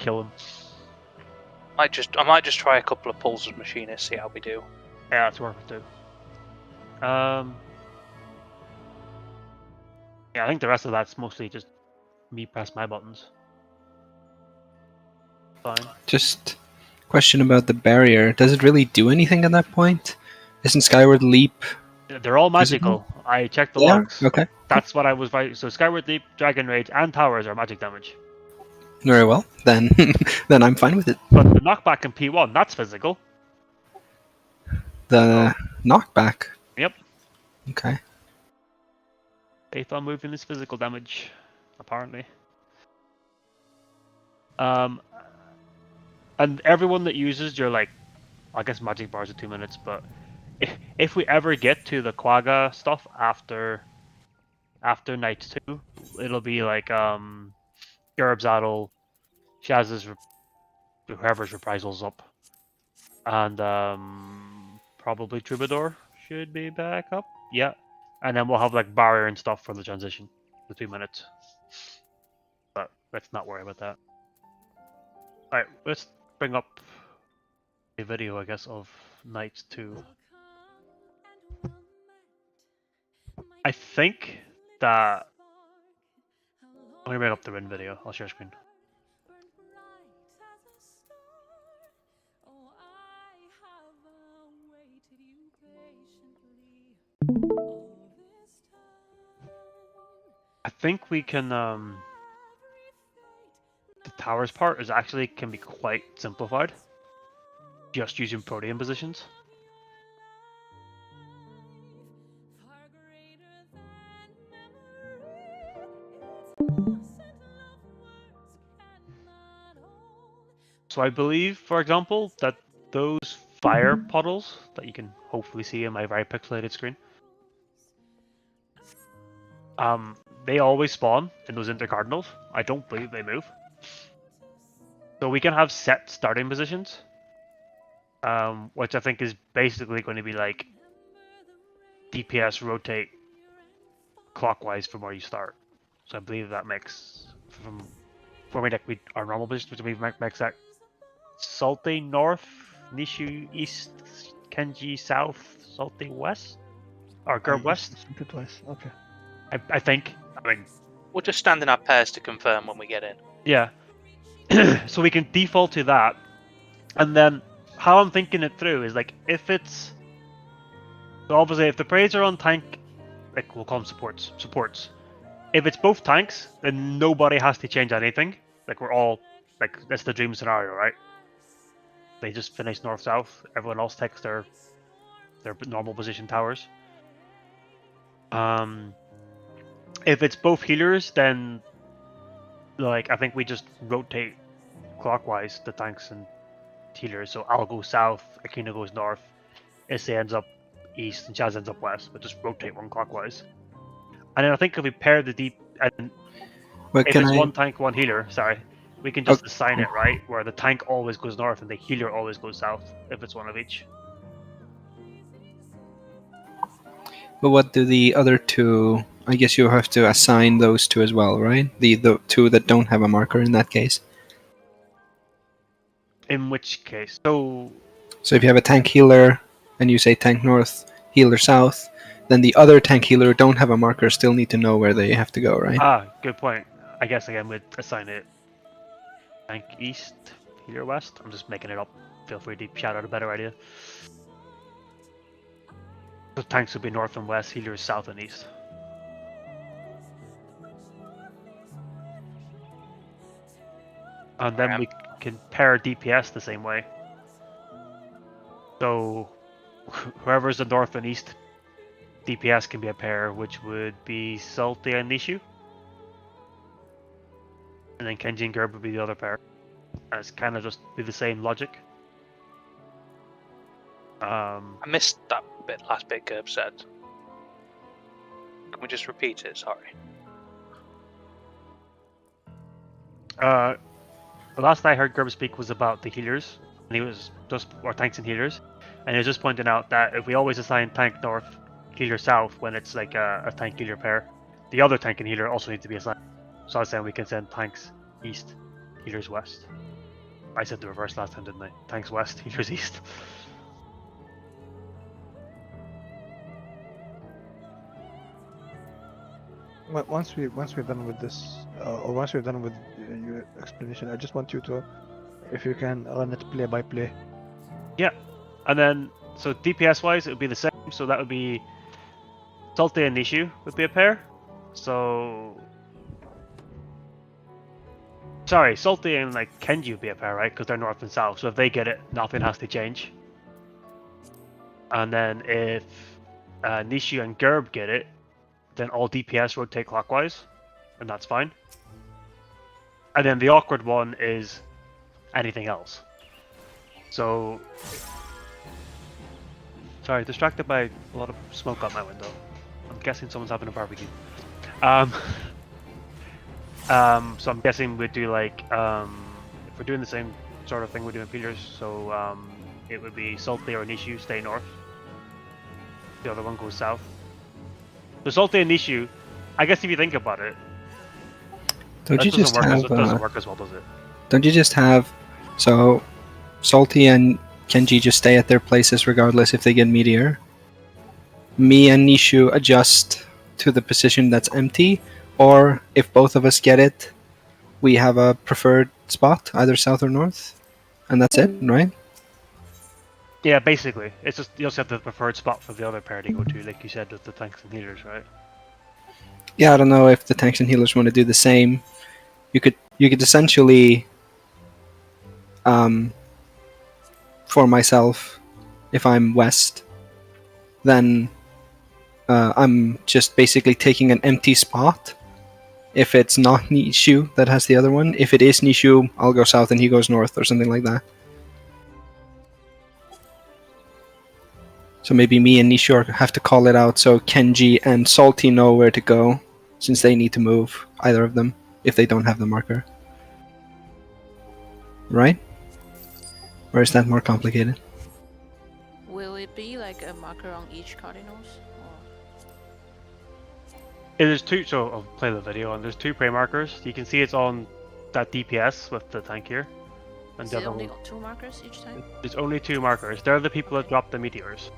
kill him. I might just try a couple of pulls as machinist, see how we do. Yeah, that's worth it too. Yeah, I think the rest of that's mostly just me press my buttons. Fine. Just question about the barrier. Does it really do anything at that point? Isn't Skyward Leap? They're all magical. I checked the Yeah? logs. Okay. That's what I was fighting. So Skyward Leap, Dragon Rage, and Towers are magic damage. Very well. Then then I'm fine with it. But the knockback in P1, that's physical. The knockback. Yep. Okay. Faith on moving is physical damage, apparently. And everyone that uses your, like, I guess magic bars are 2 minutes, but if we ever get to the Quagga stuff after night 2, it'll be like Gerb's Adel, Shaz's, whoever's reprisals up, and probably Troubadour should be back up. Yeah, and then we'll have like barrier and stuff for the transition, the 2 minutes. But let's not worry about that. All right, let's bring up a video, I guess, of night 2. I think that I'm gonna bring up the Rin video. I'll share screen. I think we can. The towers part can be quite simplified, just using protean positions. So I believe, for example, that those fire puddles that you can hopefully see in my very pixelated screen, they always spawn in those intercardinals. I don't believe they move. So we can have set starting positions, which I think is basically going to be like DPS rotate clockwise from where you start. So I believe that makes our normal position, which I believe makes that Salty North, Nishu East, Kenji South, Salty West, or Gerb West. Good place. Okay. I think. I mean, We'll just stand in our pairs to confirm when we get in. yeah. So we can default to that, and then how I'm thinking it through is like if it's so obviously if the praise are on tank, like we'll call them supports. If it's both tanks, then nobody has to change anything. Like we're all like that's the dream scenario, right? They just finish north south. Everyone else takes their normal position towers. If it's both healers, then like I think we just rotate clockwise the tanks and healers. So I'll go south, Akina goes north, Issei ends up east, and Chaz ends up west. But just rotate one clockwise. And then I think if we pair the deep and if it's one tank, one healer, we can just assign it right where the tank always goes north and the healer always goes south if it's one of each. But what do the other two? I guess you have to assign those two as well, right? The two that don't have a marker in that case. In which case, so if you have a tank healer and you say tank north, healer south, then the other tank healer who don't have a marker still need to know where they have to go, right? Good point. I guess again we'd assign it tank east, healer west. I'm just making it up. Feel free to shout out a better idea. So tanks would be north and west, healers south and east. And then we can pair DPS the same way. So whoever's the north and east DPS can be a pair, which would be Salty and Nishu. And then Kenji and Gerb would be the other pair. And it's kind of just be the same logic. I missed that last bit Gerb said. Can we just repeat it? Sorry. The last I heard Gerb speak was about the healers, and he was just or tanks and healers, and he was just pointing out that if we always assign tank north, healer south when it's like a tank healer pair, the other tank and healer also need to be assigned. So I was saying we can send tanks east, healers west. I said the reverse last time, didn't I? Tanks west, healers east. Once we're done with this, or once we're done with your explanation, I just want you to, if you can, run it play by play. Yeah, and then so DPS wise, it would be the same. So that would be Salty and Nishu would be a pair. So sorry, Salty and like Kenji would be a pair, right? Because they're north and south. So if they get it, nothing has to change. And then if Nishu and Gerb get it, then all DPS rotate clockwise, and that's fine. And then the awkward one is anything else. So, sorry, distracted by a lot of smoke out my window. I'm guessing someone's having a barbecue. So I'm guessing we'd do like, if we're doing the same sort of thing we're doing Peters, so it would be Salty or Nishu stay north. The other one goes south. So Salty and Nishu, I guess if you think about it, Don't you just have? It doesn't work as well, does it? Don't you just have? So, Salty and Kenji just stay at their places regardless if they get meteor. Me and Nishu adjust to the position that's empty, or if both of us get it, we have a preferred spot, either south or north, and that's it, right? Yeah, basically. It's just you also have the preferred spot for the other pair to go to, like you said, with the tanks and healers, right? Yeah, I don't know if the tanks and healers want to do the same. You could essentially, for myself, if I'm west, then I'm just basically taking an empty spot. If it's not Nishu that has the other one, if it is Nishu, I'll go south and he goes north or something like that. So maybe me and Nishu have to call it out so Kenji and Salty know where to go, since they need to move, either of them, if they don't have the marker. Right? Or is that more complicated? Will it be like a marker on each cardinals? There's two, so I'll play the video, and there's two prey markers. You can see it's on that DPS with the tank here. And Is the it other only one, got 2 markers each time? there's only 2 markers. They're the people that drop the meteors.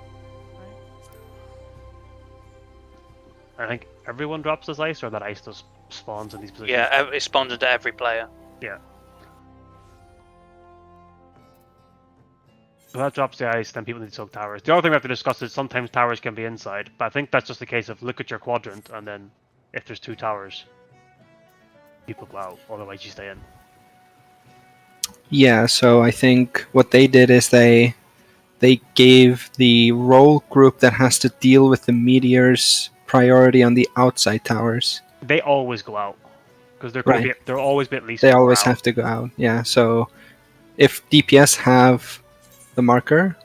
I think everyone drops this ice, or that ice just spawns in these positions. Yeah, it spawns into every player. Yeah. So that drops the ice, then people need to soak towers. The other thing we have to discuss is sometimes towers can be inside, but I think that's just a case of look at your quadrant, and then if there's 2 towers, people go out, otherwise you stay in. Yeah, so I think what they did is they gave the role group that has to deal with the meteors priority on the outside towers. They always go out, because they're always be at least. They always out. have to go out, yeah. So if DPS have the marker,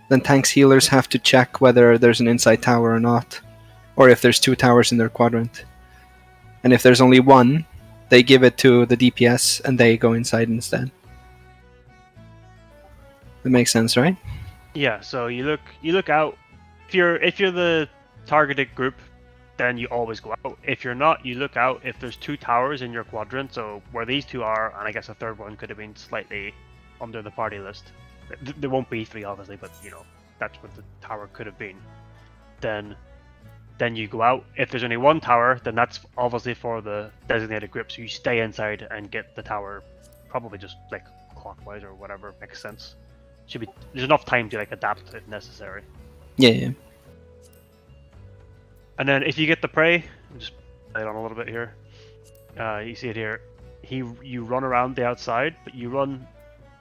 then tanks healers have to check whether there's an inside tower or not, or if there's 2 towers in their quadrant. And if there's only one, they give it to the DPS and they go inside instead. That makes sense, right? Yeah, so you look out. If you're the targeted group, then you always go out. If you're not, you look out if there's 2 towers in your quadrant, so where these 2 are, and I guess a third one could have been slightly under the party list. There won't be 3 obviously, but you know, that's what the tower could have been. Then you go out. If there's only 1 tower, then that's obviously for the designated group, so you stay inside and get the tower, probably just like clockwise or whatever makes sense. There's enough time to like adapt if necessary. Yeah. And then if you get the prey, I'll just play it on a little bit here. You see it here. You run around the outside, but you run.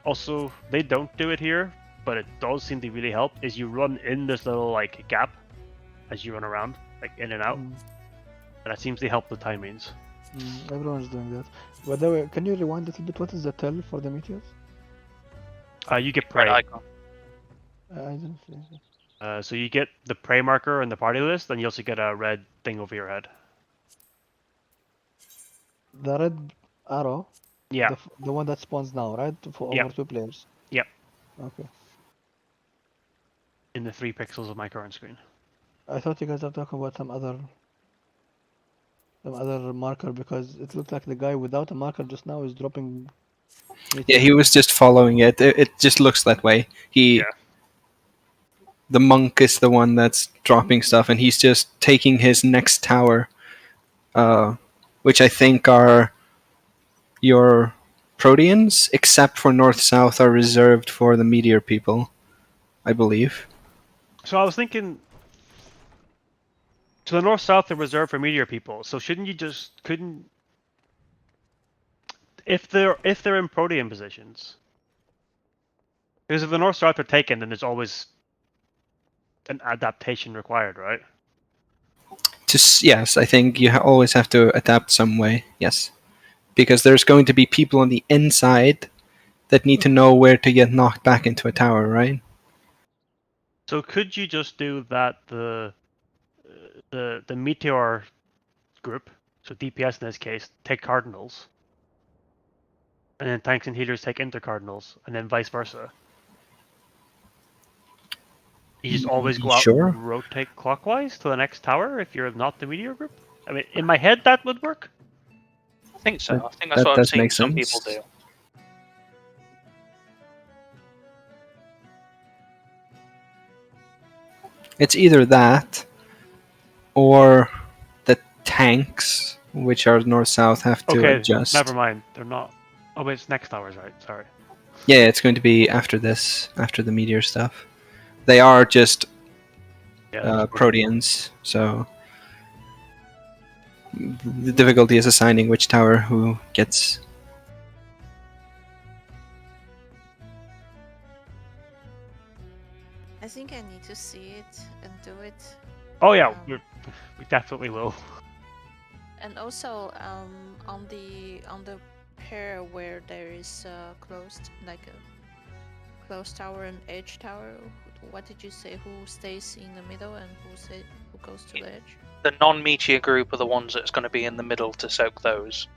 Also, they don't do it here, but it does seem to really help. Is you run in this little like gap as you run around, like in and out, and it seems to help the timings. Everyone's doing that. By the way, can you rewind a little bit? What is the tell for the meteors? You get prey. Red icon. I didn't finish it. So you get the prey marker in the party list, and you also get a red thing over your head. The red arrow. Yeah. The one that spawns now, right? For over 2 players. Yep. Okay. In the 3 pixels of my current screen. I thought you guys are talking about some other marker, because it looked like the guy without a marker just now is dropping Yeah, he was just following it. It just looks that way. Yeah. The monk is the one that's dropping stuff, and he's just taking his next tower, which I think are your Proteans, except for north-south, are reserved for the meteor people, I believe. So I was thinking, to the north-south, they're reserved for meteor people. So shouldn't you couldn't, if they're in Protean positions, because if the north-south are taken, then there's always an adaptation required, right? Yes, I think you always have to adapt some way. Yes, because there's going to be people on the inside that need to know where to get knocked back into a tower, right? So could you just do that the meteor group, so DPS in this case, take cardinals, and then tanks and healers take intercardinals, and then vice versa. You just always go out Sure. and rotate clockwise to the next tower if you're not the meteor group. I mean, in my head that would work. I think so. I think that's That what I've does seen make some sense. people do. It's either that or the tanks, which are north-south, have to Okay, adjust. never mind. They're not. Oh wait, it's next towers, right? Sorry. Yeah, it's going to be after this, after the meteor stuff. They are just Yeah. Proteans, so the difficulty is assigning which tower who gets. I think I need to see it and do it. Oh yeah, Um, we definitely will. And also, on the pair where there is closed, like a closed tower and edge tower. What did you say? Who stays in the middle and who goes to the edge? The non-meteor group are the ones that's going to be in the middle to soak those.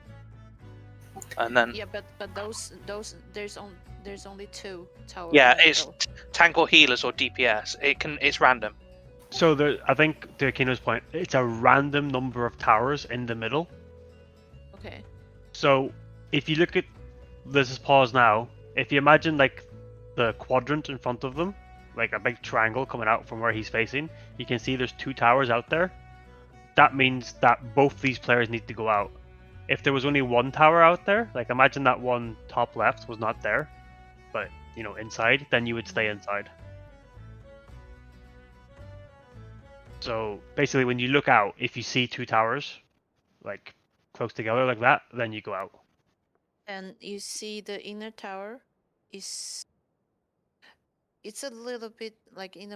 And then Yeah, but those there's only 2 towers. yeah, it's tank or healers or DPS. It's random. So I think to Kino's point, it's a random number of towers in the middle. Okay. So if you look at this is pause now. If you imagine like the quadrant in front of them, like a big triangle coming out from where he's facing, you can see there's 2 towers out there. That means that both these players need to go out. If there was only 1 tower out there, like imagine that one top left was not there, but inside, then you would stay inside. So basically, when you look out, if you see 2 towers, like close together like that, then you go out. And you see the inner tower it's a little bit like in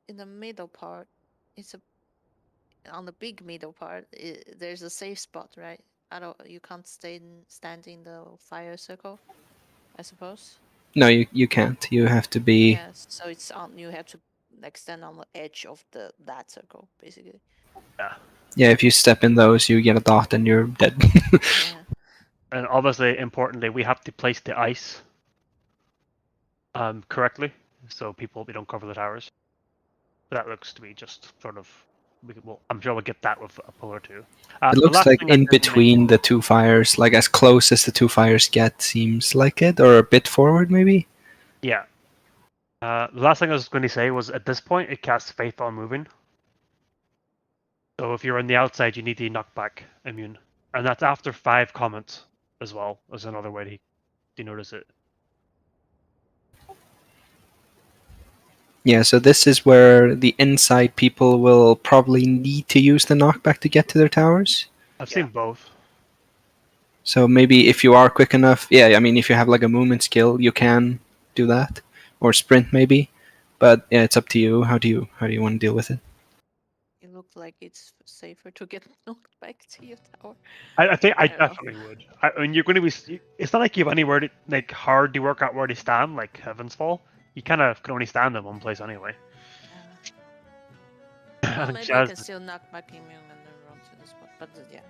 the middle part. It's on the big middle part. There's a safe spot, right? You can't stand in the fire circle, I suppose. No, you can't. You have to be. Yes, so it's on. You have to like stand on the edge of that circle, basically. Yeah. Yeah, if you step in those, you get a dot and you're dead. Yeah. And obviously, importantly, we have to place the ice correctly, so we don't cover the towers. That looks to be just sort of. I'm sure we'll get that with a pull or 2. It looks like in between the 2 fires, like as close as the 2 fires get, seems like it, or a bit forward maybe. Yeah. The last thing I was going to say was at this point it casts Faith on moving. So if you're on the outside, you need the knockback immune, and that's after 5 comments as well. As another way to notice it. Yeah, so this is where the inside people will probably need to use the knockback to get to their towers. I've seen both. So maybe if you are quick enough, yeah, I mean, if you have like a movement skill, you can do that, or sprint maybe. But yeah, it's up to you. How do you want to deal with it? It looked like it's safer to get knocked back to your tower. I think I I don't know. definitely would. And you're going to be. It's not like you have anywhere to, like hard to work out where to stand, like Heaven's Fall. You kind of can only stand in one place anyway. Well, maybe I can still knock back immune and then run to the spot. But yeah.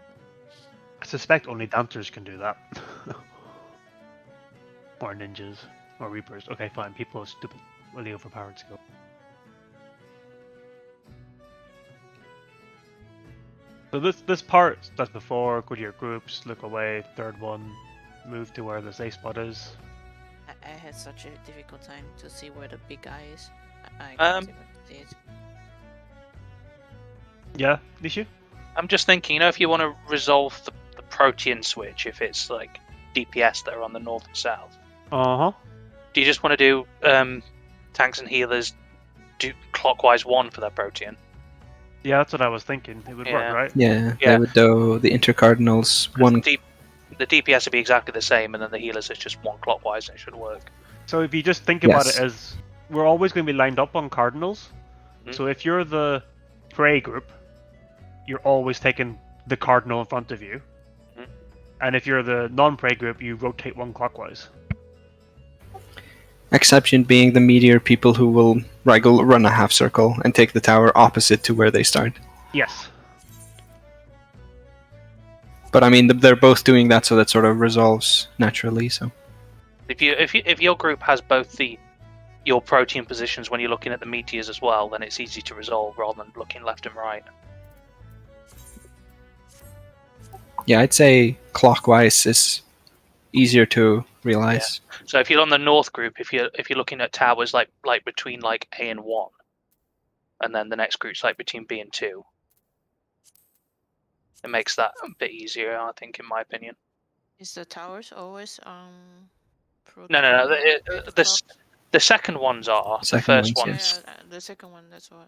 I suspect only dancers can do that. Or ninjas. Or reapers. Okay, fine. People are stupid. Really overpowered skill. So this part, that's before, go to your groups, look away, third one. move to where the safe spot is. I had such a difficult time to see where the big guy is. I Um, can't even see it. Yeah, Nishu? I'm just thinking, if you want to resolve the protean switch, if it's like DPS that are on the north and south, Uh-huh. do you just want to do tanks and healers do clockwise 1 for their protean? Yeah, that's what I was thinking. It would work, Yeah. right? Yeah, Yeah. they would do the intercardinals one. The DPS would be exactly the same, and then the healers is just 1 clockwise, and it should work. So if you just think about it Yes. as we're always going to be lined up on cardinals. Mhm. So if you're the prey group, you're always taking the cardinal in front of you. Mhm. And if you're the non-prey group, you rotate 1 clockwise. Exception being the meteor people who will run a half circle and take the tower opposite to where they start. Yes. But I mean, they're both doing that, so that sort of resolves naturally. So If your group has both your protean positions when you're looking at the meteors as well, then it's easy to resolve rather than looking left and right. yeah, I'd say clockwise is easier to realize. So if you're on the north group, if you're looking at towers like between like A and 1, and then the next group's like between B and 2, it makes that a bit easier, I think, in my opinion. Is the towers always No. red clock? The second ones are. The Second first ones, ones. Yeah, the second one. That's why.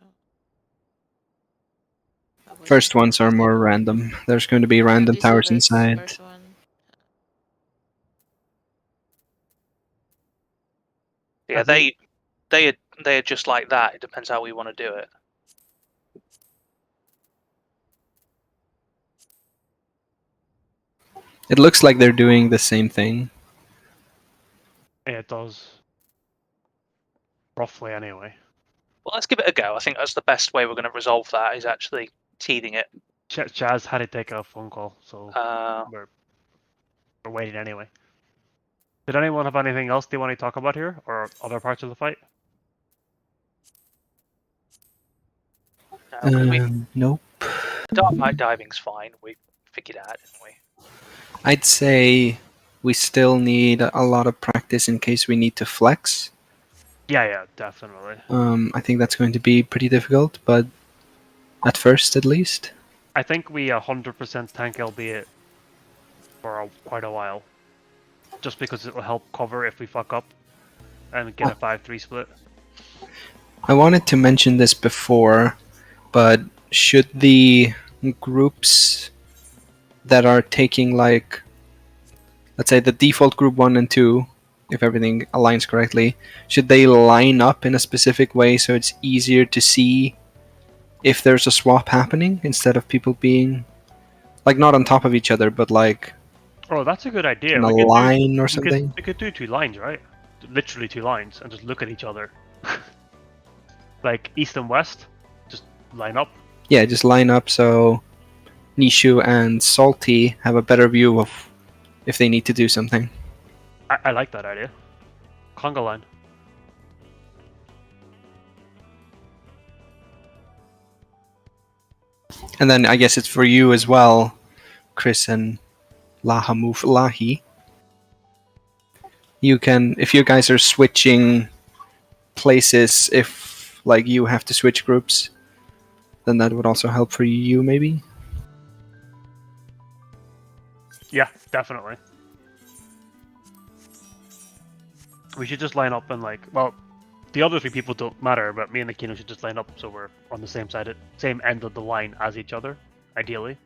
I was First thinking ones are the more second one. random. There's going to be Yeah, random these are towers the inside. first one. Yeah, they are just like that. It depends how we want to do it. It looks like they're doing the same thing. Yeah, it does. Roughly, anyway. Well, let's give it a go. I think that's the best way we're going to resolve that, is actually teething it. Chaz had to take a phone call, so Uh, we're waiting anyway. Did anyone have anything else they want to talk about here, or other parts of the fight? no, 'cause Nope. dark night diving's fine. We figured it out, didn't we? I'd say we still need a lot of practice in case we need to flex. Yeah, definitely. I think that's going to be pretty difficult, but at first, at least. I think we 100% tank LB for quite a while. Just because it will help cover if we fuck up and get a 5-3 split. I wanted to mention this before, but should the groups that are taking, like, let's say the default group 1 and 2, if everything aligns correctly, should they line up in a specific way so it's easier to see if there's a swap happening instead of people being, like, not on top of each other, but like Oh, that's a good idea. in a We could line or something? We could do 2 lines, right? Literally 2 lines, and just look at each other. Like east and west, just line up. Yeah, just line up so Nishu and Salty have a better view of if they need to do something. I like that idea. Conga line. And then I guess it's for you as well, Chris and Lahamuf Lahi. You can, if you guys are switching places, if like you have to switch groups, then that would also help for you, maybe. Yeah, definitely. We should just line up and the other 3 people don't matter, but me and Akino should just line up so we're on the same end of the line as each other, ideally.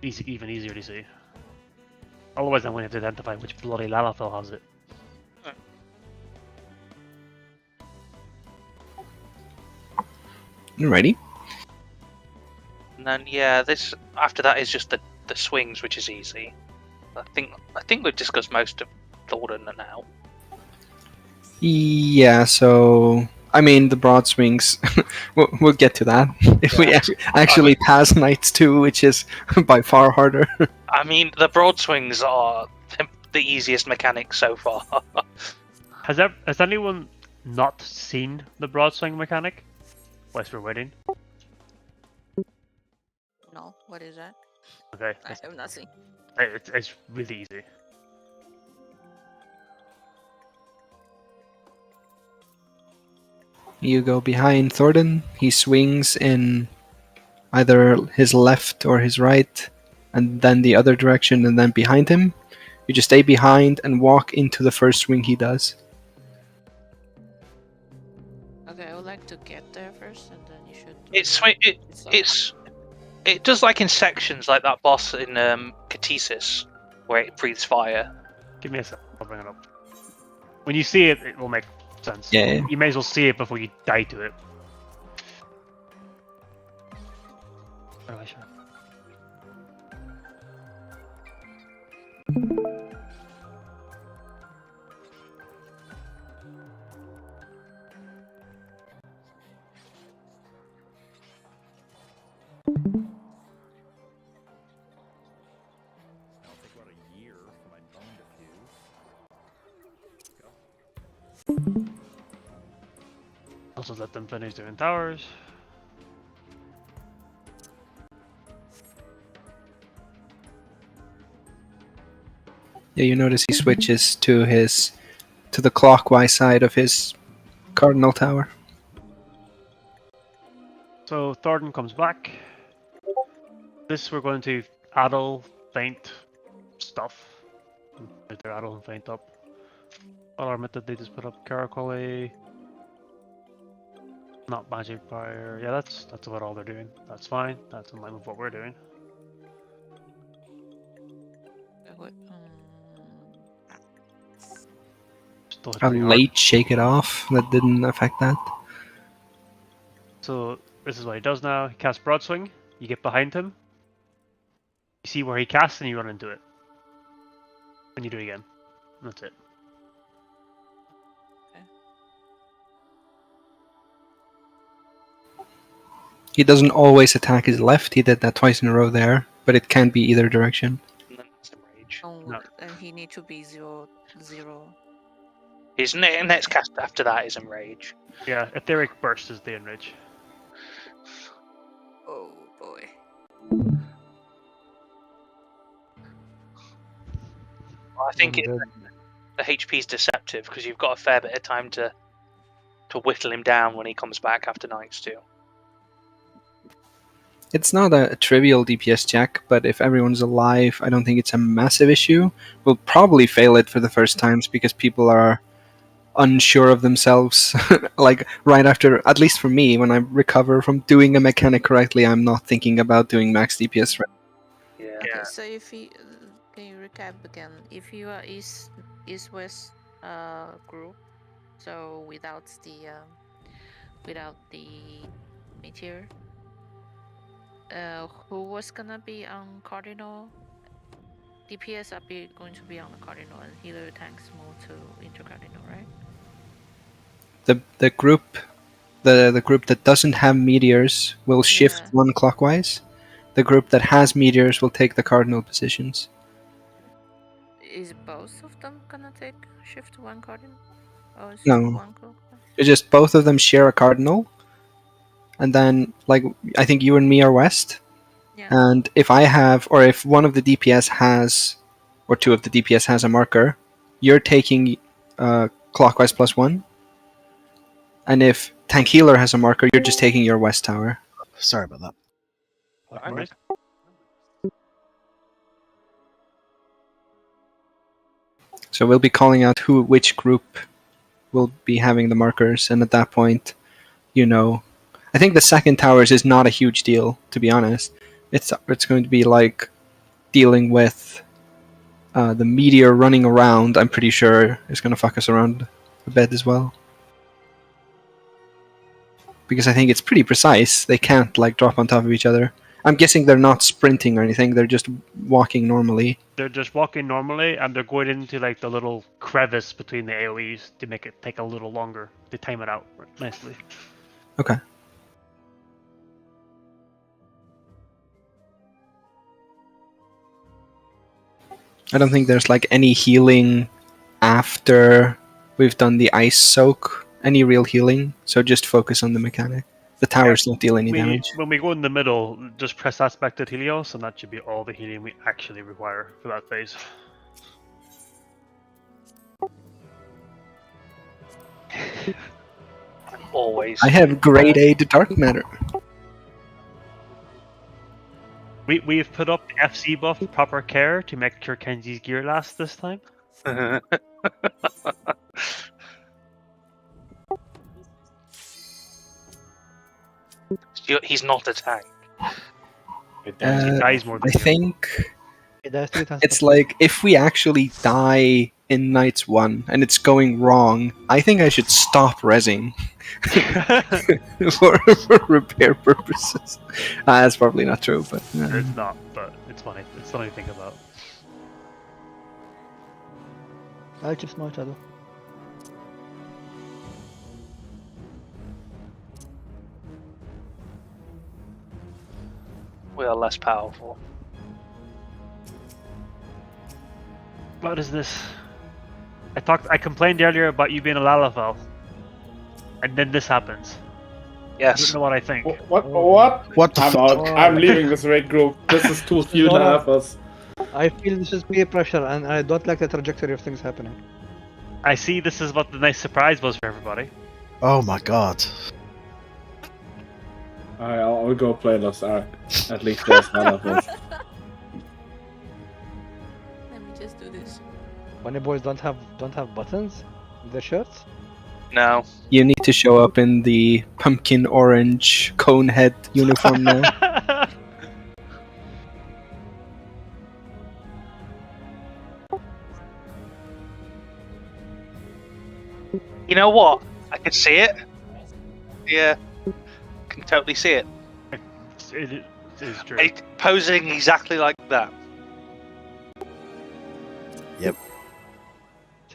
Even easier to see. Otherwise, I'm going to have to identify which bloody Lalafell has it. Alrighty. And then this after that is just the swings, which is easy. I think we've discussed most of Thornton now. Yeah, so I mean the broad swings. we'll get to that if we actually pass Knights 2, which is by far harder. I mean, the broad swings are the easiest mechanic so far. Has anyone not seen the broad swing mechanic? Whilst we're waiting. No, what is that? Okay. I have nothing. It's really easy. You go behind Thornton. He swings in either his left or his right, and then the other direction, and then behind him. You just stay behind and walk into the first swing he does. Okay, I would like to get there first, and then you should. It does like in sections, like that boss in Catesis, where it breathes fire. Give me a sec. I'll bring it up. When you see it, it will make sense. Yeah. You may as well see it before you die to it. Where do I show? It'll take about a year for my bone to fuse. Let's go. Also let them finish doing towers. Yeah, you notice he switches to the clockwise side of his cardinal tower. So Thornton comes back. This we're going to addle, feint, stuff. Get their addle and feint up. All our method they just put up Caracolle. Not magic fire. Yeah, that's about all they're doing. That's fine. That's in line with what we're doing. Wait, Still hit A pretty hard. late shake it off that didn't affect that. So this is what he does now. He casts Broadswing. You get behind him. You see where he casts and you run into it. And you do it again. And that's it. He doesn't always attack his left. He did that twice in a row there, but it can be either direction. And then it's Enrage. No. and he need to be 0, 0. His next cast after that is Enrage. Yeah, Etheric Burst is the enrage. Oh boy. I think the HP is deceptive because you've got a fair bit of time to whittle him down when he comes back after Knights 2. It's not a trivial DPS check, but if everyone's alive, I don't think it's a massive issue. We'll probably fail it for the first times because people are unsure of themselves. Like, right after, at least for me, when I recover from doing a mechanic correctly, I'm not thinking about doing max DPS. Yeah. Okay, so if you can you recap again? If you are east-west group, so without the meteor, who was gonna be on cardinal? DPS are going to be on the cardinal, and healer tanks move to intercardinal, right? The group that doesn't have meteors will shift Yeah. one clockwise. The group that has meteors will take the cardinal positions. Is both of them gonna take shift one cardinal? Or is No. one clockwise? It's just both of them share a cardinal, and then, like, I think you and me are west. Yeah. And if one of the DPS has, or two of the DPS has a marker, you're taking clockwise +1. And if tank healer has a marker, you're just taking your west tower. Sorry about that. Alright. So we'll be calling out which group will be having the markers, and at that point, I think the second towers is not a huge deal, to be honest. It's going to be like dealing with the meteor running around. I'm pretty sure is going to fuck us around a bit as well, because I think it's pretty precise. They can't drop on top of each other. I'm guessing they're not sprinting or anything. They're just walking normally. They're just walking normally, and they're going into the little crevice between the AoEs to make it take a little longer to time it out nicely. Okay. I don't think there's any healing after we've done the ice soak. Any real healing, so just focus on the mechanic. The towers don't deal any We, damage. when we go in the middle, just press aspected Helios, and that should be all the helium we actually require for that phase. Always. I have grade A dark matter. We've put up the FC buff with proper care to make sure Kenji's gear lasts this time. He's not a tank. He dies more than I you. think It dies 3 times. it's like if we actually die in Knights 1 and it's going wrong, I think I should stop rezzing for repair purposes. That's probably not true, but It's not, but it's funny. It's something to think about. I'll keep smart shadow. We are less powerful. What is this? I complained earlier about you being a Lalafell, and then this happens. I Yes. don't know what I think. What? Oh. What? the I'm fuck? out. I'm leaving this raid group. This is too few No, to no. have us. I feel this is peer pressure, and I don't like the trajectory of things happening. I see this is what the nice surprise was for everybody. Oh my god. Alright, I'll go play Lost Ark. At least there's none of us. Let me just do this. Bunny boys don't have buttons in their shirts. No. you need to show up in the pumpkin orange cone head uniform now. You know what? I can see it. Yeah. Can totally see it. It is true. Posing exactly like that.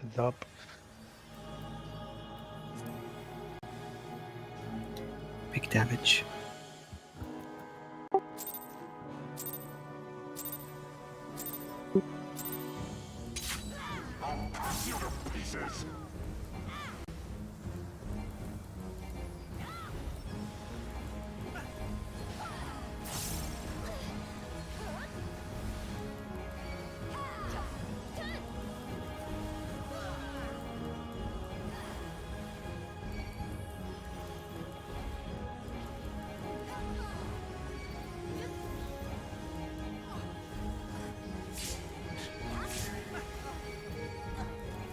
It's up. Big damage.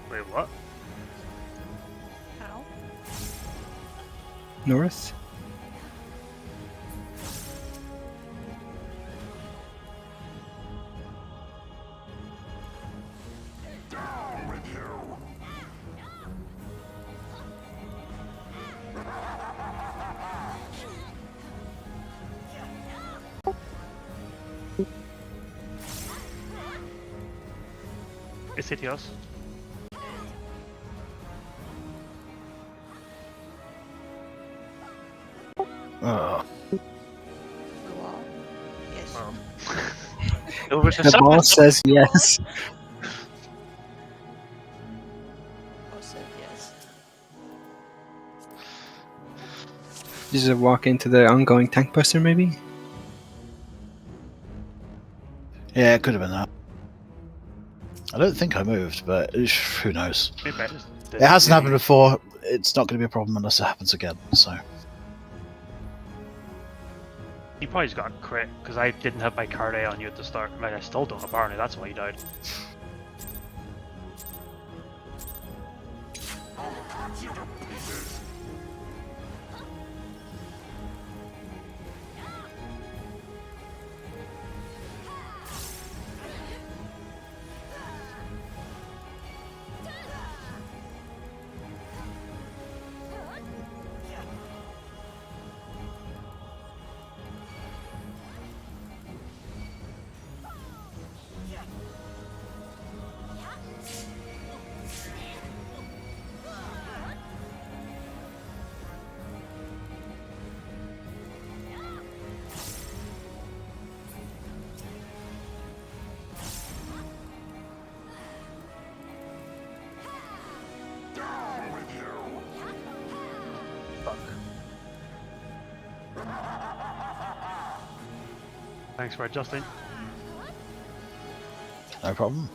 Wait, what? How? North? It's Helios. Oh. The wall? Yes. Oh. It was a The summon. boss says yes. Oh, said yes. Just a walk into the ongoing tank buster, maybe? Yeah, it could have been that. I don't think I moved, but who knows? Maybe I just did It hasn't happened before. It's not going to be a problem unless it happens again. So He probably just got crit because I didn't have my card A on you at the start. Like, I still don't apparently. That's why he died. Thanks for adjusting. No problem.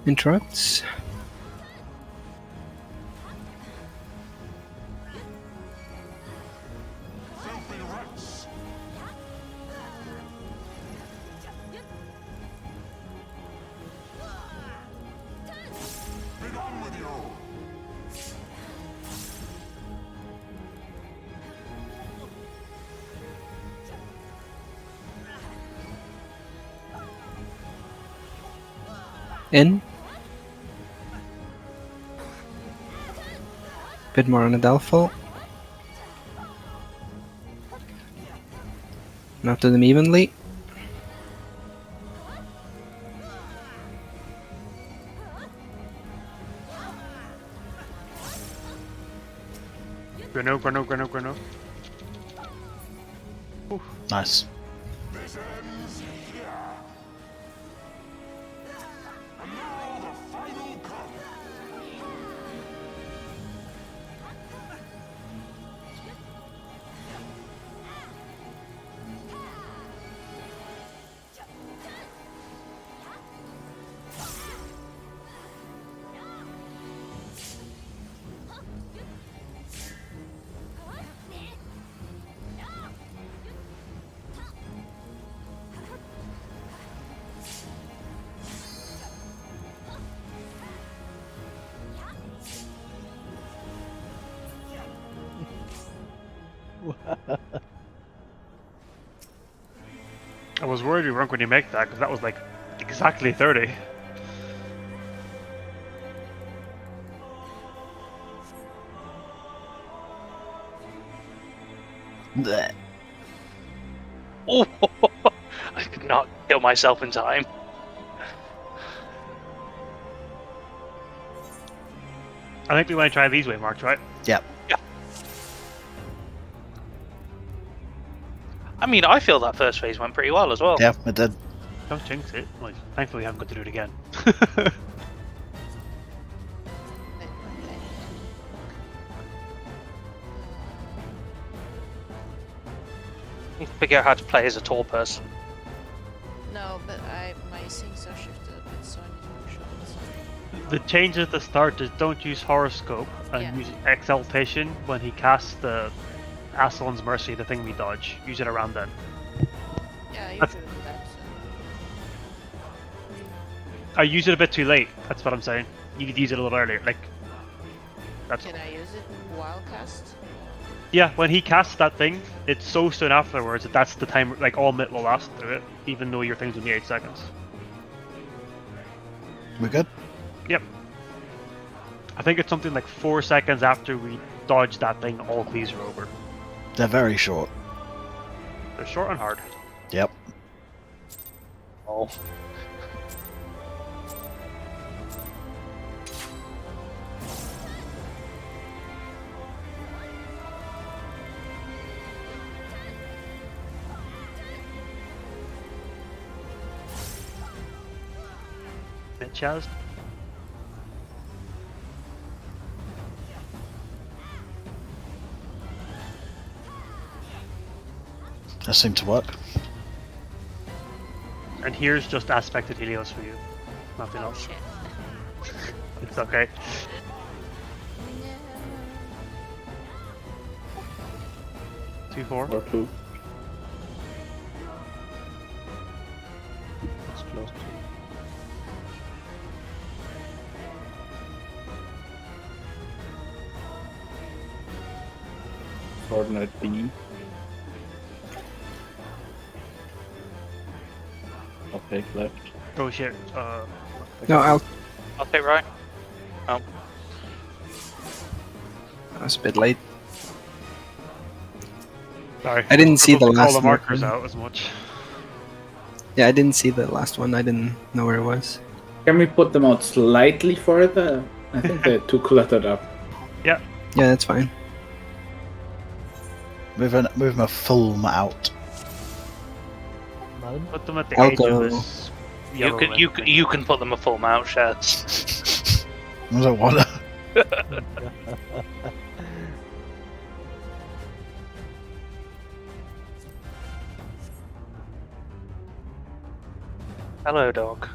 Interrupts. In. Bit more on the Delphi. Now to them evenly. Grano. Nice. I was worried we weren't going to make that because that was like exactly 30. Blech. Oh, I could not kill myself in time. I think we want to try these waymarks, right? Yep. I mean, I feel that first phase went pretty well as well. Yeah, it did. Don't jinx it. Well, thankfully, we haven't got to do it again. You figure out how to play as a tall person. No, but my things are shifted a bit, so I need to show it. The change at the start is don't use horoscope and Yeah. use exaltation when he casts the Aslan's Mercy, the thing we dodge. Use it around then. Yeah, I That's- usually do that. I use it a bit too late. That's what I'm saying. You could use it a little earlier. Like that's Can I use it while cast? yeah. When he casts that thing, it's so soon afterwards that that's the time. Like all mid will last through it, even though your thing's only 8 seconds. We good? Yep. I think it's something like 4 seconds after we dodge that thing, all cleaves are over. They're very short. They're short and hard. Yep. Oh. Bit Chaz. That seemed to work. And here's just aspected Helios for you. Nothing Oh else. shit. It's okay. No. 2-4. Or 2. It's close to. Coordinate B. I'll take left. Oh shit. No, I'll. I'll take right. I was a bit late. Sorry. I didn't see the Call last the markers one. out as much. Yeah, I didn't see the last one. I didn't know where it was. Can we put them out slightly further? I think they're too cluttered up. Yeah, that's fine. Move them a full out. Put them at the I'll edge go. of this You can you can put them a full mount, Shaz. I don't wanna. Hello, dog.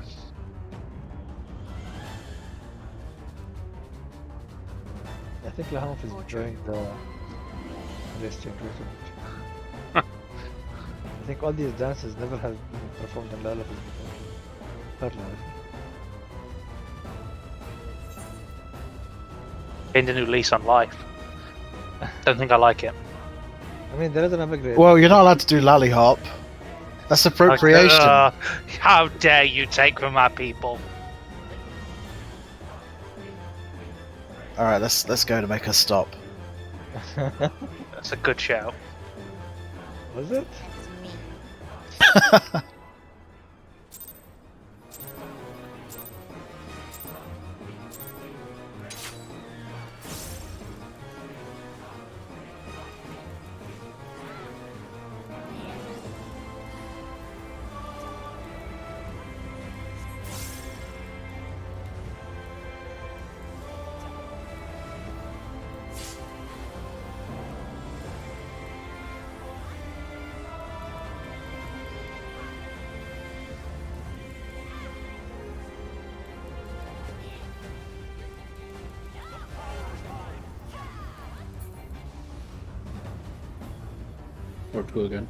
I think Lahamov is enjoying the change I think all these dances never have been performed in Lalafis before. Per Lalafis. Gained a new lease on life. Don't think I like it. I mean, there is another grade. Well, you're not allowed to do lally hop. That's appropriation. How dare you take from my people? All right, let's go to make us stop. That's a good shout. Was it? It's me. Or two again.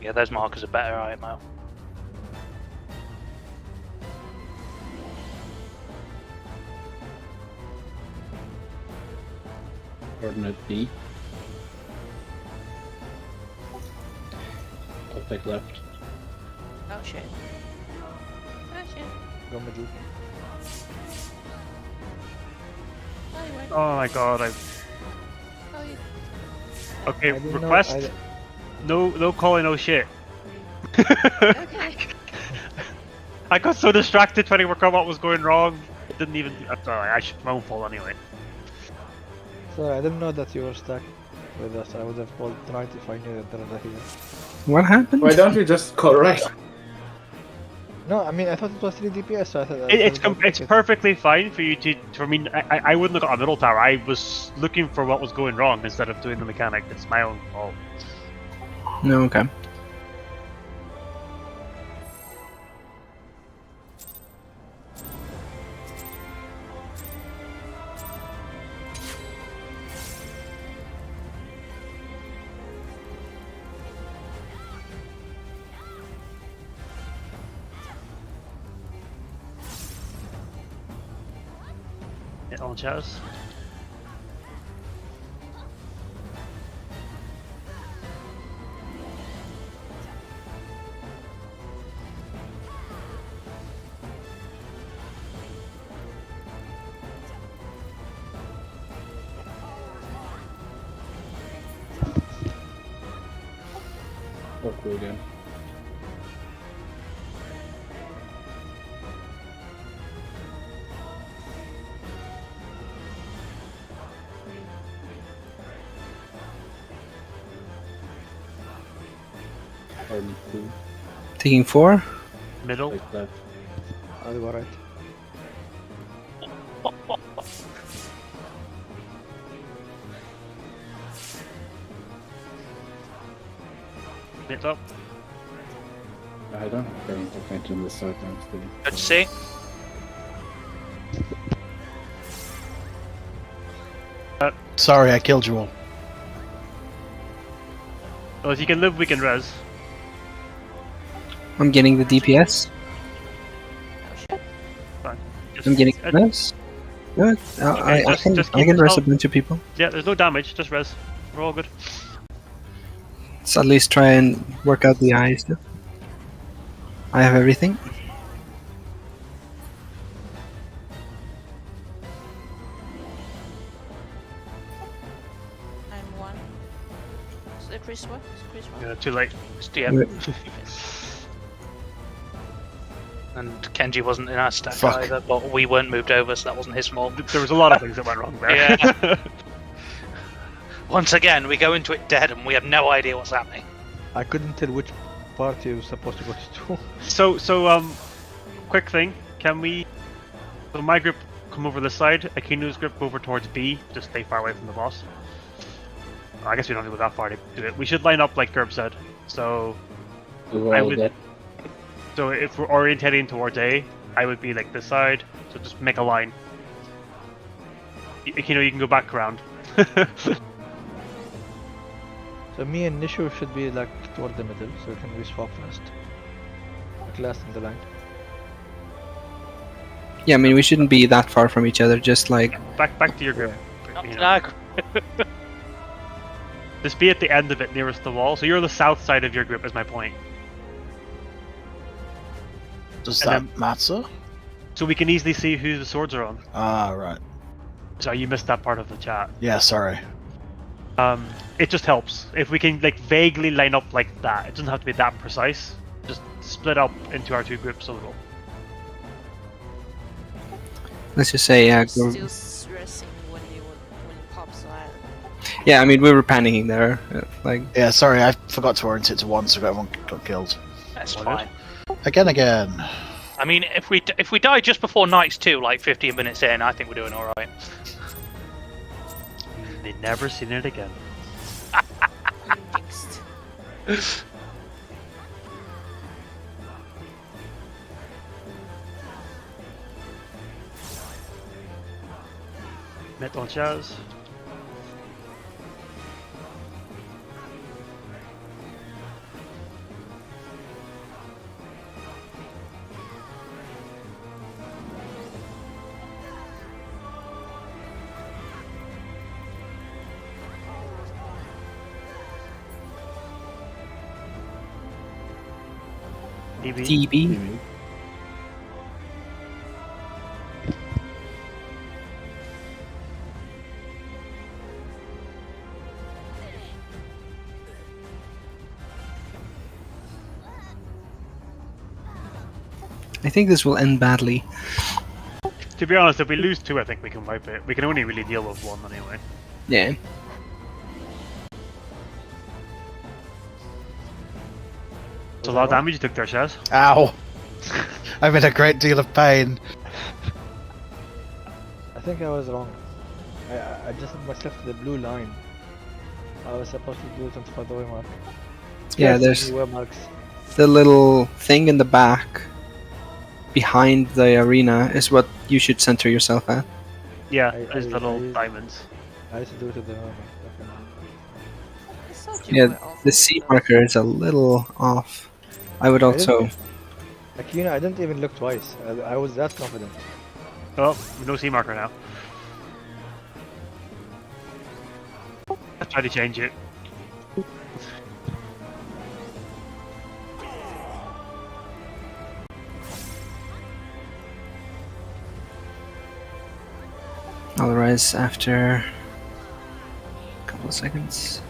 Yeah, those markers are better, IMO. Coordinate D. I'll take left. Oh shit. Oh shit. Go middle. Oh, you went. Oh my god, I. Oh, you. Okay, I didn't know- request. No calling, no shit. Okay. I got so distracted trying to work out what was going wrong. It didn't even. Sorry, I should my own fault anyway. Sorry, I didn't know that you were stuck with us. I would have called right if I knew that there was a here. What happened? Why don't you just call right? No, I mean, I thought it was 3 DPS, so I thought It's perfectly fine for you to. For me, I wouldn't have got a middle tower. I was looking for what was going wrong instead of doing the mechanic. It's my own fault. No, okay. Yeah, all chairs. Or two again. Coordinate 2. Taking 4. Middle. Take left. I'll go right. Mid up. I don't have current attention in the south actually. Good to see. Sorry, I killed you all. Well, if you can live, we can res. I'm getting the DPS. Oh shit. Fine. Just- I'm getting uh, res. Good. I just can keep rest a it bunch of people. Yeah, there's no damage. Just res. We're all good. Let's at least try and work out the eyes. I have everything. I'm 1. Is it Chris 1? Is Chris 1? Yeah, too late. Yeah. Wait. And Kenji wasn't in our stack Fuck. either, but we weren't moved over, so that wasn't his fault. There was a lot of things that went wrong there. Yeah. Once again, we go into it dead and we have no idea what's happening. I couldn't tell which party was supposed to go to 2. So quick thing. Can we? So my group come over this side. Akinu's group go over towards B. Just stay far away from the boss. I guess we don't have to go that far to do it. We should line up like Gerb said. So I would. So if we're orientating towards A, I would be like this side. So just make a line. Akino, you can go back around. So me and Nishu should be like toward the middle, so can we swap first? Like last in the line. Yeah, I mean, we shouldn't be that far from each other, just like... Back to your group. Not You know. lag. Just be at the end of it, nearest the wall. So you're the south side of your group, is my point. Does And that matter? So we can easily see who the swords are on. Ah, right. So you missed that part of the chat. Yeah, sorry. It just helps. If we can like vaguely line up like that, it doesn't have to be that precise. Just split up into our two groups a little. Let's just say, yeah, Still stressing when you pops out. yeah. I mean, we were panicking there. Like, Yeah, sorry, I forgot to orient it to 1, so everyone got killed. That's What fine. Again. I mean, if we die just before Knights 2, like 15 minutes in, I think we're doing alright. They've never seen it again. Fixed. Met on jazz. DB. TB. I think this will end badly. To be honest, if we lose 2, I think we can wipe it. We can only really deal with 1 anyway. Yeah. It's a lot of damage you took there, Shaz. Ow! I'm in a great deal of pain. I think I was wrong. I adjusted myself to the blue line. I was supposed to do it on the way mark. Yeah, Yes, there's where marks. the little thing in the back behind the arena is what you should center yourself at. Yeah, I- there's I- little I- diamonds. I used to do it at the moment. I thought you Yeah, were off the of C marker is a little off. I would I also... didn't- Like, I didn't even look twice. I was that confident. Oh, no C marker now. Let's try to change it. I'll rise after a couple of seconds.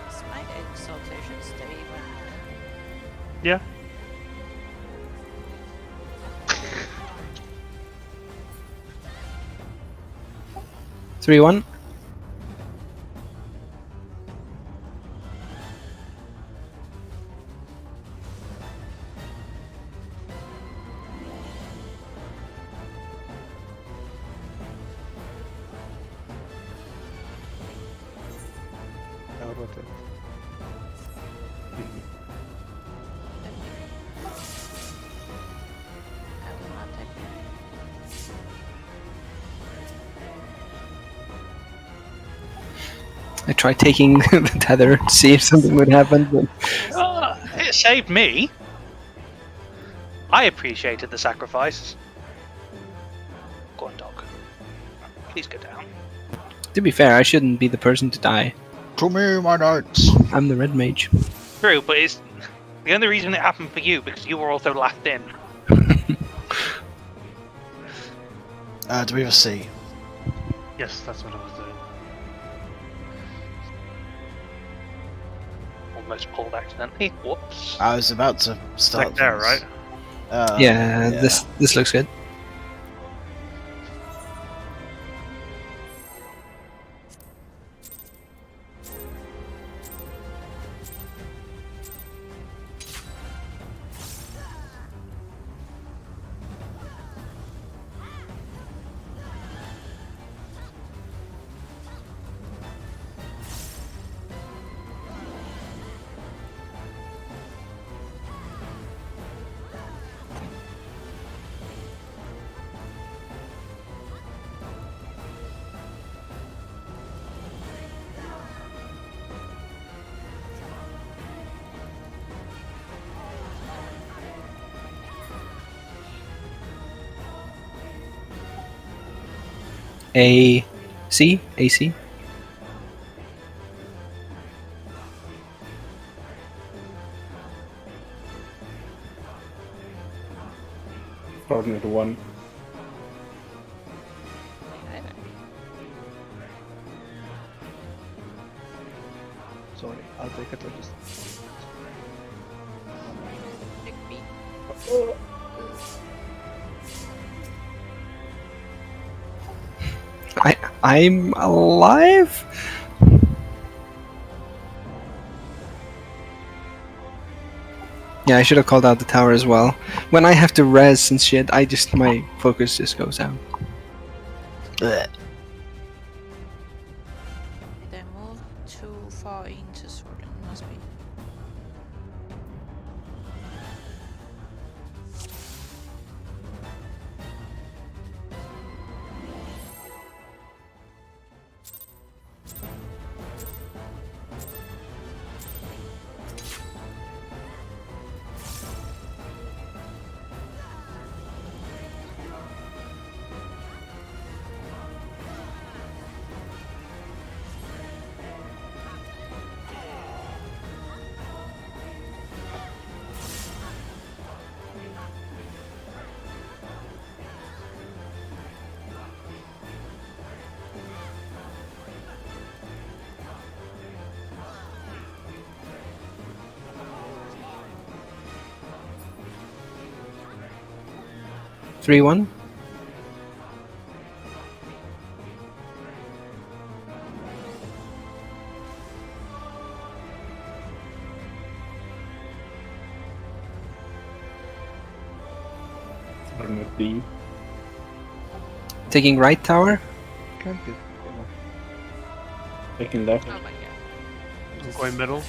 Is my exaltation stay even? Yeah. Three, 1. I wrote it. I will not take I tried taking the tether to see if something would happen, but It saved me. I appreciated the sacrifice. Go on, dog. Please go down. to be fair, I shouldn't be the person to die. To me, my knights! I'm the red mage. True, but it's the only reason it happened for you because you were also last in. Do we have a C? Yes, that's what I was doing. Almost pulled accidentally. Whoops. I was about to start. Like there, this. right? Yeah, this looks good. AC. AC. Starting at 1. Sorry, I'll take it or just. Big B. I'm alive? Yeah, I should have called out the tower as well. When I have to res and shit, my focus just goes out. Blech. They move too far into Sworden, must be. Three one. Starting at D. Taking right tower. Can't be. Taking left. Oh my god. I'm going middle.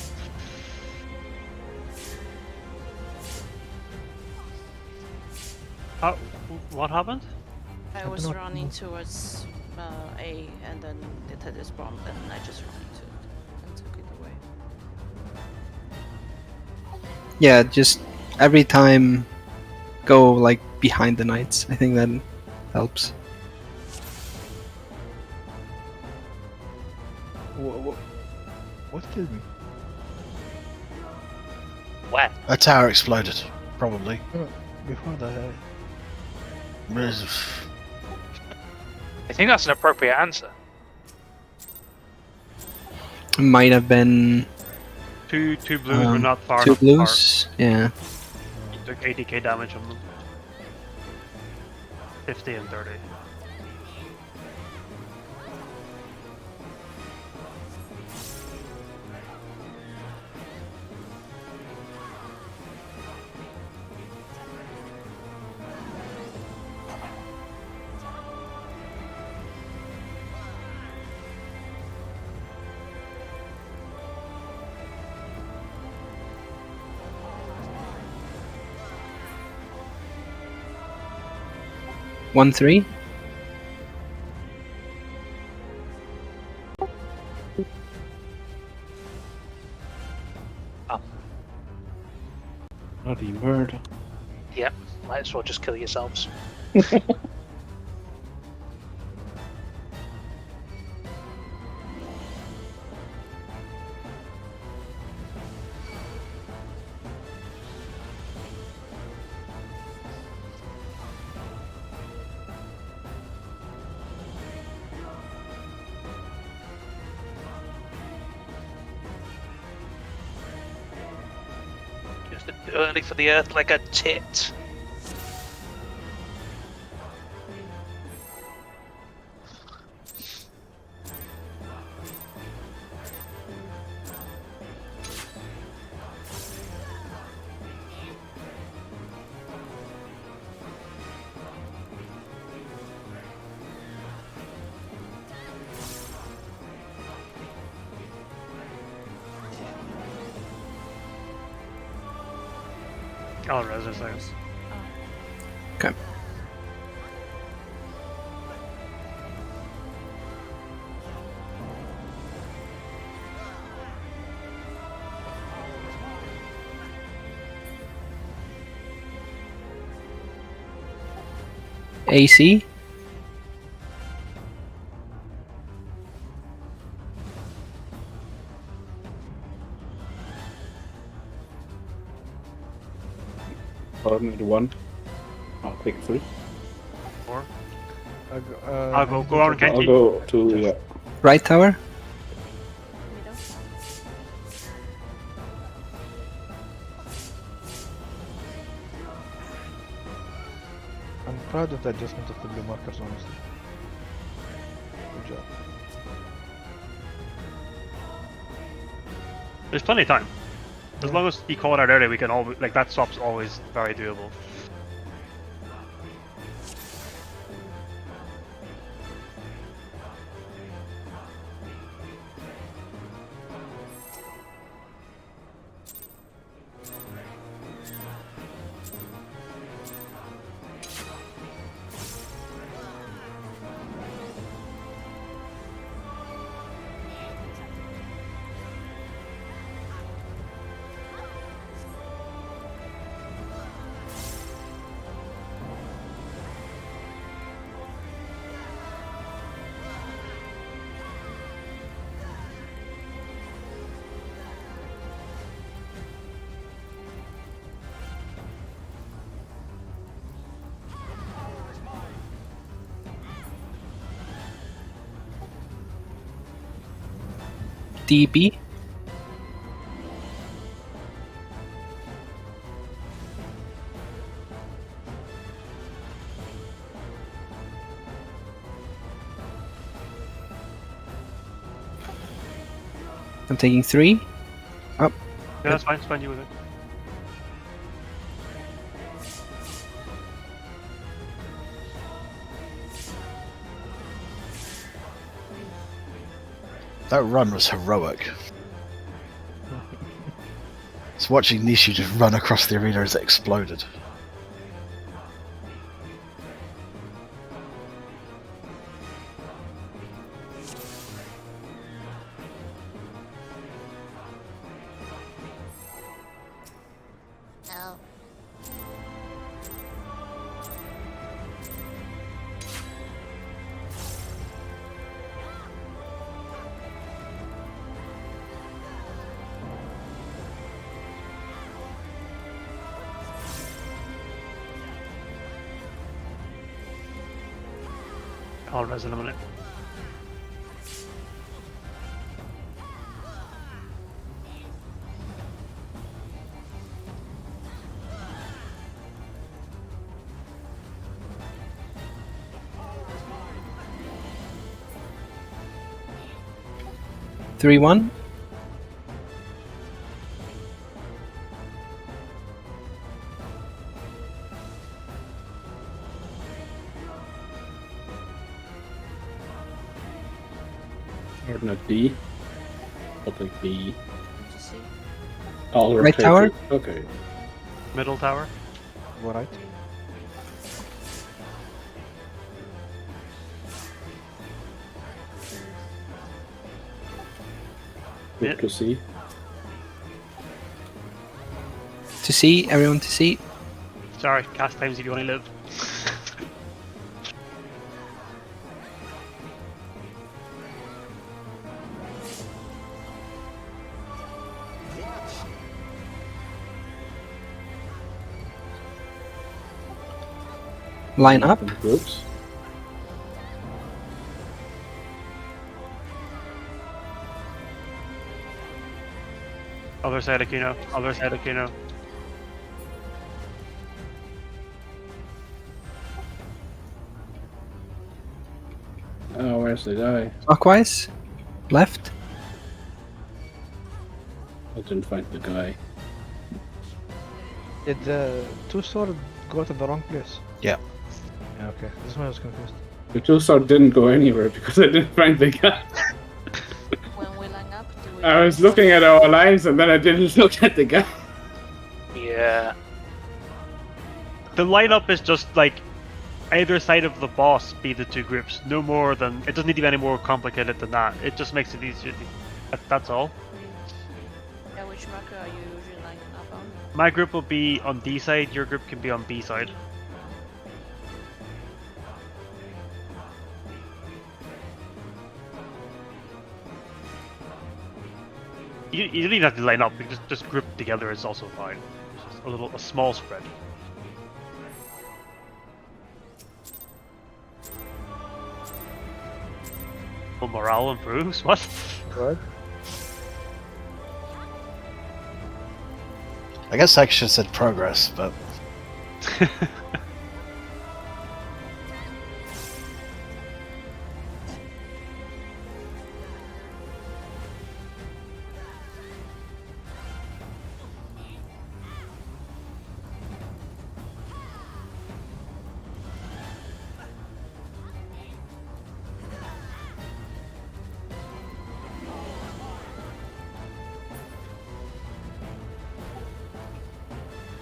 How, what happened? I do was not running know. towards A, and then it had this bomb, and I just ran into it and took it away. Yeah, just every time go like behind the knights. I think that helps. What killed me? Where? A tower exploded, probably. No, before that, I think that's an appropriate answer. Might have been Two blues were not far two enough blues. Yeah. apart. You took 80k damage on them. 50 and 30. One three. Bloody murder. Yep, might as well just kill yourselves. Just a bit early for the earth like a tit. I'll res a second. Okay. AC. corner 1. I'll take 3. 4. I'll I'll go around I'll Kenji. go 2, yeah. Right tower. Middle. I'm proud of the adjustment of the blue markers, honestly. Good job. There's plenty of time. As Yeah. long as you call it out early, we can always like that swap's always very doable. DB. I'm taking 3. Yeah, that's fine. It's fine. You with it. That run was heroic. It's watching Nishu just run across the arena as it exploded. Ow. I'll res in a minute. Three, 1. Coordinate D. I'll take B. To see. I'll Right rotate tower? it. Okay. Middle tower. Go right. Yeah. Good to see. To see, everyone to see. Sorry, cast times if you only live. Line up. In groups. Other side of Kino. Other side of Kino. Oh, where's the guy? Clockwise. Left. I didn't find the guy. Did the two sword go to the wrong place? Yeah. Yeah, okay. This one I was confused. The two sword didn't go anywhere because I didn't find the guy. When we line up, do we I was looking at our lines and then I didn't look at the guy. Yeah. The lineup is just like either side of the boss be the two groups. No more than it doesn't need to be any more complicated than that. It just makes it easier. That's all. Yeah, which marker are you usually lining up on? My group will be on D side. Your group can be on B side. You don't even have to line up. You just group together is also fine. It's just a small spread. Well, morale improves. What? What? I guess I should have said progress, but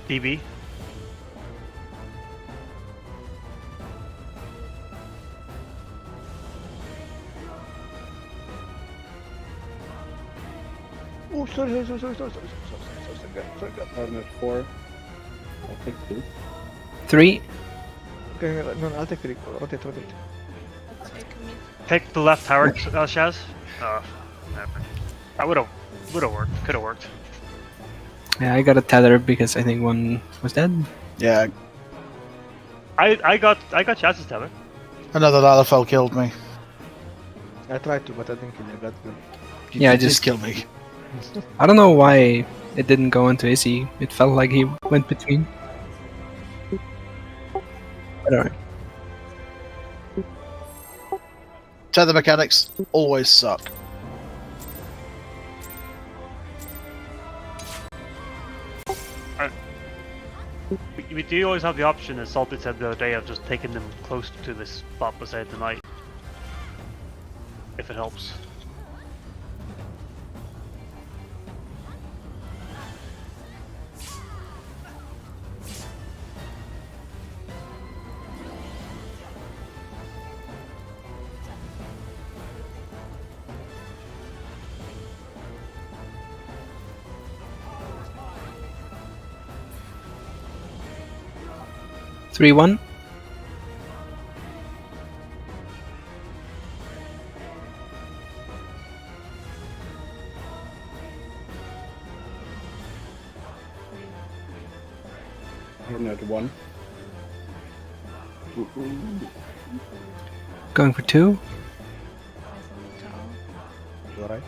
DB. Oh, sorry. Partner 4. I'll take 2. 3. Okay, no, I'll take 3. Rotate. Take me. Take the left tower, Shaz. Never mind. That would have worked. Could have worked. Yeah, I got a tether because I think one was dead. yeah, I got Shaz's tether. another Lalafell killed me. I tried to, but I didn't kill you. I got good. Yeah, I He did just- kill me. I don't know why it didn't go into Izzy. It felt like he went between. But alright. Tether mechanics always suck. We do always have the option, as Salted said the other day, of just taking them close to this spot beside the knight. If it helps. Three, 1. Partner 1. Going for 2. You alright?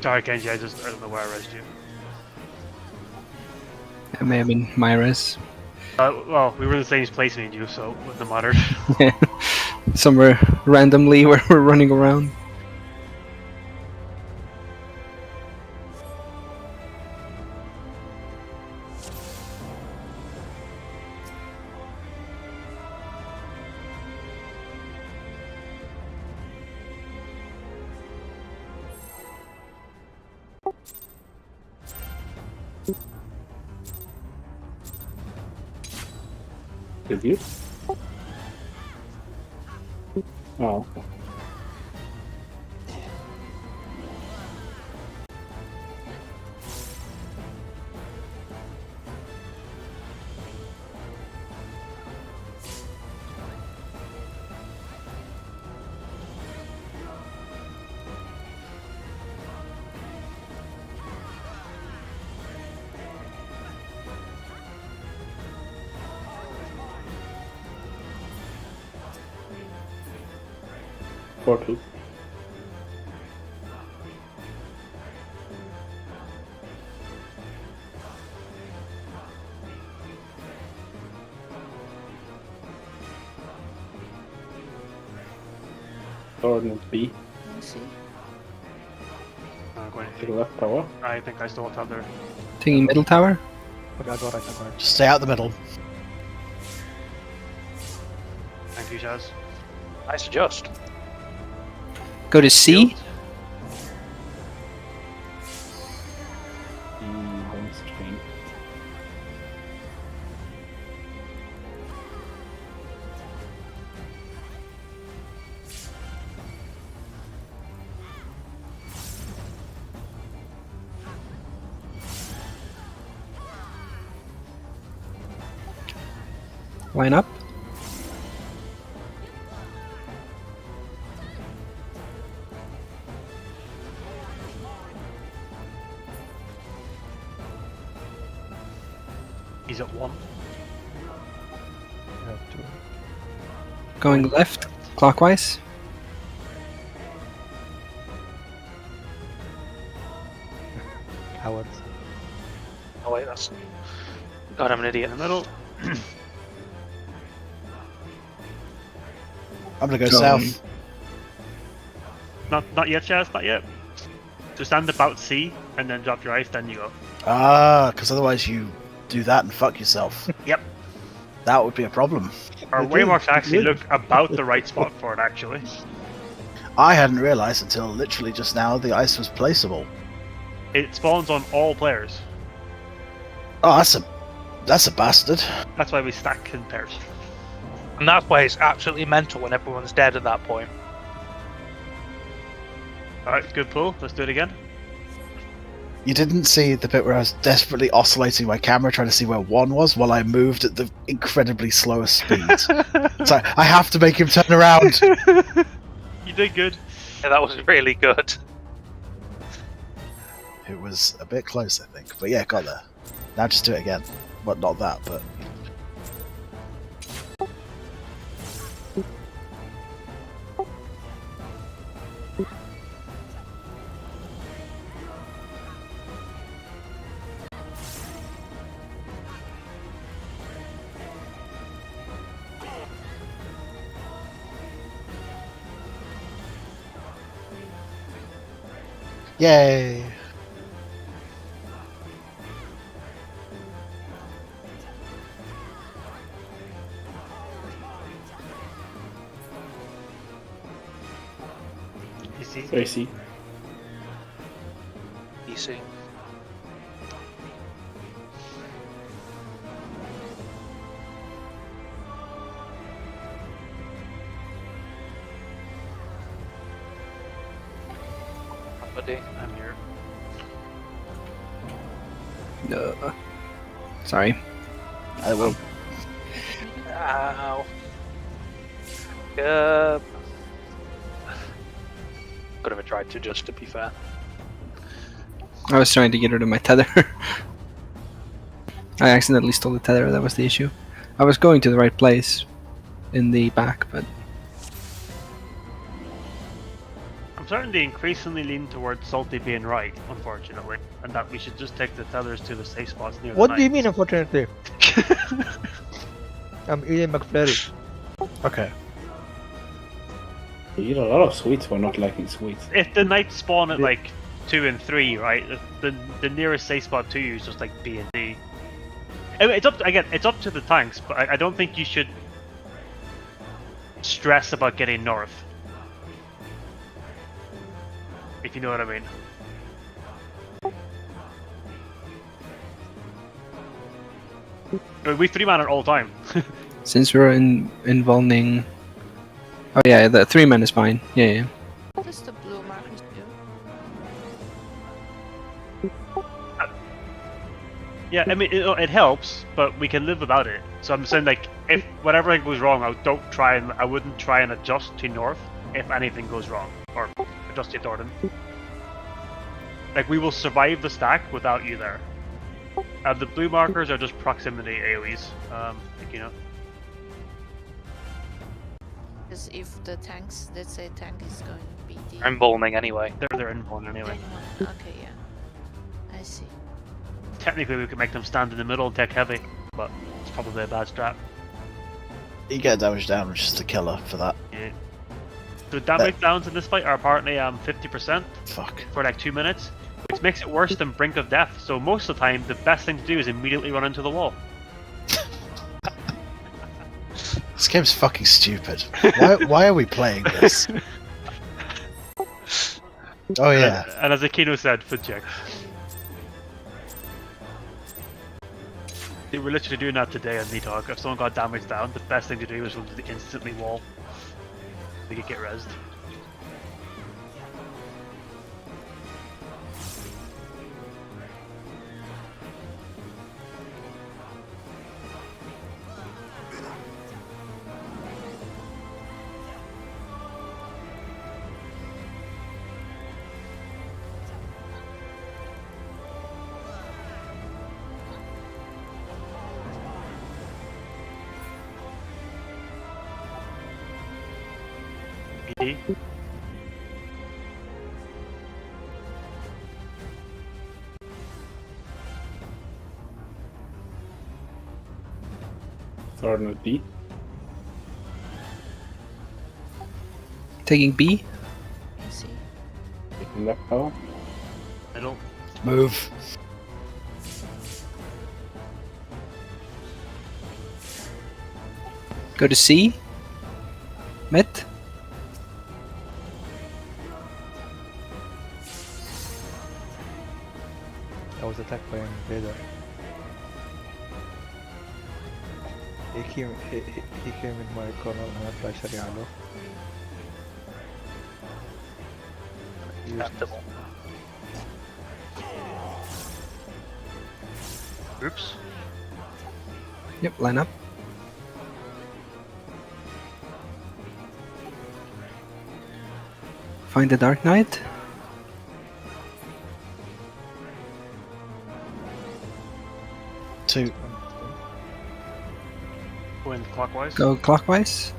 Sorry, Kenji, I don't know where I rezzed you. That may have been my res. Well, we were in the same place, me and you, so it wouldn't have mattered. Somewhere randomly where we're running around. Did you? Oh. Portal. Coordinate B. Let me see. Going To the left tower. I think I still have there. Taking middle tower. Okay, I'll go right. Just stay out the middle. Thank you, Shaz. Nice adjust. Go to C. One string. Line up. He's at 1. I have 2. Going left, clockwise. Howard. Oh wait, that's. God, I'm an idiot. In the middle. I'm gonna go So, south. Not yet, Chaz. Not yet. Just stand about C and then drop your ice. Then you go. Ah, because otherwise you do that and fuck yourself. Yep. That would be a problem. Our You did, waymarks you actually did. look about the right spot for it. Actually, I hadn't realised until literally just now the ice was placeable. it spawns on all players. Oh, that's a bastard. That's why we stack in pairs. And that's why it's absolutely mental when everyone's dead at that point. All right, good pull. Let's do it again. You didn't see the bit where I was desperately oscillating my camera trying to see where 1 was while I moved at the incredibly slowest speed. So I have to make him turn around. You did good. Yeah, that was really good. It was a bit close, I think. But yeah, got there. Now just do it again. Well, not that, but... Yay! You see? So I see. Easy. Buddy. I'm here. Sorry. I will. Ow. Could have tried to, just to be fair. I was trying to get rid of my tether. I accidentally stole the tether, that was the issue. I was going to the right place in the back, but I'm starting to increasingly lean towards Salty being right, unfortunately, and that we should just take the tethers to the safe spots near What the do you knights. mean, unfortunately? I'm eating McFlurry. Okay. You eat a lot of sweets for not liking sweets. If the knights spawn at like 2 and 3, right, the nearest safe spot to you is just like B and D. I mean, it's up to the tanks, but I don't think you should stress about getting north. If you know what I mean. I mean, we 3-man it all the time. since we're in Volning... Oh yeah, the 3-man is fine. Yeah, yeah. What does the blue markers do? Yeah, I mean, it helps, but we can live without it. So I'm saying, like, if whatever goes wrong, I wouldn't try and adjust to north if anything goes wrong, or adjust to Dorden. Like, we will survive the stack without you there. The blue markers are just proximity AoEs, like, you know. Because if the tanks, let's say tank is going BD. I'm bowling anyway. They're in one anyway. Okay, yeah. I see. Technically, we could make them stand in the middle and take heavy, but it's probably a bad strat. You get damage down, which is the killer for that. Yeah. The damage downs in this fight are apparently 50% Fuck. for like 2 minutes, which makes it worse than Brink of Death. So most of the time, the best thing to do is immediately run into the wall. This game's fucking stupid. Why are we playing this? Oh yeah. And as Akino said, food check. They were literally doing that today on Talk. If someone got damage down, the best thing to do was run to the instantly wall. They could get rezzed. ED. Cardinal D. Taking B. You see. Taking left tower. Middle. Move. Go to C. Mid. I was attacked by an invader. He came in my corner and I applied Sharia law. Acceptable. Oops. Yep, line up. Find the Dark Knight. Two. Going clockwise. Go clockwise.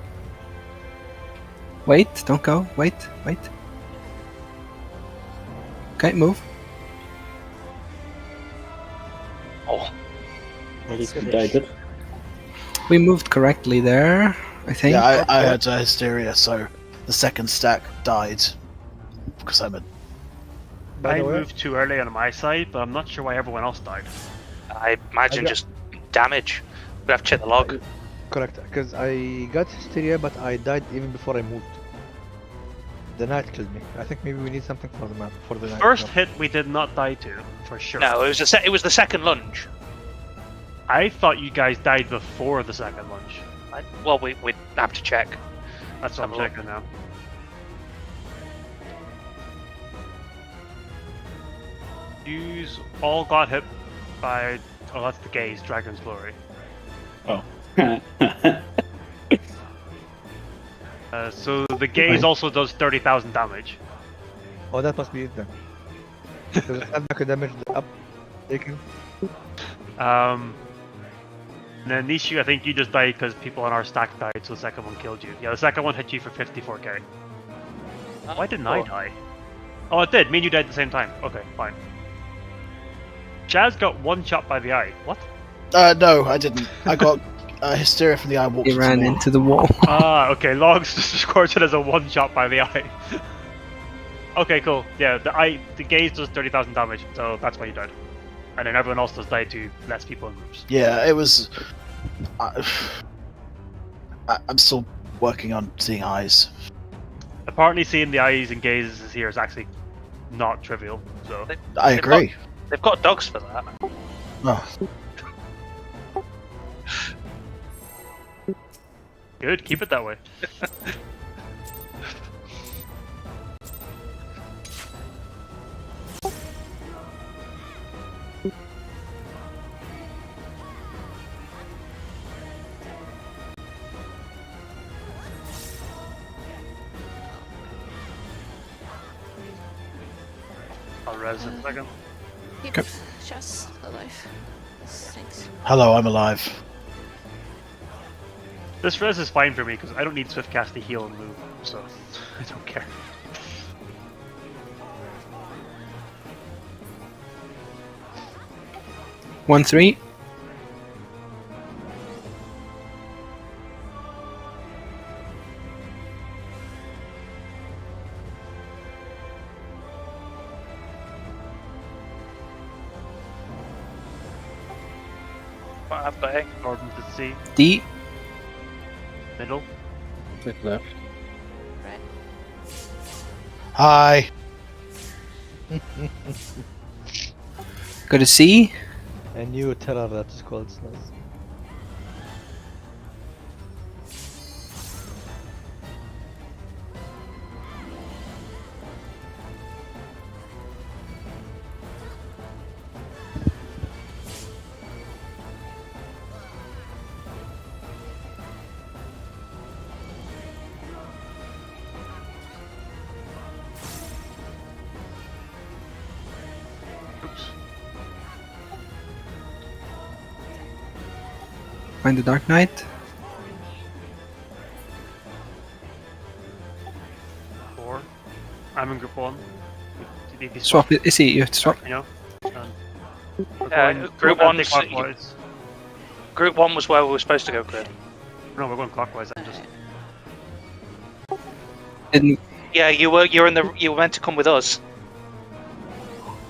Wait, don't go. Wait, wait. Okay, move. Oh, Ready to die good. We moved correctly there, I think. Yeah, I had hysteria, so the second stack died because I'm a. By I the way, moved too early on my side, but I'm not sure why everyone else died. I imagine I got- just damage. We have to check the log. correct, because I got hysteria, but I died even before I moved. The knight killed me. I think maybe we need something for the map for the knight. First No. hit we did not die to, for sure. No, it was the second lunge. I thought you guys died before the second lunge. Well, we have to check. That's what I'm Have a look. checking now. Yous all got hit by. Oh, that's the gaze, Dragon's Glory. Oh. So the gaze also does 30,000 damage. Oh, that must be it then. Does it have back a damage up taken? And then Nishu, I think you just died because people on our stack died, so the second one killed you. Yeah, the second one hit you for 54k. Why didn't I die? Oh, it did. Me and you died at the same time. Okay, fine. Jazz got one shot by the eye. What? No, I didn't. I got hysteria from the eye. Walked He ran into into the wall. Ah, okay. Logs just records it as a one shot by the eye. Okay, cool. Yeah, the gaze does 30,000 damage, so that's why you died. And then everyone else does die to less people in groups. Yeah, it was. I'm still working on seeing eyes. Apparently, seeing the eyes and gazes here is actually not trivial. So I agree. They've got dogs for that. Oh, good. Keep it that way. I'll res in a second. Keep Okay. just alive. Thanks. hello, I'm alive. This res is fine for me because I don't need swift cast to heal and move, so I don't care. One, three. What I've got A. Gordon to C. D. Middle. Click left. Right. Hi. Go to C. A new terror that is called Snaz. Oops. Find the Dark Knight. I'm in group 1. Did you Swap it. Is he? You have to swap. You know? And we're Yeah, going group 1's anti-clockwise. Group 1 was where we were supposed to go, Chris. No, we're going clockwise. I'm just. Didn't. Yeah, you were meant to come with us.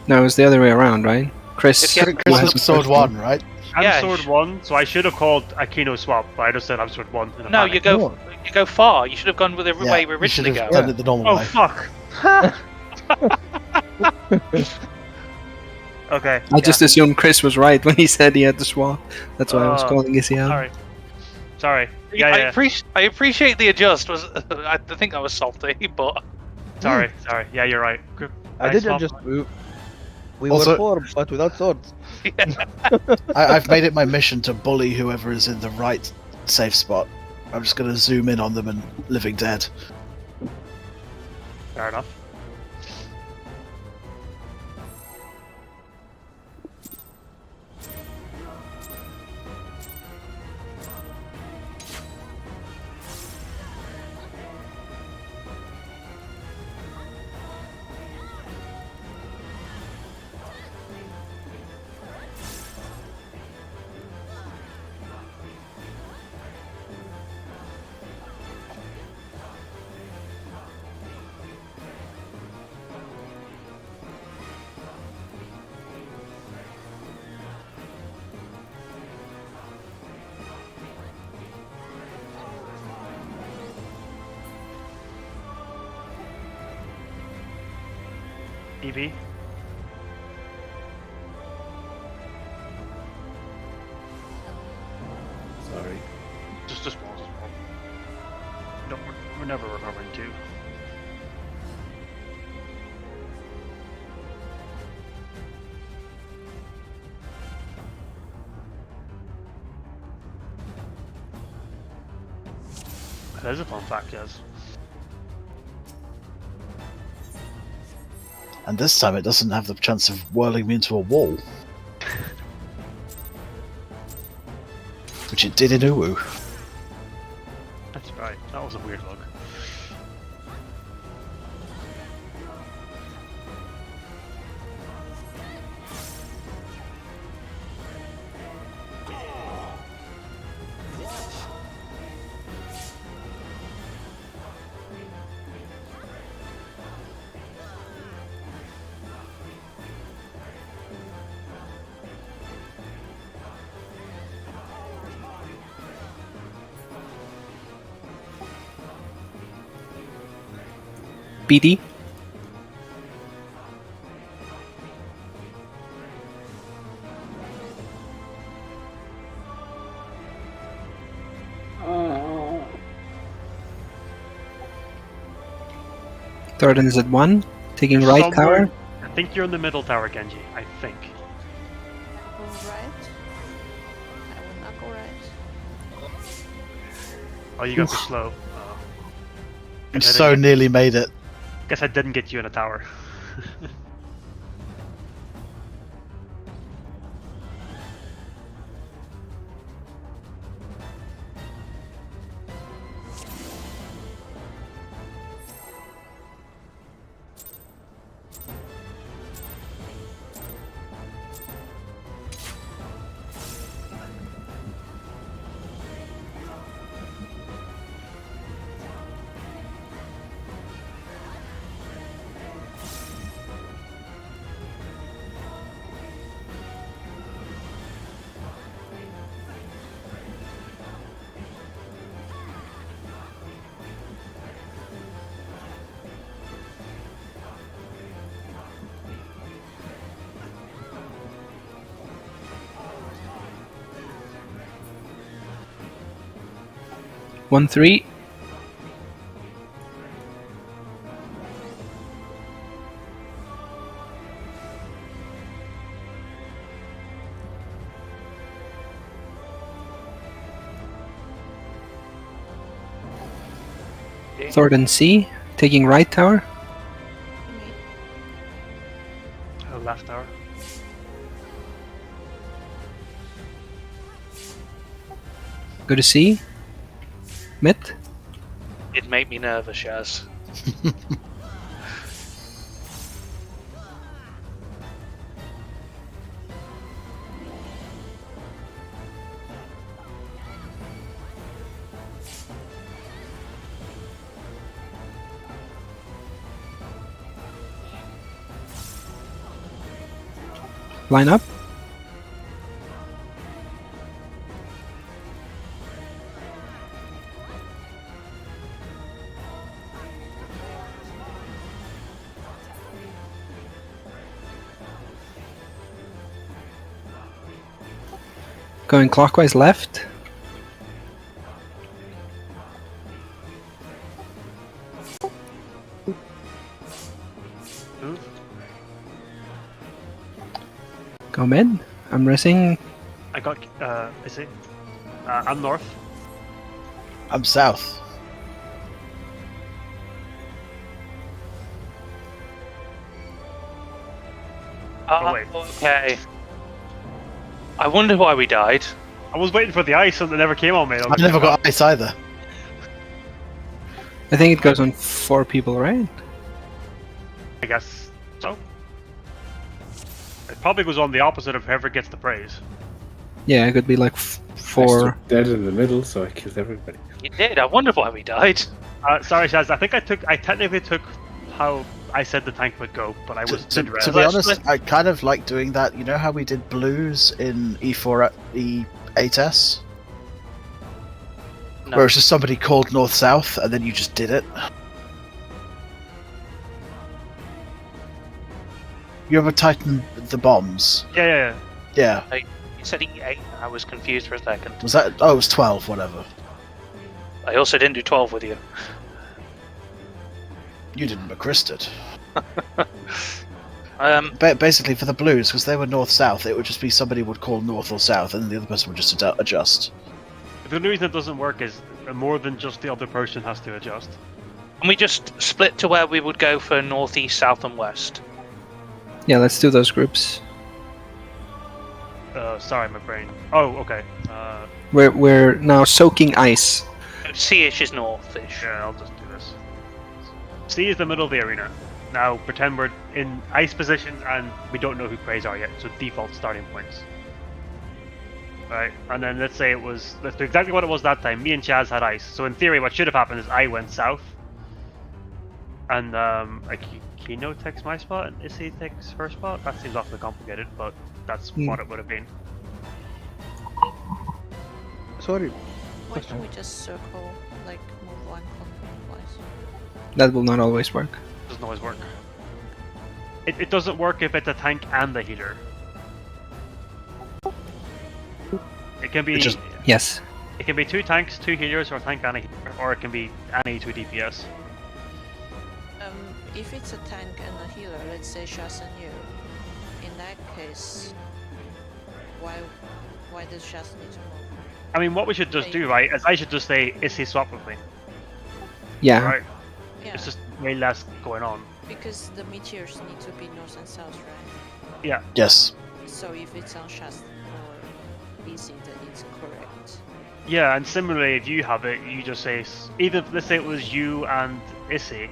No, it was the other way around, right? Chris. Yeah, who Chris has was sword 1, right? I'm Yeah, sword 1, so I should have called Akino swap, but I just said I'm sword 1. In a No, panic. you go far. You should have gone with the way we you should originally have go. done it the normal Oh way. fuck! Okay. I just assumed Chris was right when he said he had to swap. That's why I was Oh, calling Izzy out. Sorry. Yeah. I appreciate the adjust. I think I was salty, but Sorry. Yeah, you're right. I Nice did swap. adjust. We Also- were 4, but without swords. I've made it my mission to bully whoever is in the right safe spot. I'm just going to zoom in on them and living dead. Fair enough. EV. Sorry. Just walls. No, we're never recovering too. That is a fun fact, yes. And this time it doesn't have the chance of whirling me into a wall. Which it did in Uwu. That's right. That was a weird look. BD. Thornton is at 1. Taking right Somewhere- tower. I think you're in the middle tower, Genji. I think. Go right. I will not go right. Oh, you got too slow. You Guess I so didn't- nearly made it. Guess I didn't get you in a tower. One 3. Thornton C. Taking right tower. Me. Left tower. Go to C. Mid. it made me nervous, Shaz. Line up. Going clockwise left. Move. Go mid. I'm racing. I got. Is it? I'm north. I'm south. Oh, wait. Okay. I wonder why we died. I was waiting for the ice and it never came on me. I never got ice either. I think it goes on 4 people, right? I guess so. It probably goes on the opposite of whoever gets the praise. Yeah, it could be like I 4. stood dead in the middle, so I killed everybody. You did. I wonder why we died. Sorry, Shaz. I technically took how I said the tank would go, but I was To mid-res. be honest, I kind of like doing that. You know how we did blues in E4 E8S? No. Where it's just somebody called north-south, and then you just did it. You ever tighten the bombs? Yeah. Yeah. You said E8. I was confused for a second. Was that? Oh, it was 12, whatever. I also didn't do 12 with you. You didn't McChrist it. Um, Basically, for the blues, because they were north-south, it would just be somebody would call north or south, and the other person would just adjust. The only reason it doesn't work is more than just the other person has to adjust. and we just split to where we would go for northeast, south, and west. Yeah, let's do those groups. Sorry, my brain. Oh, okay. We're now soaking ice. C-ish is north-ish. Yeah, I'll just do this. C is the middle of the arena. Now pretend we're in ice positions and we don't know who prays are yet, so default starting points. Right, and then let's say let's do exactly what it was that time. Me and Chaz had ice. So in theory, what should have happened is I went south, and Kino takes my spot and Issy takes her spot. That seems awfully complicated, but that's what it would have been. Sorry. Why don't we just circle, like move one clockwise? That will not always work. Doesn't always work. It doesn't work if it's a tank and a healer. It can be Yes. It can be 2 tanks, 2 healers, or a tank and a healer, or it can be any 2 DPS. If it's a tank and a healer, let's say Shaz and you, in that case, why does Shaz need to move? I mean, what we should just do, right, is I should just say, is he swap with me? Yeah. Right? Yeah, It's just way less going on. because the meteors need to be north and south, right? Yeah. Yes. So if it's on Shaz or easy, then it's correct. Yeah, and similarly, if you have it, you just say, even if, let's say it was you and Issy,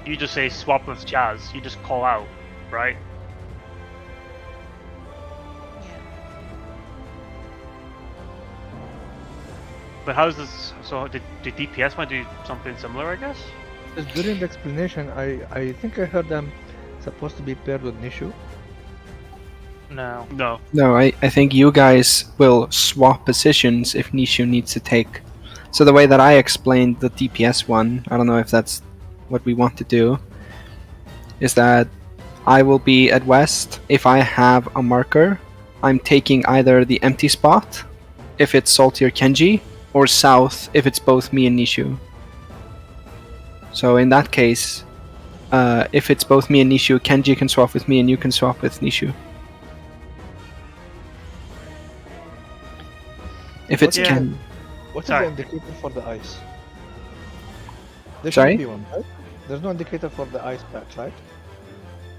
you just say swap with Chaz, you just call out, right? Yeah. But how's this, so did DPS might do something similar, I guess? Just during the explanation, I think I heard them supposed to be paired with Nishu. No. No. No, I think you guys will swap positions if Nishu needs to take. So the way that I explained the DPS one, I don't know if that's what we want to do, is that I will be at west. If I have a marker, I'm taking either the empty spot, if it's Salty or Kenji, or south, if it's both me and Nishu. So in that case, if it's both me and Nishu, Kenji can swap with me and you can swap with Nishu. If it's Yeah. Ken... What is Sorry. the indicator for the ice? There Sorry? should be one, right? There's no indicator for the ice patch, right?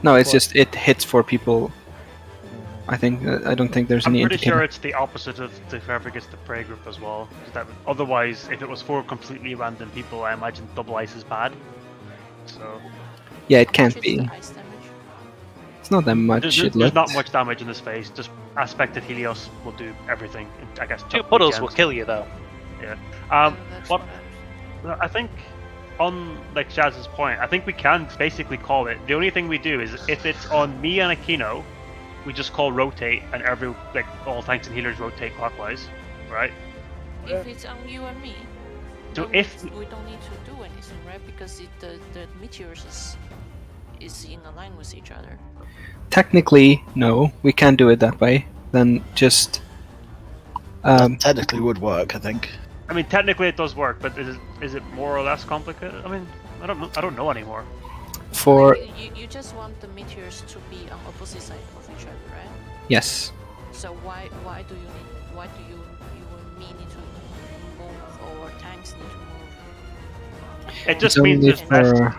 No, it's What? just it hits 4 people. I think I don't think there's I'm any pretty indicator. sure it's the opposite of the whoever gets the prey group as well. 'Cause that otherwise, if it was 4 completely random people, I imagine double ice is bad. So Yeah, it How can't much is be. the ice damage? It's not that much. there's not much damage in this phase. Just aspected Helios will do everything. And I guess 2 puddles will kill you, though. That's what- what I think on like Shaz's point, I think we can basically call it. The only thing we do is if it's on me and Akino, we just call rotate, and all tanks and healers rotate clockwise, right? If it's on you and me, So then if we don't need to do anything, right? Because the meteors is in line with each other. Technically, no, we can't do it that way. Then just That technically would work, I think. I mean, technically it does work, but is it more or less complicated? I mean, I don't know anymore. for Like, you just want the meteors to be on opposite side of each other, right? yes. So why do you and me need to move, or tanks need to move? It just It's means only there's less. for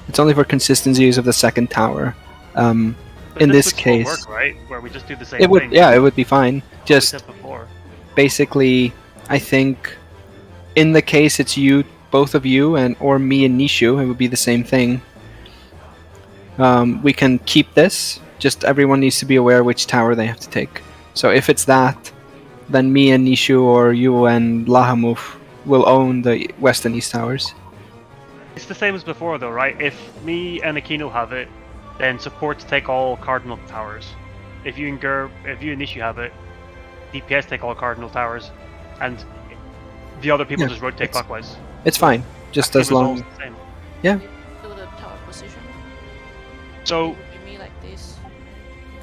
it's only for consistent use of the second tower. But in this would still case, work, right? Where we just do the same it would thing. yeah, it would be fine. we Just said before. basically, I think in the case it's you, both of you, and or me and Nishu, it would be the same thing. We can keep this. Just everyone needs to be aware which tower they have to take. So if it's that, then me and Nishu or you and Lahamuf will own the west and east towers. It's the same as before, though, right? If me and Aquino have it, then supports take all cardinal towers. If you and Nishu have it, DPS take all cardinal towers, and the other people Yeah, just rotate it's- clockwise. It's fine, just Actually as long. resolves the same. Yeah. Do the tower position. So It would be me like this.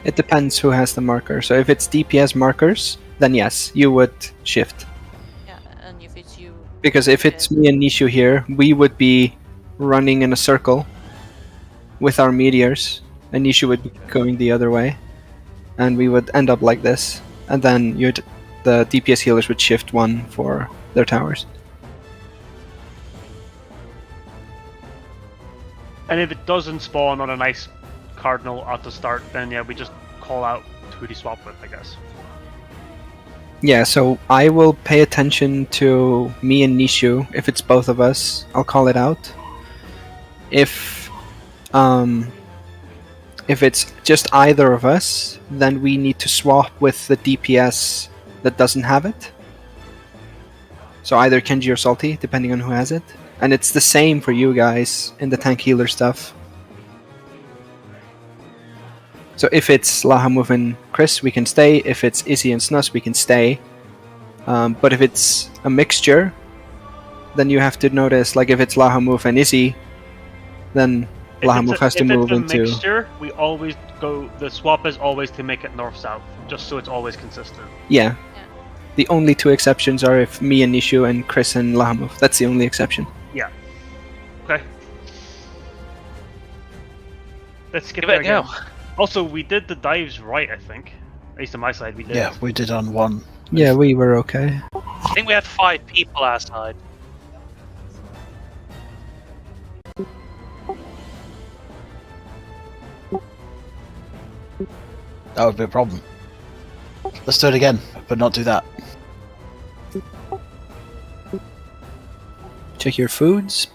It depends who has the marker. So if it's DPS markers, then yes, you would shift. Yeah, and if it's you. Because if it's me and Nishu here, we would be running in a circle with our meteors, and Nishu would be going the other way, and we would end up like this. And then the DPS healers would shift one for their towers. And if it doesn't spawn on a nice cardinal at the start, then yeah, we just call out who to swap with, I guess. Yeah, so I will pay attention to me and Nishu. If it's both of us, I'll call it out. If it's just either of us, then we need to swap with the DPS that doesn't have it. So either Kenji or Salty, depending on who has it. And it's the same for you guys in the tank healer stuff. So if it's Lahamuf and Chris, we can stay. If it's Izzy and Snus, we can stay. But if it's a mixture, then you have to notice, like if it's Lahamuf and Izzy, then Lahamuf has to move If into... it's a mixture, we always go. The swap is always to make it north-south, just so it's always consistent. Yeah. Yeah. The only two exceptions are if me and Nishu and Chris and Lahamuf. That's the only exception. Okay. Let's skip Give it a again. go. Also, we did the dives right, I think. At least on my side, we did. Yeah, we did on one. Yeah, we were okay. I think we had 5 people outside. That would be a problem. Let's do it again, but not do that. Check your foods.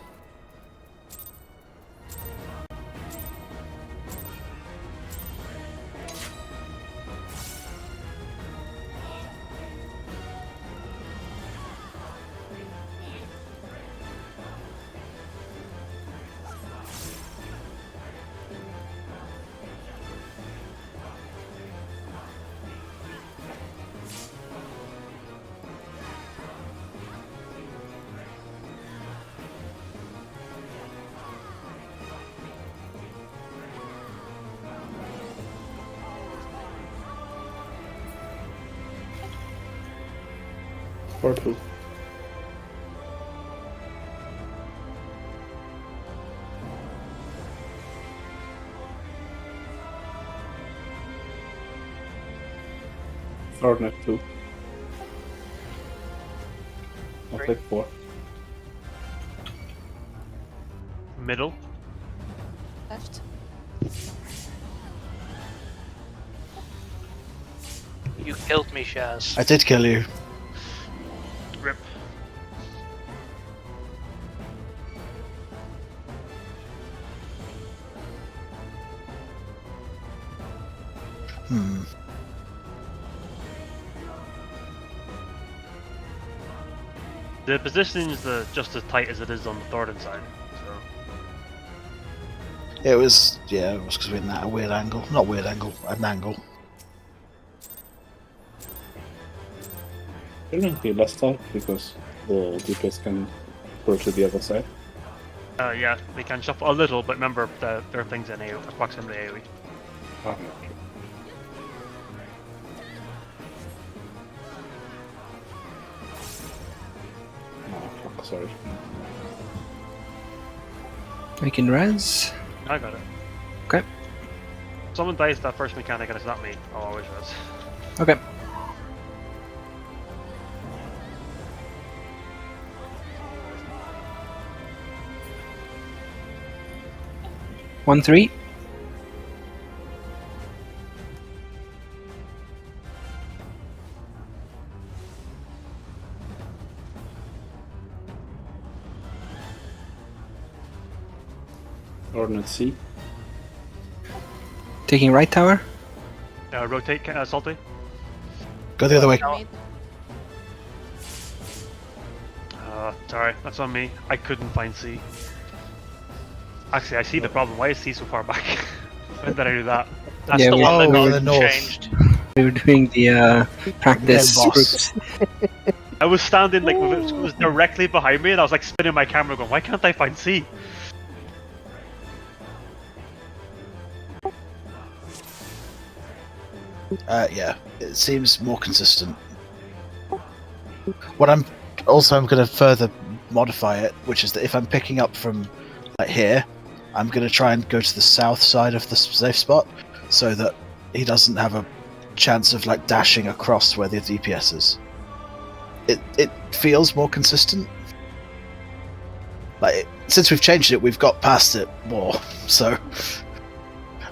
Purple. Thornet 2. I'll take 4. Middle. Left. You killed me, Shaz. I did kill you. Rip. Hmm. The position is just as tight as it is on the Thornton side. So It was because we had a weird angle. Not weird angle, an angle. Technically less tight because the DPS can go to the other side. Yeah, they can shuffle a little, but remember that there are things in AoE, approximately AoE. Ah, oh, fuck, sorry. Making res. I got it. Okay. Someone dies that first mechanic and it's not me. I'll always res. Okay. One three. Ordnance C. Taking right tower. Rotate, Salty. Go the other way. Mid. Sorry, that's on me. I couldn't find C. Actually, I see the problem. Why is C so far back? When did I do that? That's Yeah, the we- one that Oh, got the north. changed. We were doing the practice Dead boss. groups. I was standing like it was directly behind me, and I was like spinning my camera, going, "Why can't I find C?" Yeah, it seems more consistent. What I'm going to further modify it, which is that if I'm picking up from like here, I'm going to try and go to the south side of the safe spot, so that he doesn't have a chance of like dashing across where the DPS is. It feels more consistent. Since we've changed it, we've got past it more. So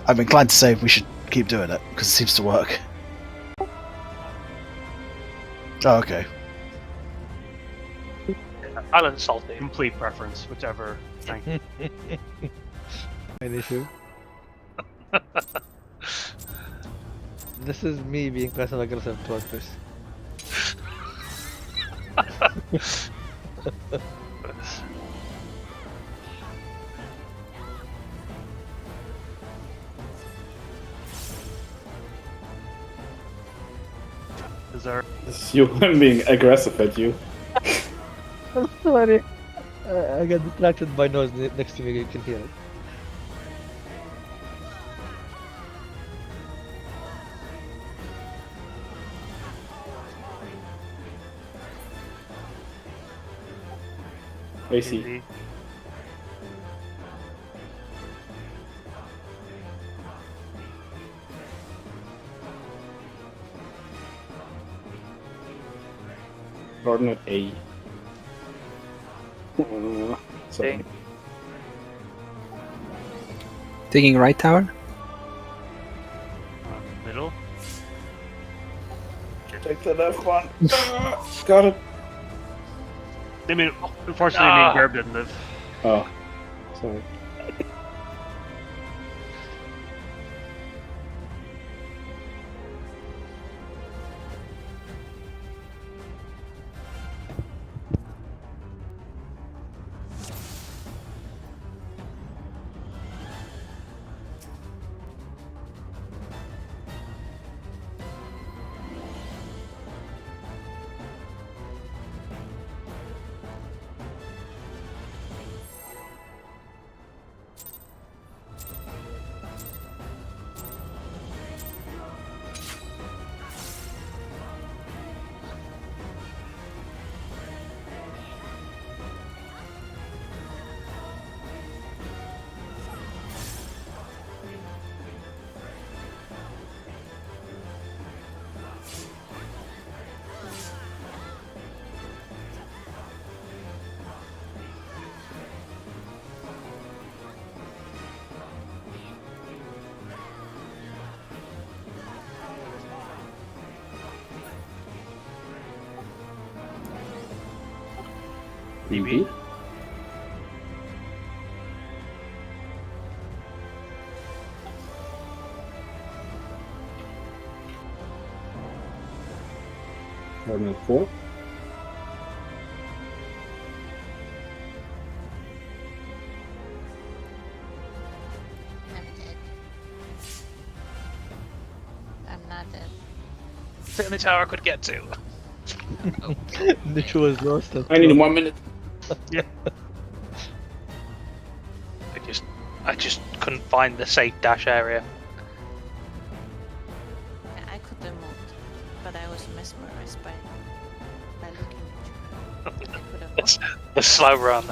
I'm inclined to say we should keep doing it because it seems to work. Oh, okay. Alan Salty. Complete preference, whichever. Thank you. An issue. This is me being passive aggressive towards this. Is there? It's you being aggressive at you. I'm sorry. I got distracted by noise next to me. You can hear it. AC. Easy. Ordnance A. Sorry. Taking right tower. Middle. Take the left one. Got it. I mean, unfortunately, me and Gerb didn't live. Oh, sorry. DB. Ordnance 4. It's the only tower I could get to. Nishu was lost. I need 1 minute. I just couldn't find the safe dash area. I could have moved, but I was mesmerized by looking at you. I could have It's the slow run.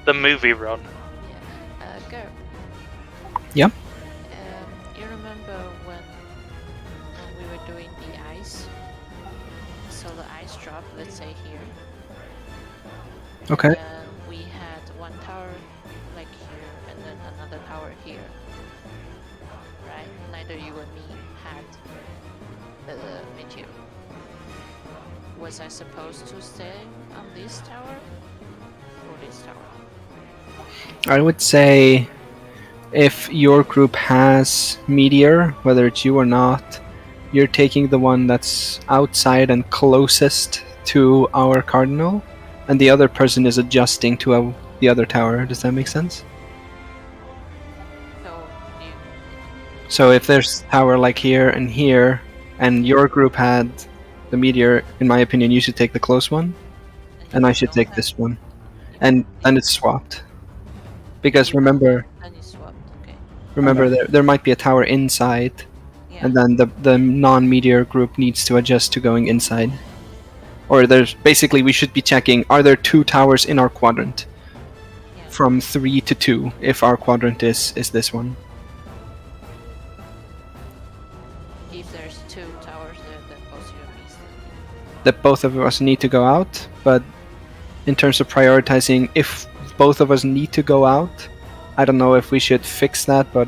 The movie run. Yeah. Go. Yep. You remember when we were doing the ice? So the ice drop, let's say here. Okay. We had one tower like here and then another tower here. Right? Neither you or me had the meteor. Was I supposed to stay on this tower or this tower? I would say if your group has meteor, whether it's you or not, you're taking the one that's outside and closest to our cardinal, and the other person is adjusting to the other tower. Does that make sense? So you So if there's tower like here, and your group had the meteor, in my opinion, you should take the close one, and I should don't take have- this one, and then it's swapped. Because remember, Then you swapped, okay. there might be a tower inside, Yeah. and then the non-meteor group needs to adjust to going inside. Or there's basically we should be checking: are there 2 towers in our quadrant? Yeah. From 3 to 2, if our quadrant is this one. If there's 2 towers there, then both you and me still. That both of us need to go out, but in terms of prioritizing, if both of us need to go out, I don't know if we should fix that, but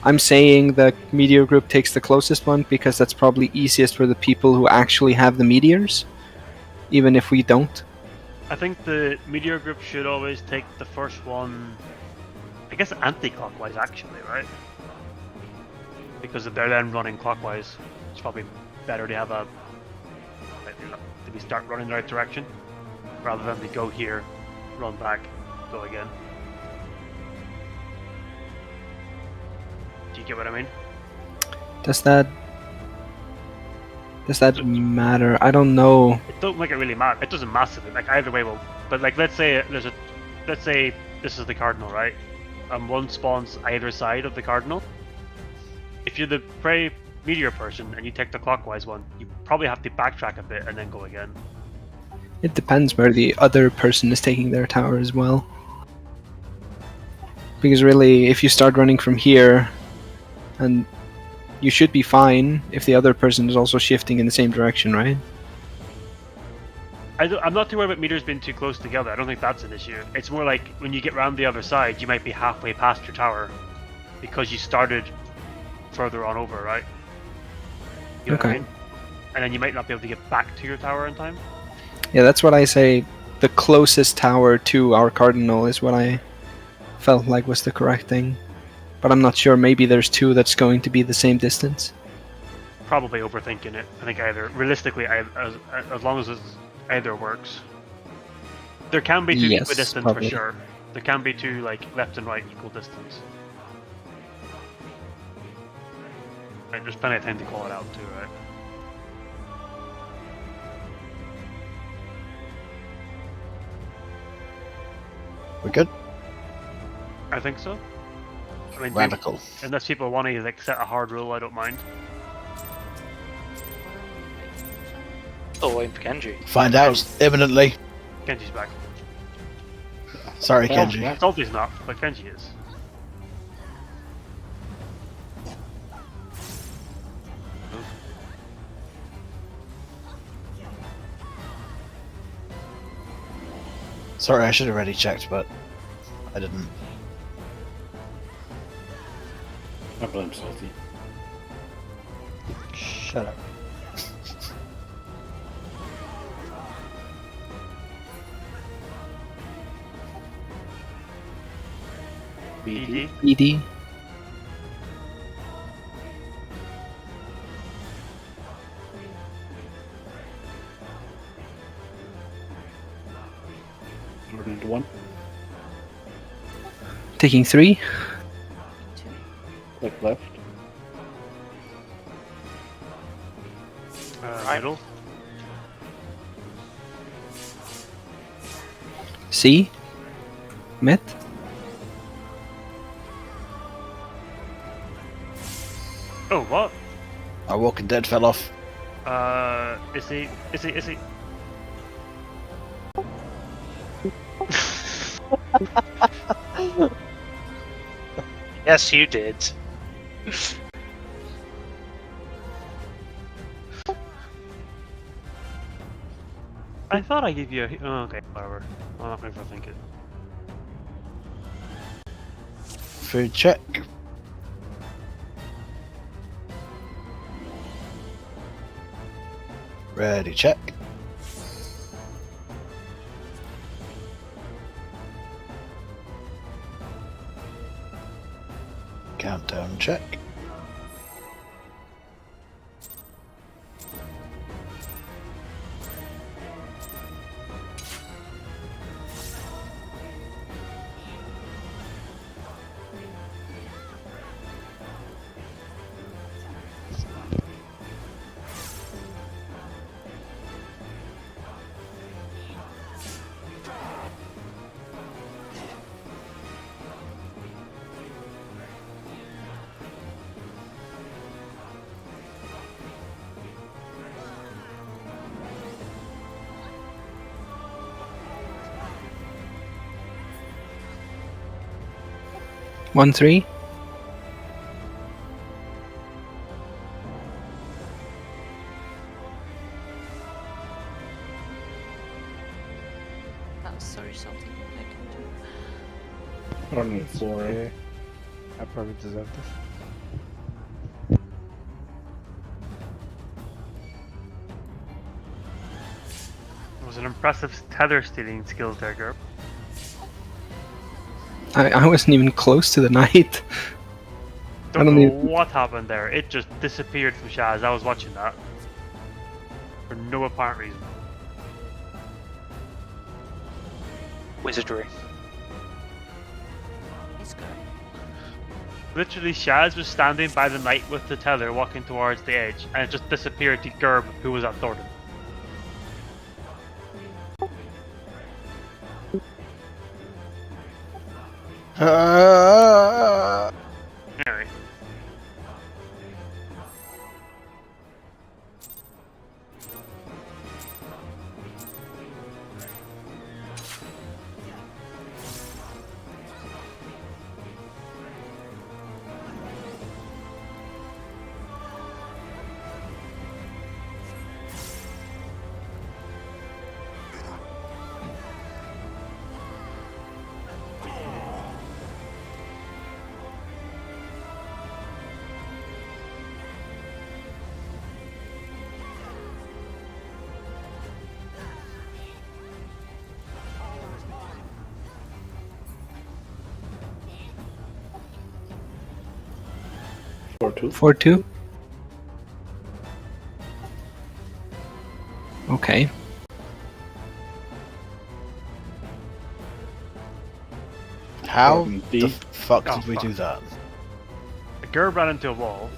I'm saying the meteor group takes the closest one because that's probably easiest for the people who actually have the meteors, even if we don't. I think the meteor group should always take the first one, I guess anti-clockwise actually, right? Because if they're then running clockwise, it's probably better to have to start running the right direction, rather than to go here, run back, go again. Do you get what I mean? Does that matter? I don't know. It don't make it really matter. It doesn't massively. Like either way will. But like let's say let's say this is the cardinal, right? And one spawns either side of the cardinal. If you're the prey meteor person and you take the clockwise one, you probably have to backtrack a bit and then go again. It depends where the other person is taking their tower as well. Because really, if you start running from here, and you should be fine if the other person is also shifting in the same direction, right? I'm not too worried about meters being too close together. I don't think that's an issue. It's more like when you get round the other side, you might be halfway past your tower because you started further on over, right? You know what I Okay. mean? And then you might not be able to get back to your tower in time. Yeah, that's what I say. The closest tower to our cardinal is what I felt like was the correct thing. But I'm not sure. Maybe there's 2 that's going to be the same distance. Probably overthinking it. I think either realistically, as long as either works. There can be 2 Yes, equidistant probably. for sure. There can be 2 like left and right equal distance. Right, there's plenty of time to call it out too, right? We're good? I think so. I mean, Radical. unless people want to like set a hard rule, I don't mind. Still waiting for Kenji. Find out imminently. Kenji's back. Sorry, Yeah, Kenji. yeah. Salty's not, but Kenji is. Sorry, I should have already checked, but I didn't. I blame Salty. Shut up. BD. ED. Order into 1. Taking 3. Click left. Right. Middle. C. Mid. Oh, what? Our Walking Dead fell off. Is he? Yes, you did. I thought I gave you a. Oh, okay, whatever. I'm not going to think it. Food check. Ready check. Countdown check. One three. Oh, sorry, something I can do. On the floor. Okay. I probably deserve this. It was an impressive tether stealing skills there, Gerb. I wasn't even close to the knight. Don't don't know even- what happened there. It just disappeared from Shaz. I was watching that. For no apparent reason. Wizardry. He's good. Literally, Shaz was standing by the knight with the tether walking towards the edge, and it just disappeared to Gerb, who was at Thornton. Anyway. Or two. 4-2. Okay. How Button the D. fuck Oh, did we fuck. do that? Gerb ran into a wall.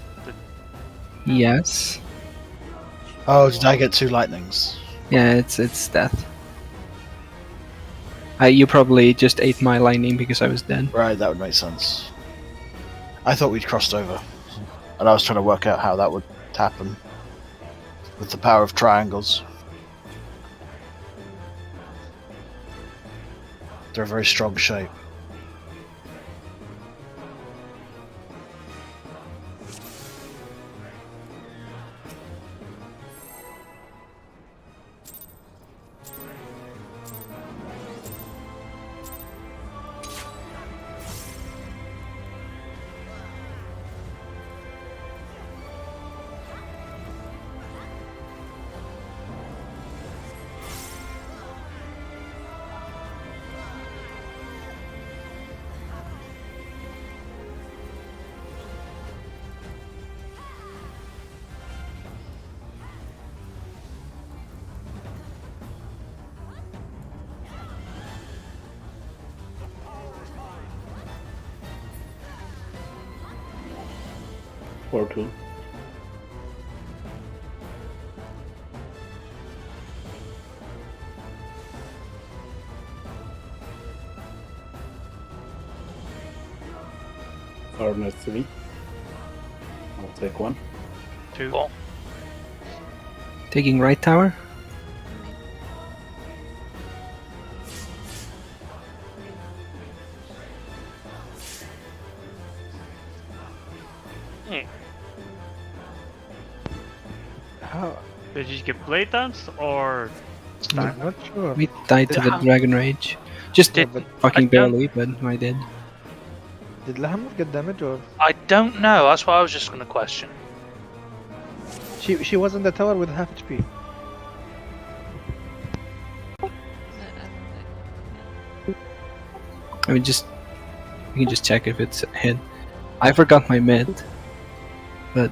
Yes. Oh, did I get two lightnings? Yeah, it's death. You probably just ate my lightning because I was dead. Right, that would make sense. I thought we'd crossed over, and I was trying to work out how that would happen with the power of triangles. They're a very strong shape. Or two. Partner 3. I'll take 1. 2. Cool. Taking right tower. How? Did you get blade dance or I'm not sure. We died to the Lahamov- Dragon Rage. Just Yeah, but fucking I don't- barely, but I did. did Lahamov get damage or I don't know. That's what I was just going to question. she was in the tower with half HP? I mean, just you can just check if it's hit. I forgot my mid, but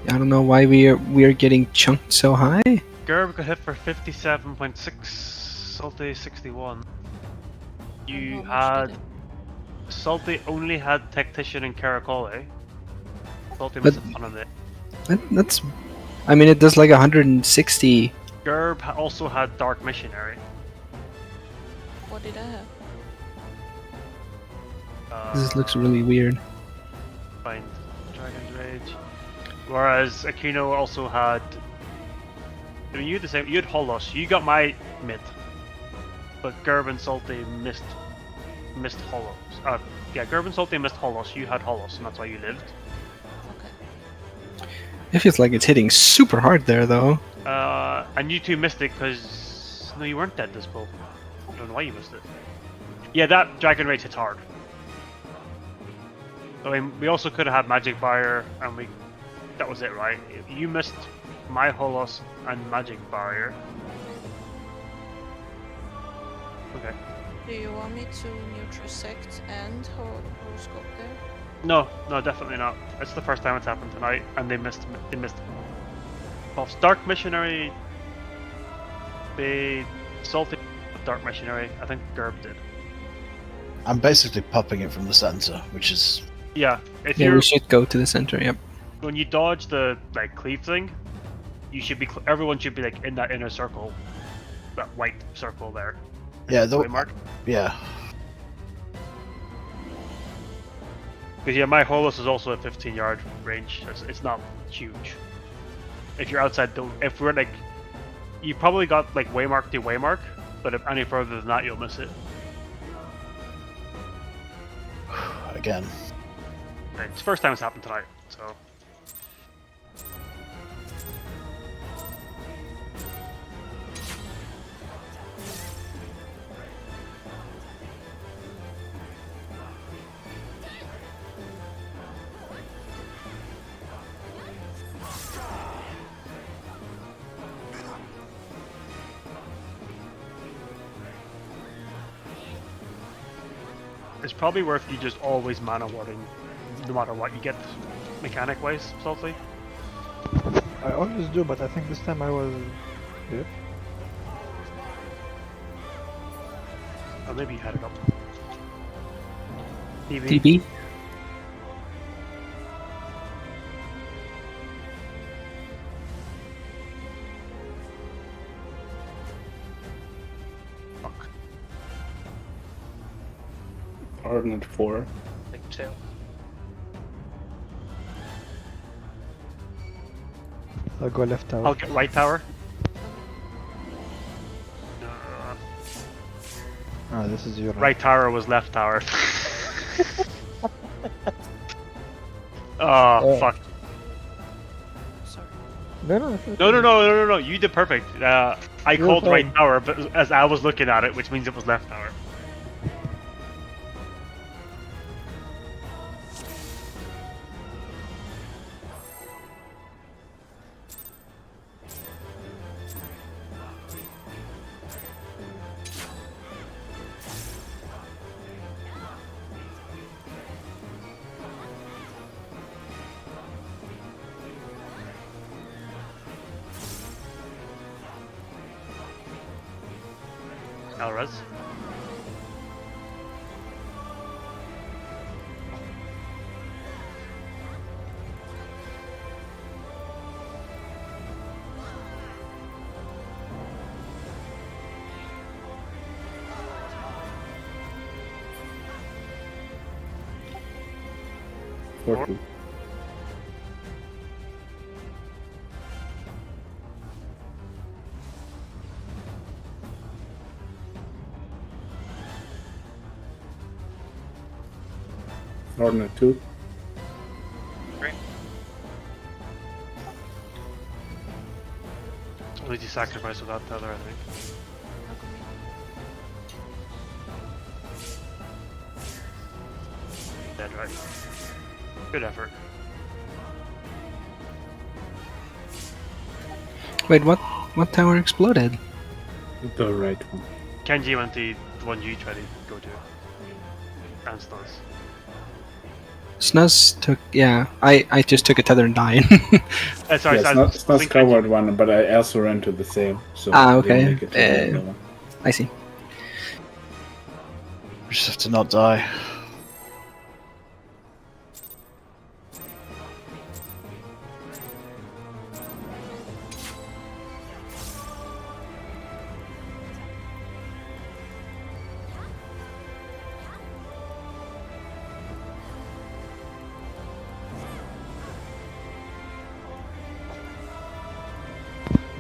I don't know why we are getting chunked so high. Gerb got hit for 57.6, Salty 61. You had Salty only had Tactician and Caracole. Salty missed a ton of it. That's, I mean, it does like 160. Gerb also had Dark Missionary. What did I have? This looks really weird. Find Dragon's Rage. Whereas Aquino also had. I mean, you had the same. You had Holos. You got my mid, but Gerb and Salty missed Holos. Yeah, Gerb and Salty missed Holos. You had Holos, and that's why you lived. Okay. It feels like it's hitting super hard there, though. And you two missed it because no, you weren't dead this pull. I don't know why you missed it. Yeah, that Dragon Rage hits hard. I mean, we also could have had Magic Barrier, and that was it, right? You missed my Holos and Magic Barrier. Okay. Do you want me to neutral sect and horoscope there? No, definitely not. It's the first time it's happened tonight, and they missed buffs. Dark Missionary. They salted Dark Missionary. I think Gerb did. I'm basically popping it from the center, which is Yeah, if Yeah, you're we should go to the center. Yep. when you dodge the like cleave thing, you should be everyone should be like in that inner circle, that white circle there. yeah. White mark. Yeah. Because yeah, my Holos is also a 15-yard range. It's not huge. If you're outside, if we're like, you probably got like waymark to waymark, but if any further than that, you'll miss it. Again. Right, it's the first time it's happened tonight, so. It's probably worth you just always mana warding, no matter what you get, mechanic wise, Salty. I always do, but I think this time I was here. Or maybe you had it up. TV. TB. Fuck. Partner 4. I think 2. I'll go left tower. I'll get right tower. Ah, this is your Right tower was left tower. Oh, fuck. Sorry. No. You did perfect. I You're called right fine. tower, but as I was looking at it, which means it was left tower. Alres. 4-2. Northern 2. Only you sacrifice without tether, I think. Dead, right? Good effort. Wait, what tower exploded? The right one. Kenji went the one you tried to go to. And Snuz. Snuz took, yeah. I just took a tether and died. Sorry, Yeah, I it's not think covered one, but I also ran to the same. So Ah, I didn't okay. make it to the other one. I see. We just have to not die.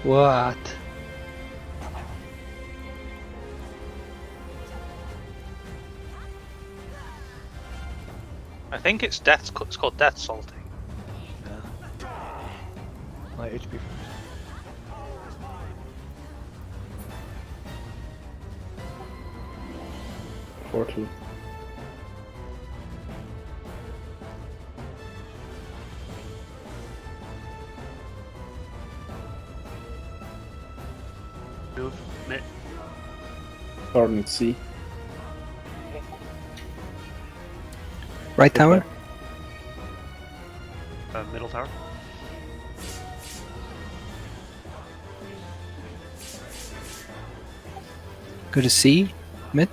What? I think it's death. It's called death salting. My HP. 4-2. move. Northern C. Right tower? Middle tower. Go to C? Mid?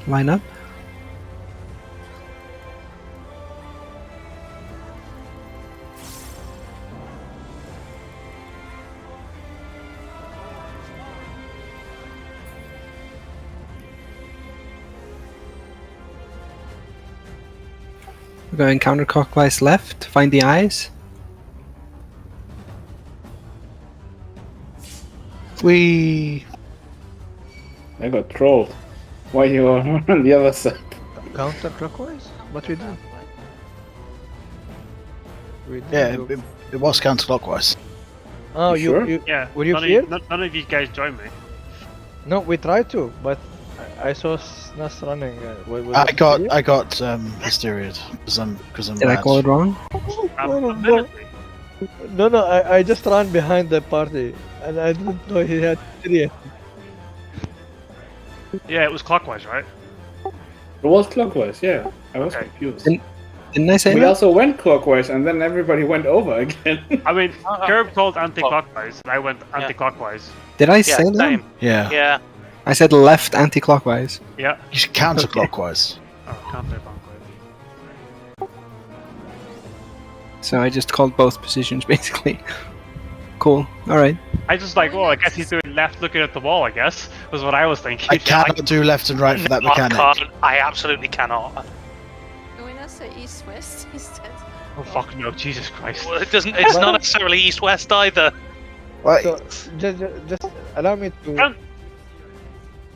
Line up. We're going counterclockwise left. Find the eyes. We I got trolled. Why you are on the other side? Counterclockwise? What we do? We didn't yeah, do- it was counterclockwise. Oh, You sure? Yeah. Were you none here? None of you guys joined me. No, we tried to, but I saw Snus running. I got hysteria because I'm Did I mad. call it wrong? Admittedly. No, I just ran behind the party, and I didn't know he had hysteria. Yeah, it was clockwise, right? It was clockwise, yeah. I was Okay. confused. Didn't I say We that? also went clockwise, and then everybody went over again. I mean, Curb called anti-clockwise, and I went anti-clockwise. Did I Yeah, say that? same. Yeah, Yeah. I said left anti-clockwise. Yeah. you should counterclockwise. Oh, counter-clockwise. So I just called both positions basically. Cool. Alright. I just like, well, I guess he's doing left looking at the wall, I guess, was what I was thinking. I cannot do left and right for that mechanic. I can't. I absolutely cannot. Can we not say east-west instead? Oh, fuck no, Jesus Christ. Well, it doesn't. It's not necessarily east-west either. Right. So just allow me to. Can't-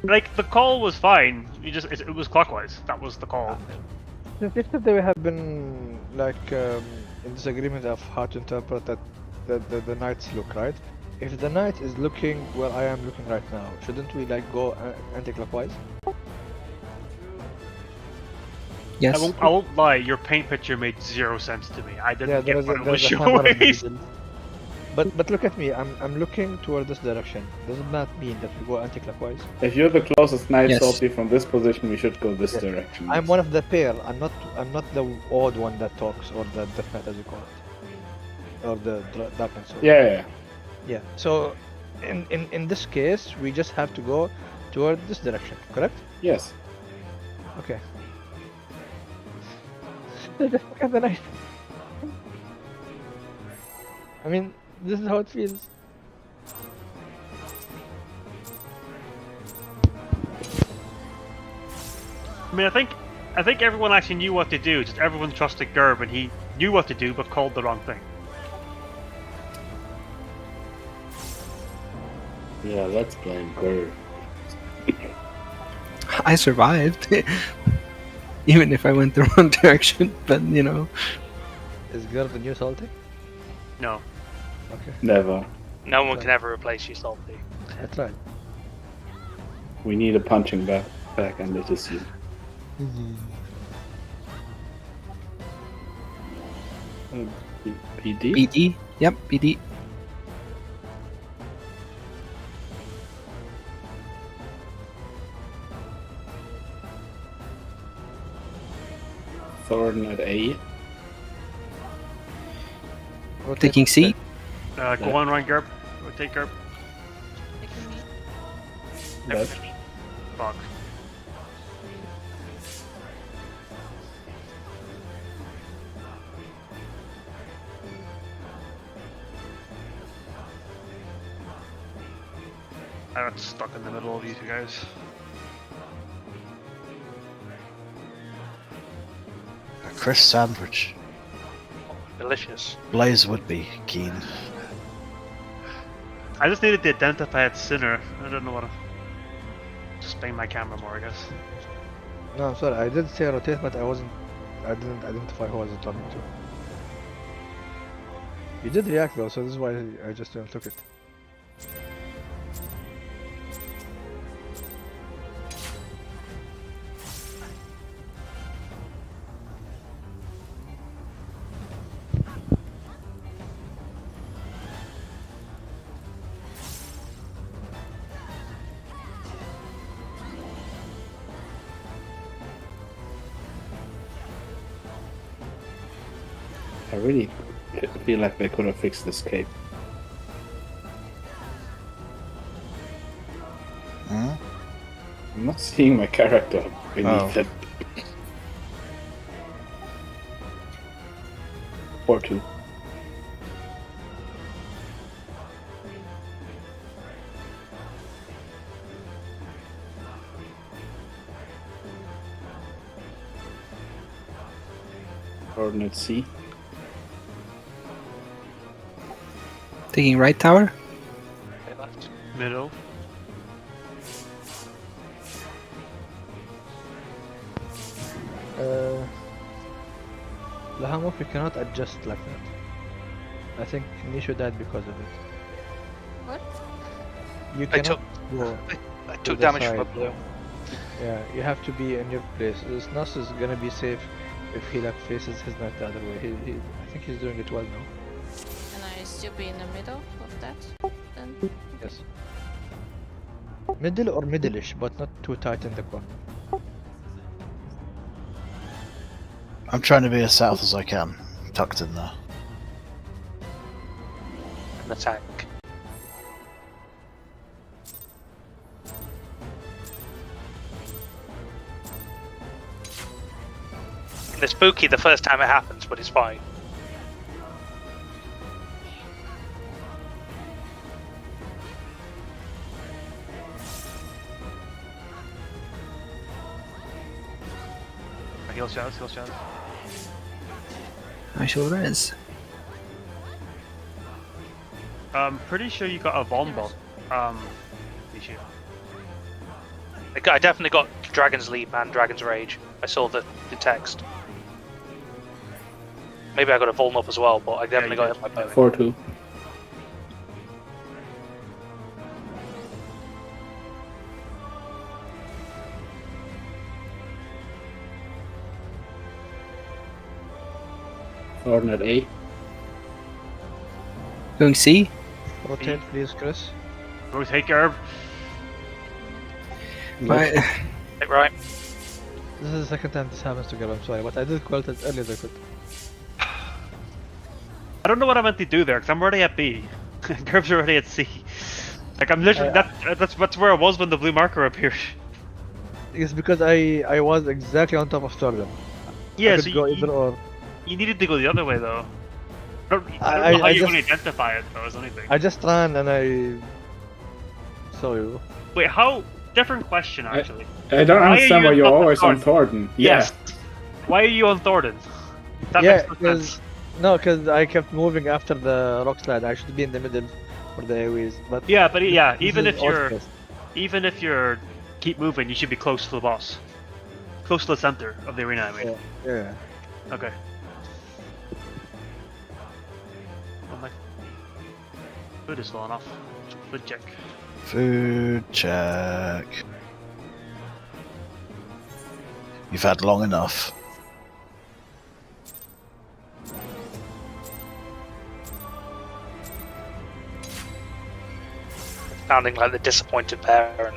Like, the call was fine, it was clockwise. That was the call. Yesterday we have been like in disagreement of how to interpret that the knight's look, right? If the knight is looking where I am looking right now, shouldn't we like go anti-clockwise? Yes. I won't lie, your paint picture made 0 sense to me. I Yeah, didn't get what it was there's a hammer in the showing. middle. But look at me, I'm looking toward this direction. Does it not mean that we go anti-clockwise? If you're the closest knight Yes. salty from this position, we should go this Yes. direction. I'm one of the pair. I'm not the odd one that talks, or the death knight as you call it, or the Dragonsong. Yeah. Yeah. So in this case, we just have to go toward this direction, correct? Yes. Okay. Look at the knife. I mean, this is how it feels. I mean, I think everyone actually knew what to do. Just everyone trusted Gerb, and he knew what to do, but called the wrong thing. Yeah, let's blame Gerb. I survived, even if I went the wrong direction. But you know, Is Gerb the new salty? No. Okay, Never. No one can ever replace you, Salty. I tried. We need a punching back, and it is you. PD? BD. Yep, BD. Thorn at A. Rotate. Taking C. Go on, Ryan Gerb. Rotate Gerb. Taking me. Left. Fuck. I got stuck in the middle of you two guys. A crisp sandwich. Delicious. Blaze would be keen. I just needed to identify it sooner. I don't know what to... Just bang my camera more, I guess. No, I'm sorry. I did say rotate, but I didn't identify who I was talking to. You did react though, so this is why I just took it. I really feel like they could have fixed this cape. Hmm? I'm not seeing my character beneath Oh. it. 4-2. Coordinate C. Taking right tower. Okay, left. Middle. Lahamov, you cannot adjust like that. I think Nisho died because of it. What? You I cannot took go. I To took the damage from a side. blue. Yeah, you have to be in your place. This Nas is gonna be safe if he like faces his knife the other way. I think he's doing it well now. Can I still be in the middle of that? Then? Yes. Middle or middle-ish, but not too tight in the corner. I'm trying to be as south as I can, tucked in there. In the tank. It's spooky the first time it happens, but it's fine. Heal shadows, heal shadows. I shall res. Pretty sure you got a Vonbot. Issue. I definitely got Dragon's Leap and Dragon's Rage. I saw the text. Maybe I got a Vuln up as well, but I definitely you got did. hit by both. 4-2. Coordinate A. Going C. Rotate, please, Chris. Rotate Gerb. Right. Right. This is the second time this happens to Gab, I'm sorry, but I did quote it earlier as I could. I don't know what I meant to do there, because I'm already at B. Gerb's already at C. Like I'm literally that's where I was when the blue marker appeared. It's because I was exactly on top of two of them. Yeah, I could so go either or. you needed to go the other way though. I don't know how I you're just- going to identify it though as anything. I just ran and I saw you. Wait, how? Different question actually. I don't Why are understand you why on you're top of always on Thornton? Thornton. Yeah. Yes. Why are you on Thornton? That Yeah, makes no sense. because I kept moving after the rock slide. I should be in the middle for the AoEs. But Yeah, but yeah, this even is if you're Orcust. even if you're keep moving, you should be close to the boss, close to the center of the arena. I mean, Yeah. okay. Oh my food is falling off. Food check. Food check. You've had long enough. Sounding like the disappointed parent.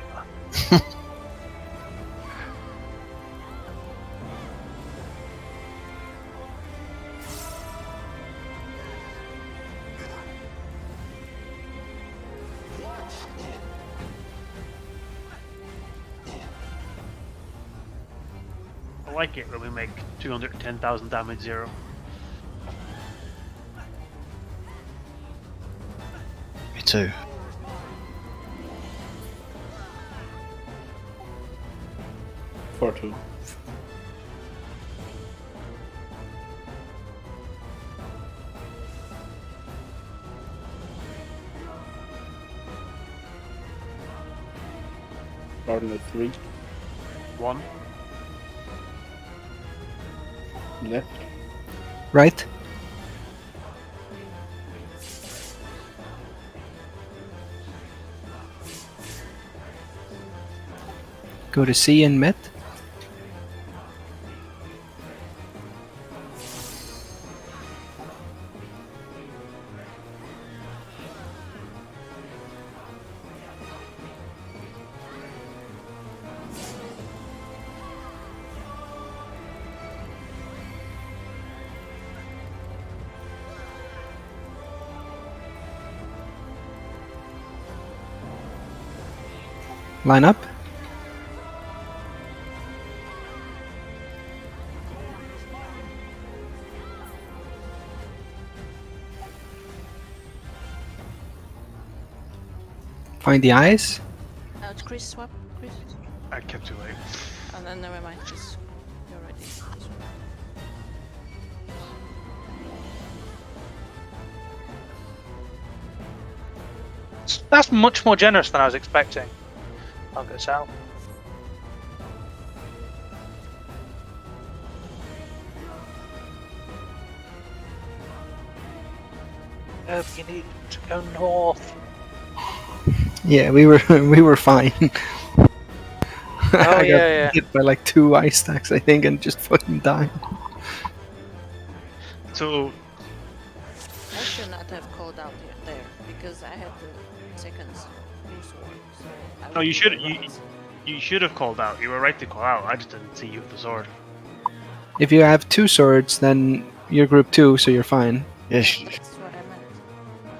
I like it when we make 210,000 damage 0. Me too. For 2. Cardinal 3. 1. Left. Right? Go to C and mid. Line up. Find the eyes. Now it's Chris swap. Chris. I kept too late. And then never mind. Just you're ready. This one. That's much more generous than I was expecting. I'll go south. No, you need to go north. Yeah, we were we were fine. Oh, I got yeah. hit by like 2 ice stacks, I think, and just fucking died. So I should not have called out there because I had the second blue sword. So I no, would you be should right. you should have called out. You were right to call out. I just didn't see you with the sword. If you have 2 swords, then you're group 2, so you're fine. Yeah, That's what I meant.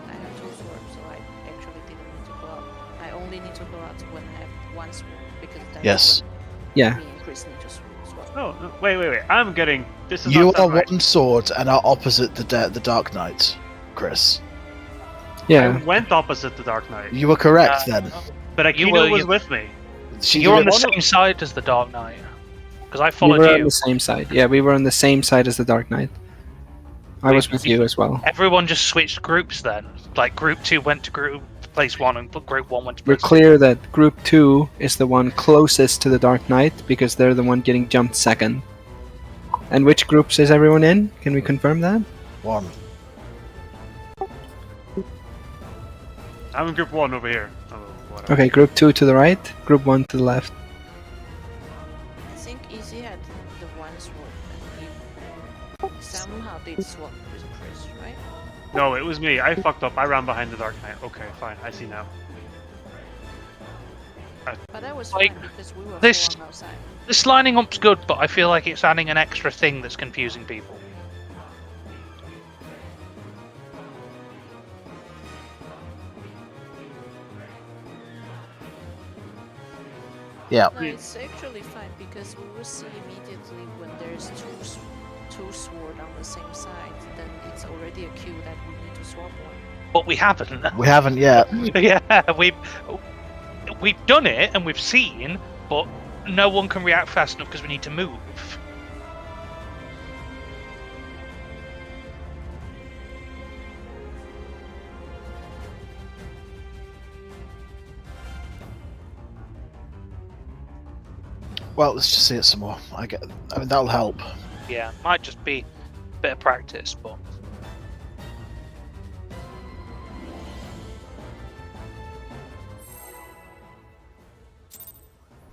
I have 2 swords, so I actually didn't need to go out. I only need to go out when I have 1 sword because that's Yes. Yeah. when me and Chris need to swap. Oh no, wait! I'm getting this is you not are done right. one sword and are opposite the Dark Knight, Chris. Yeah. I went opposite the Dark Knight, You were correct then. but Akino were- was you- with me. She You're on did the it- same side as the Dark Knight. Because I We followed were on you. the same side. Yeah, we were on the same side as the Dark Knight. I was with you as well. Everyone just switched groups then. Like group 2 went to group place 1 and group 1 went to We're place 2. clear that group 2 is the one closest to the Dark Knight because they're the one getting jumped second. And which groups is everyone in? Can we confirm that? One. I'm in group 1 over here. Oh, whatever. Okay, group 2 to the right, group 1 to the left. I think Easy had the 1 sword and he somehow did swap with Chris, right? No, it was me. I fucked up. I ran behind the Dark Knight. Okay, fine. I see now. But that was Like, fine because we were this- 4 on outside. This lining up's good, but I feel like it's adding an extra thing that's confusing people. Yeah. No, it's actually fine because we will see immediately when there's two sword on the same side, then it's already a cue that we need to swap one. But we haven't. We haven't yet. Yeah, we've done it and we've seen, but no one can react fast enough because we need to move. Well, let's just see it some more. I mean, that'll help. Yeah, might just be a bit of practice, but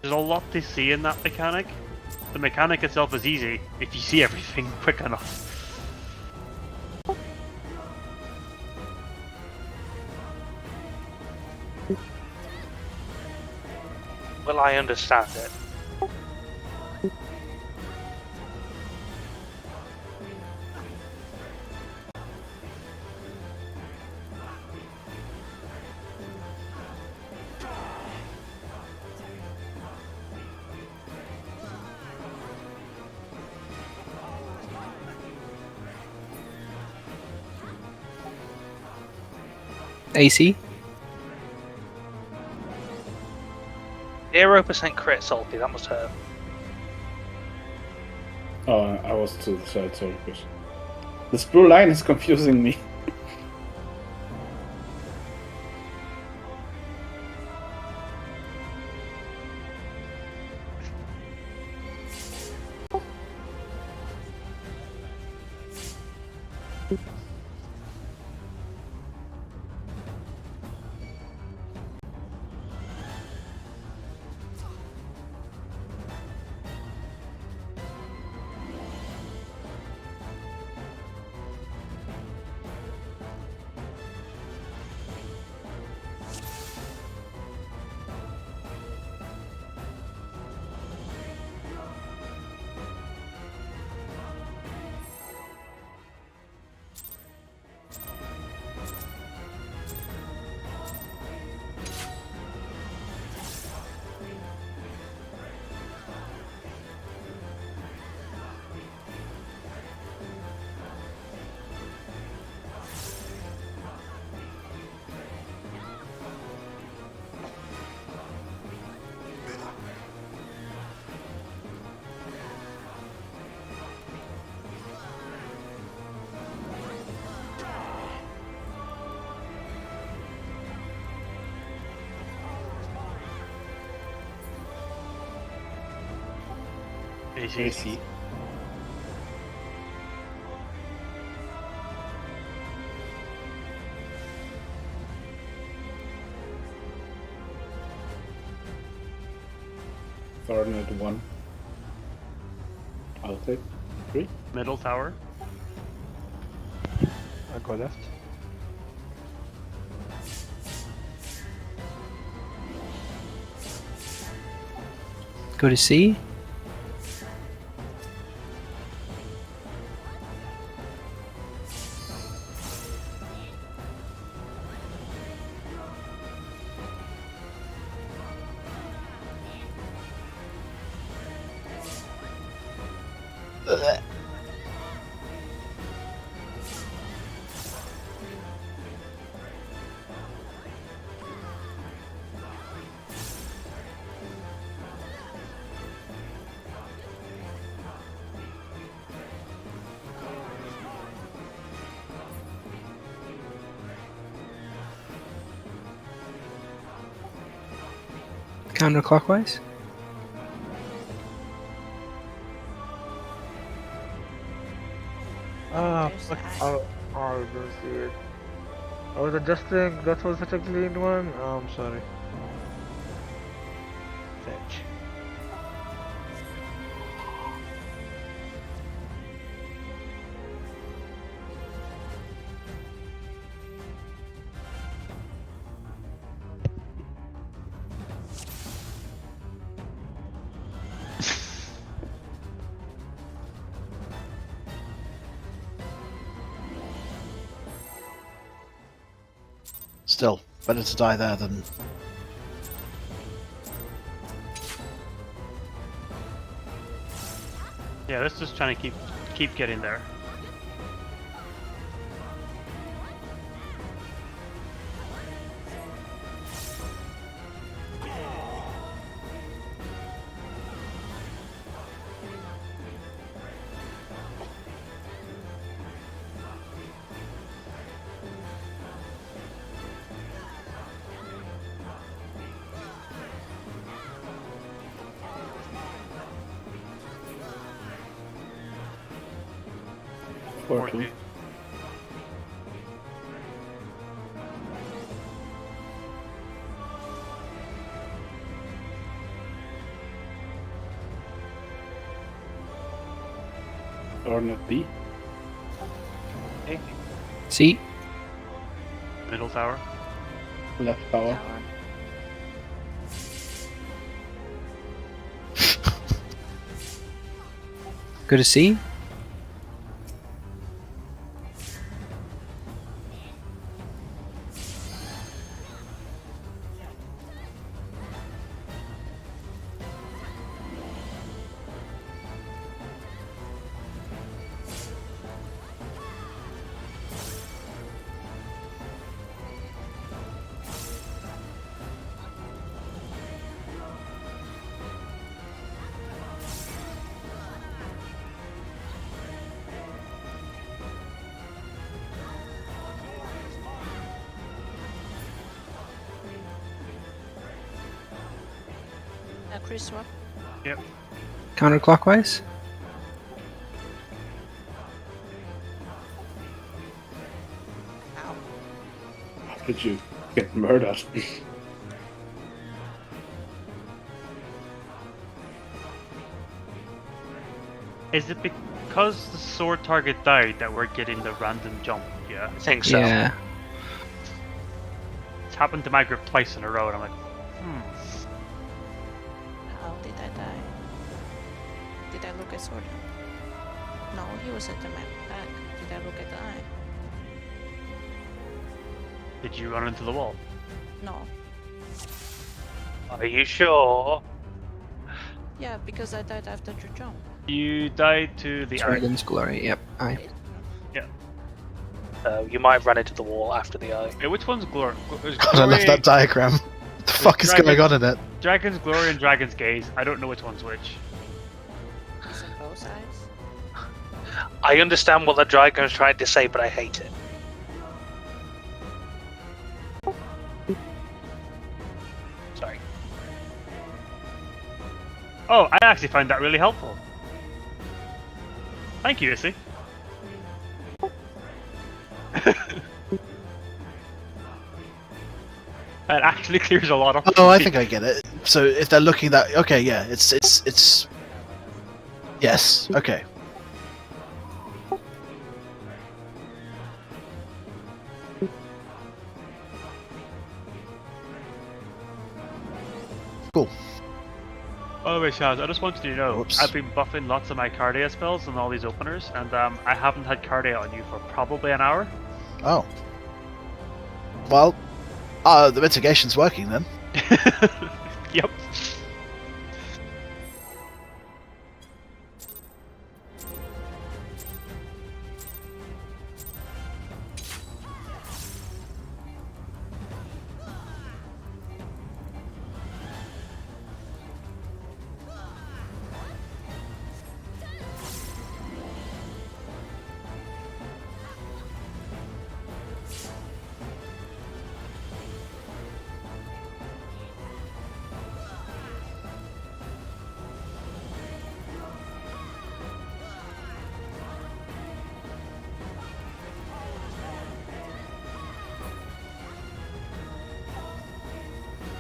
There's a lot to see in that mechanic. The mechanic itself is easy if you see everything quick enough. will I understand it? AC? 0% crit salty, that must hurt. Oh, I was to the side, sorry, Chris. This blue line is confusing me. AC. Thorn at 1. I'll take 3. Middle tower. I go left. Go to C? Counterclockwise? Ah, There's fuck. the Oh, I didn't see it. I was adjusting. That was such a clean one. Oh, I'm sorry. Fetch. Still, better to die there than. Yeah, let's just try to keep getting there. Forty. Or not B. Okay. See? Middle tower. Left tower. Tower. Good to see. Chris, what? Yep. Counterclockwise? Ow. How did you get murdered? Is it because the sword target died that we're getting the random jump? Yeah. I think so. Yeah. It's happened to my group twice in a row, and I'm like, How did I die? Did I look at sword? No, he was at the map back. Did I look at the eye? Did you run into the wall? No. Are you sure? Yeah, because I died after the jump. You died to the eye. Dragon's Glory, yep. Aye. You might have run into the wall after the eye. Hey, which one's glory? God, I love that diagram. What the fuck is going on in it? Dragon's Glory and Dragon's Gaze. I don't know which one's which. Is it both sides? I understand what the dragon is trying to say, but I hate it. Sorry. Oh, I actually find that really helpful. Thank you, Issy. That actually clears a lot up. Oh, I think I get it. So if they're looking that, okay, yeah, it's yes, okay. Cool. By the way, Shaz, I just wanted you to know, Whoops. I've been buffing lots of my Cardia spells and all these openers, and I haven't had Cardia on you for probably an hour. Oh. Well, the mitigation's working then. Yep.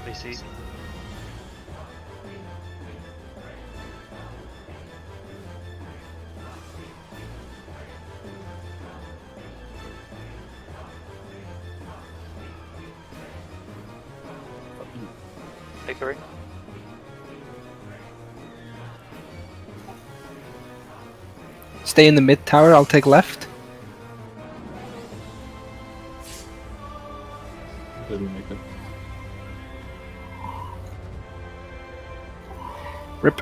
They see. Hickory. Stay in the mid tower, I'll take left. Didn't make it. Rip.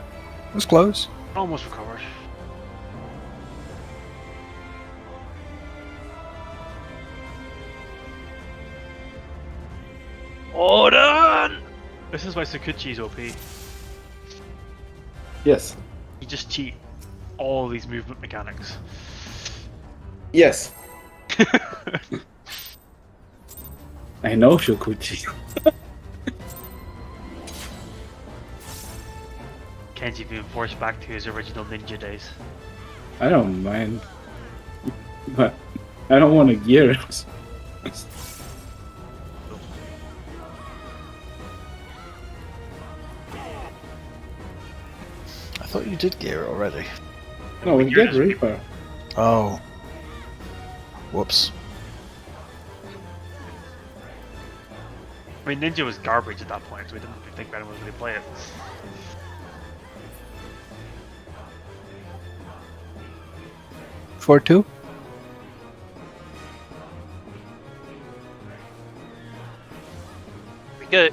Was close. Almost recovered. Odin! This is why Sakuchi's OP. Yes. You just cheat all these movement mechanics. Yes. I know Shukuchi. Kenji being forced back to his original ninja days. I don't mind. But I don't want to gear it. I thought you did gear it already. No, we Gear get is- Reaper. Oh. Whoops. I mean, Ninja was garbage at that point, so we didn't think anyone was going to play it. For 2.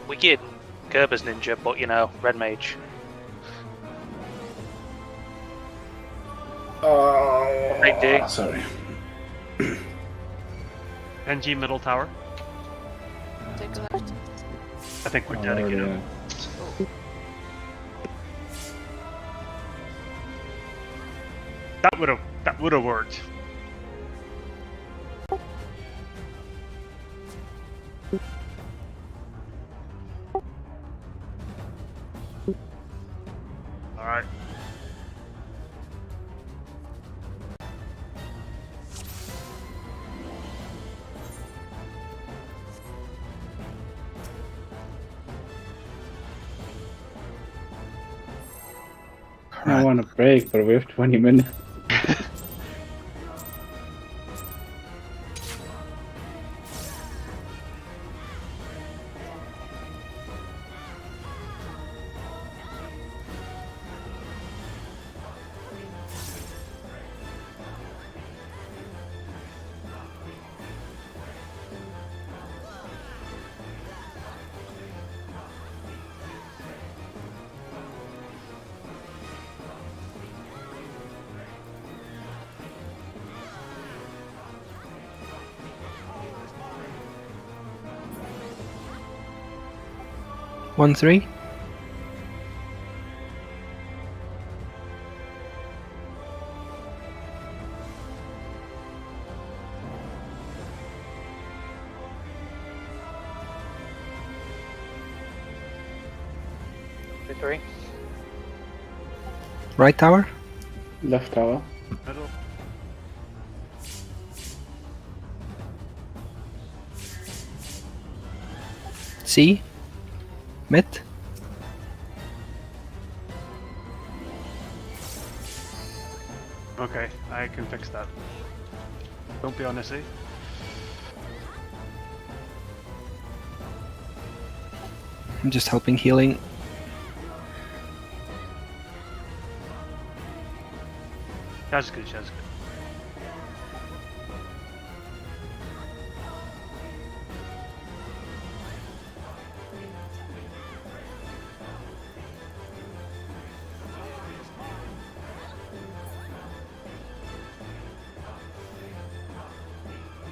We get Gerber's ninja, but you know, red mage. Oh, Big dig. sorry. Kenji middle tower. Take a left. I think we're Oh, dedicated. yeah. That would have worked. All right. I want a break, but we have 20 minutes. One 3. Three. Right tower. Left tower. Middle. C. Mid. Okay, I can fix that. Don't be honest, eh? I'm just helping healing. That's good, that's good.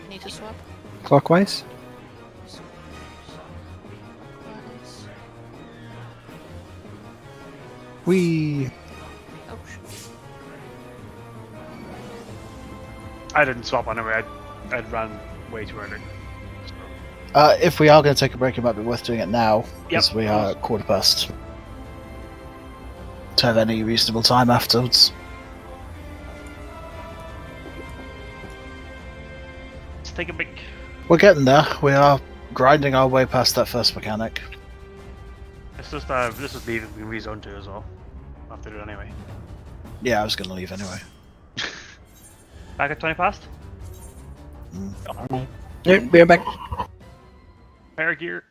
Need to swap. Clockwise. Clockwise. We. Oh, shoot. I didn't swap anyway. I'd ran way too early. If we are going to take a break, it might be worth doing it now, because Yep. we are at 1:15. To have any reasonable time afterwards. Let's take a break. We're getting there. We are grinding our way past that first mechanic. It's just this is leaving we can rezone to as well. I'll have to do it anyway. Yeah, I was going to leave anyway. Back at 20 past. Yeah, we're back. Fire gear.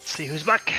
See who's back.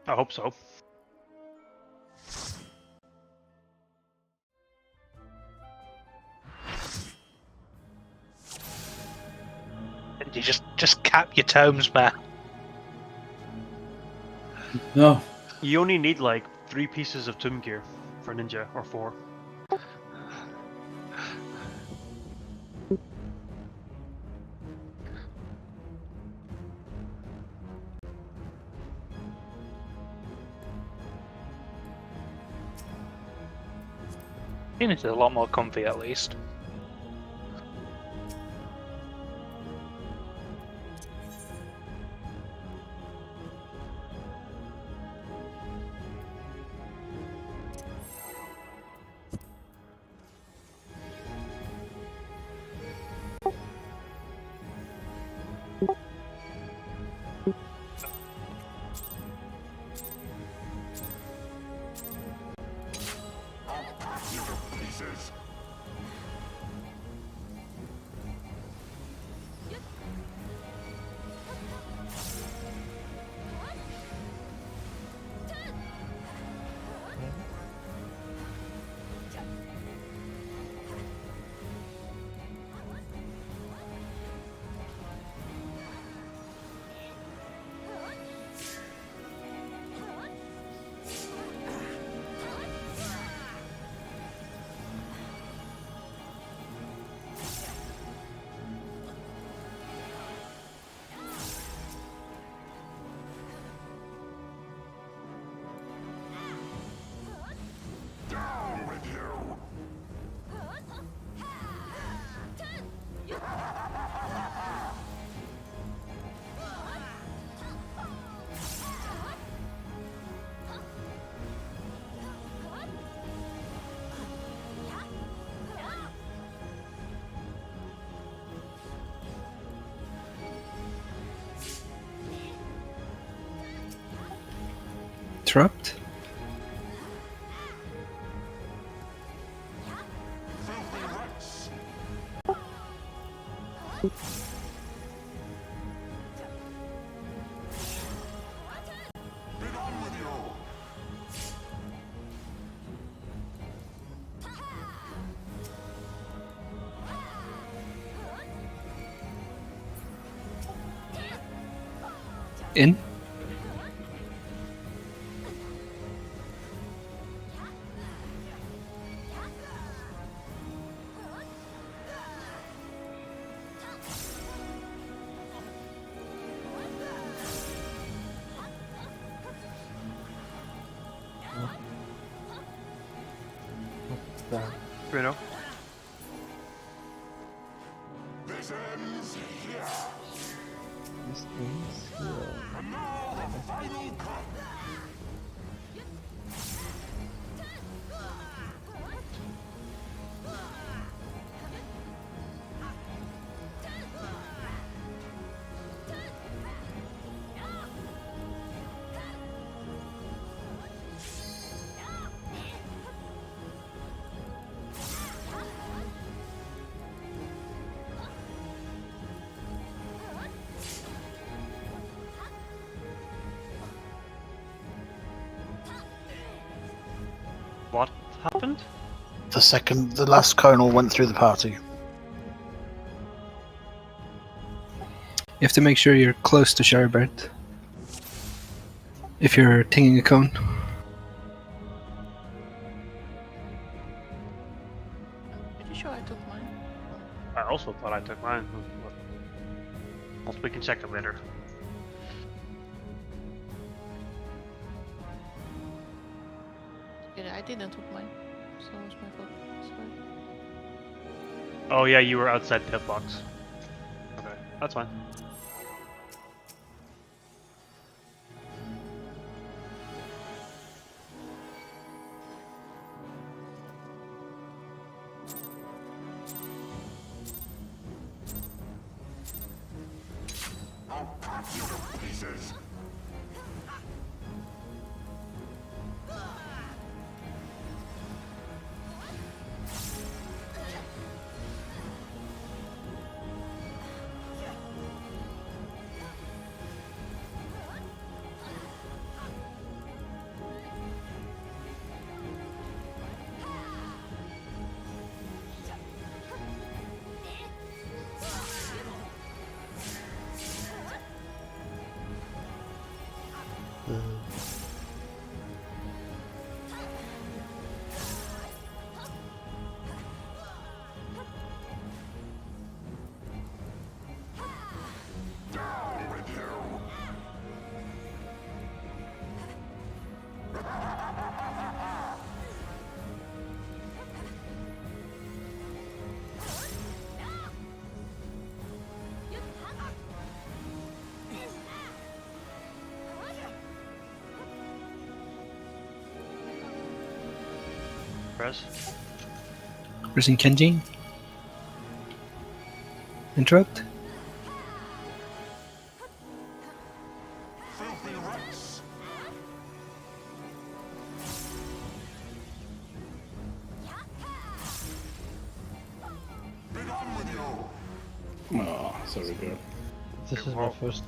I hope so. You just cap your tomes, man. No. You only need like 3 pieces of tomb gear for ninja, or 4. think this is a lot more comfy at least. Interrupt. In. Down. Bruno. This ends here. What happened? The last conal went through the party. You have to make sure you're close to Sherbert. If you're tinging a cone. Pretty sure I took mine. I also thought I took mine. Well, we can check it later. Yeah, I didn't took mine. So it was my fault. Sorry. Oh yeah, you were outside pit box. Okay, that's fine. Res. Pressing Kenji. Interrupt. Oh, sorry, girl. This is my first.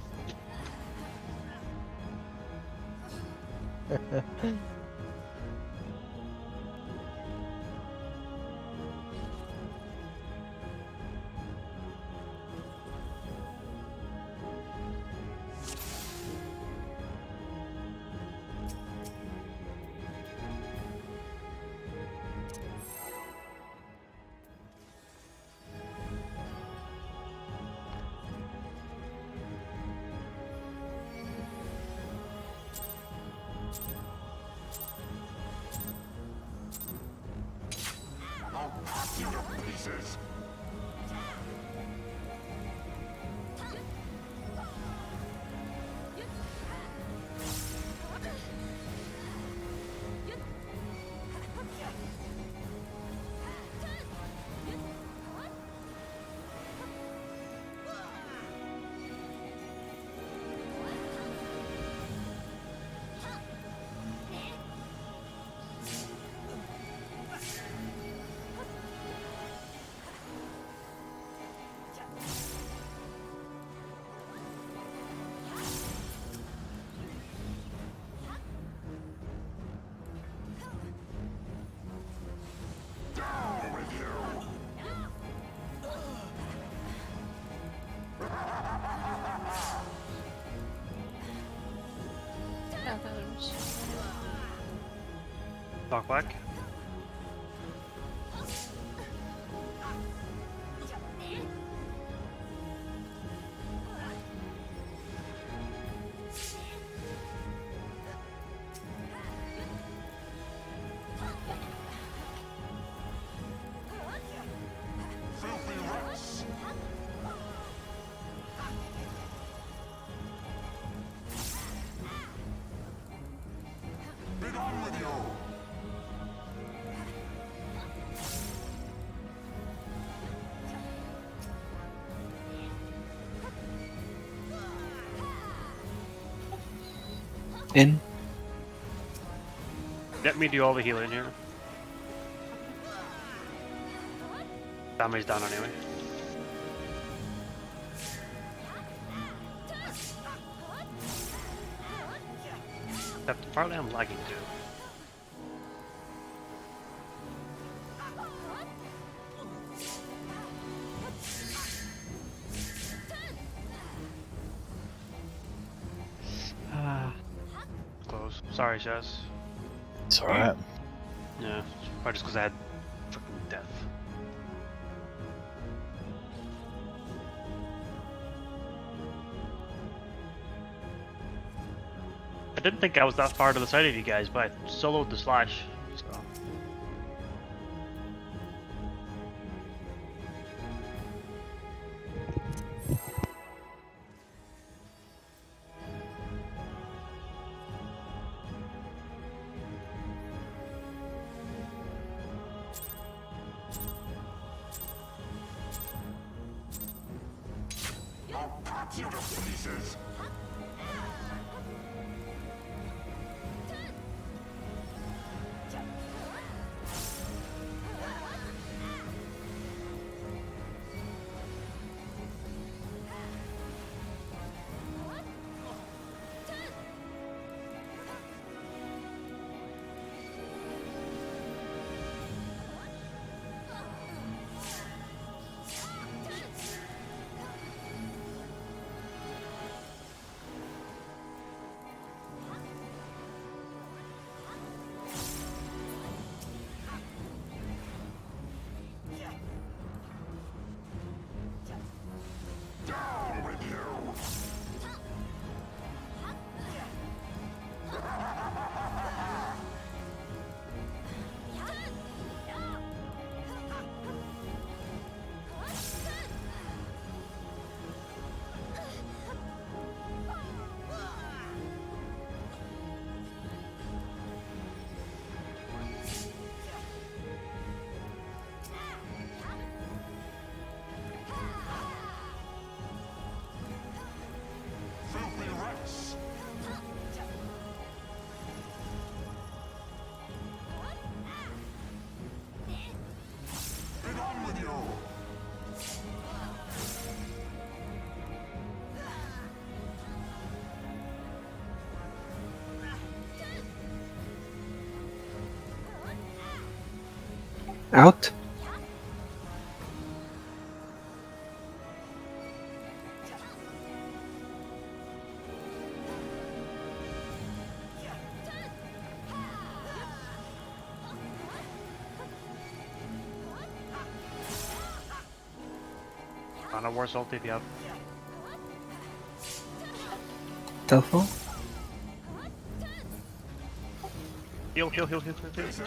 Others. Knock back. In. Let me do all the healing here. Damage down anyway. Except partly I'm lagging too. Close. Sorry, Shaz. It's alright. Yeah, probably just because I had freaking death. I didn't think I was that far to the side of you guys, but I soloed the slash, so. Out. On a war salt if you have. Telfo. Heal, heal, heal, heal, heal, heal.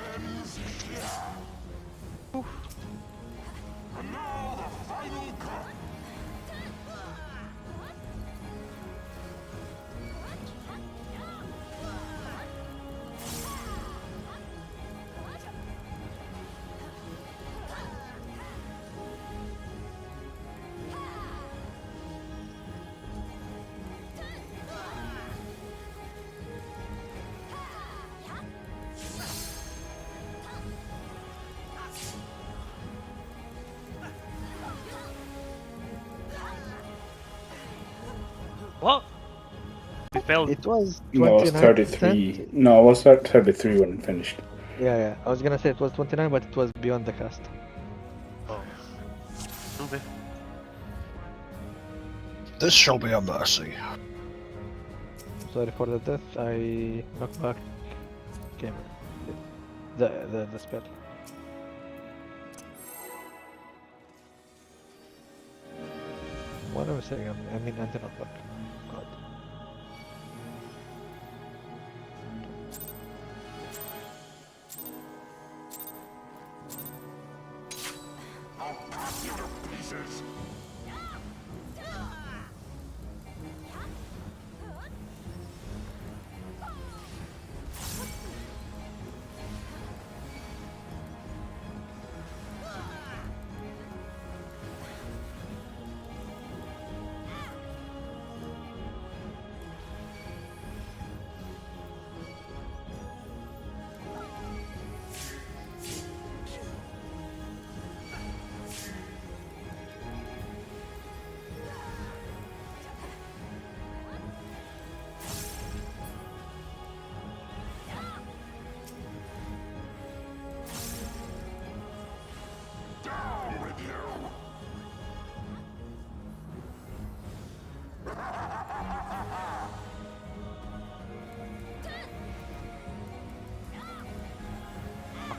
What? We failed. It was No, it was 29%. 33. No, it was at 33 when it finished. Yeah, yeah. I was gonna say it was 29, but it was beyond the cast. Oh. Okay. This shall be a mercy. Sorry for the death. I knocked back game. The spell. What am I saying? I mean anti-knockback. God.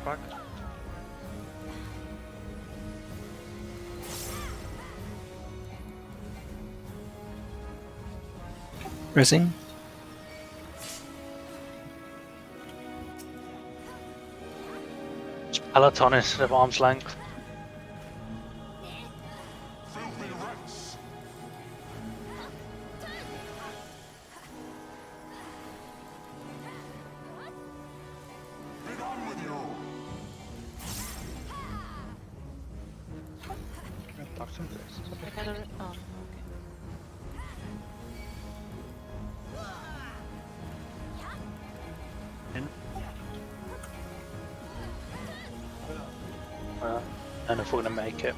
Back. Resing. It's Peloton instead of arm's length. I gotta. Oh, okay. And if we're gonna make it.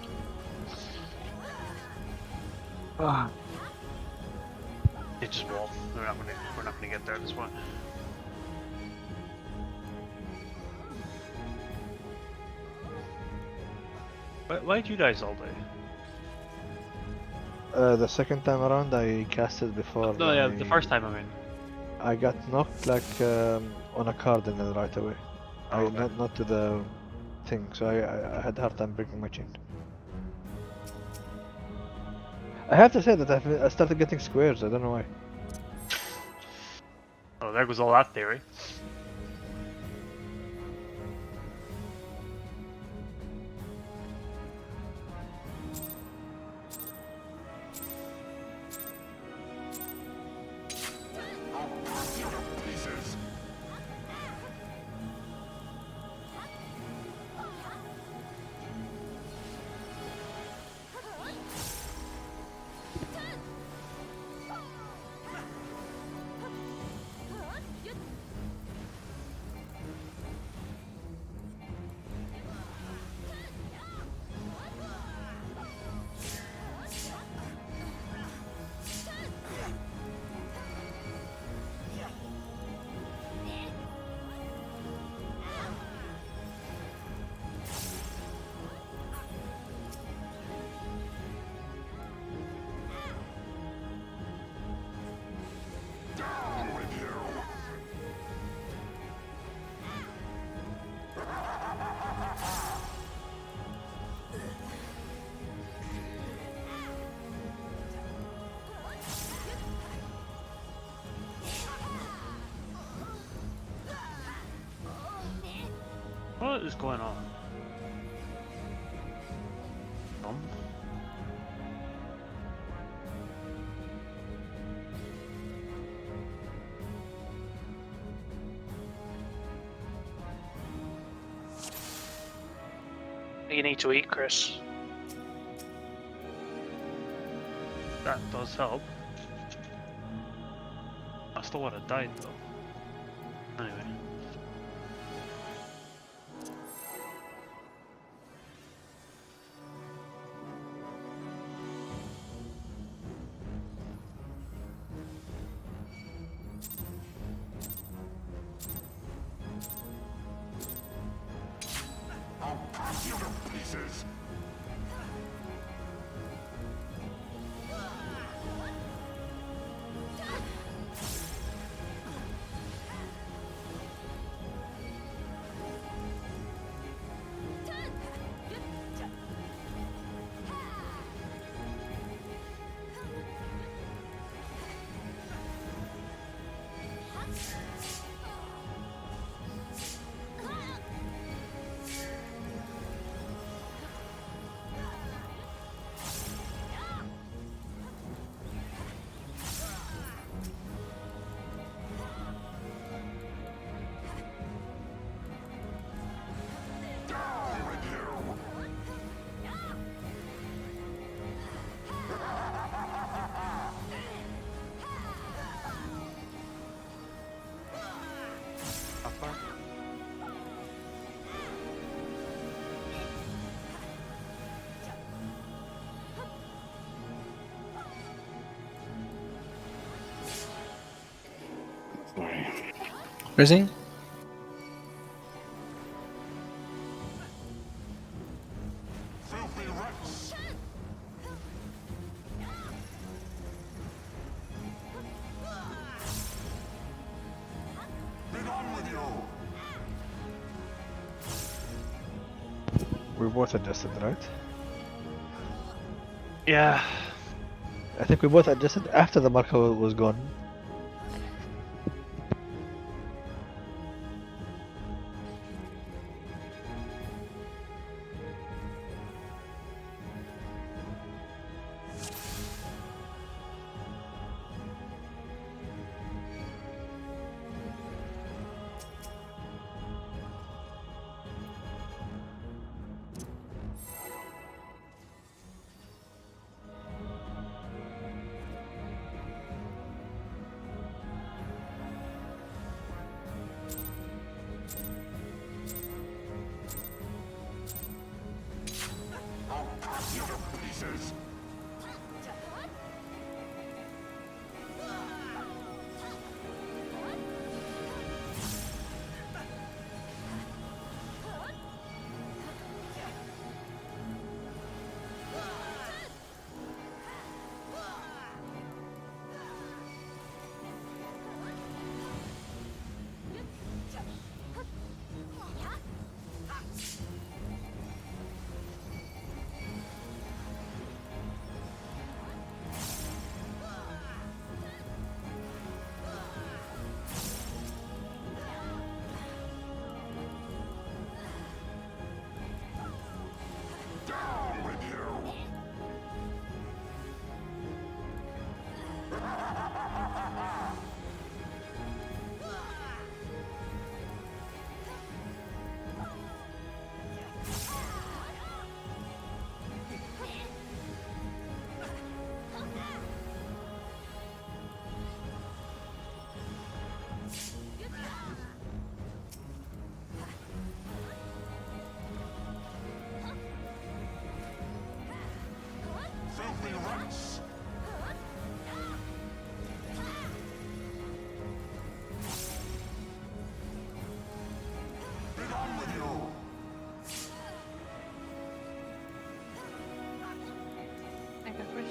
It's just wall. We're not gonna get there at this point. Why did you guys all day? The second time around, I casted before. No, yeah, the first time I mean. I got knocked like on a cardinal right away. Oh, okay. Not to the thing, so I had a hard time breaking my chain. I have to say that I started getting squares. I don't know why. Oh, there goes all that theory. What is going on? You need to eat, Chris. That does help. I still would have died though. Anyway. How far? Sorry. Rizzy? We both adjusted, right? Yeah. I think we both adjusted after the marker was gone. I got Chris.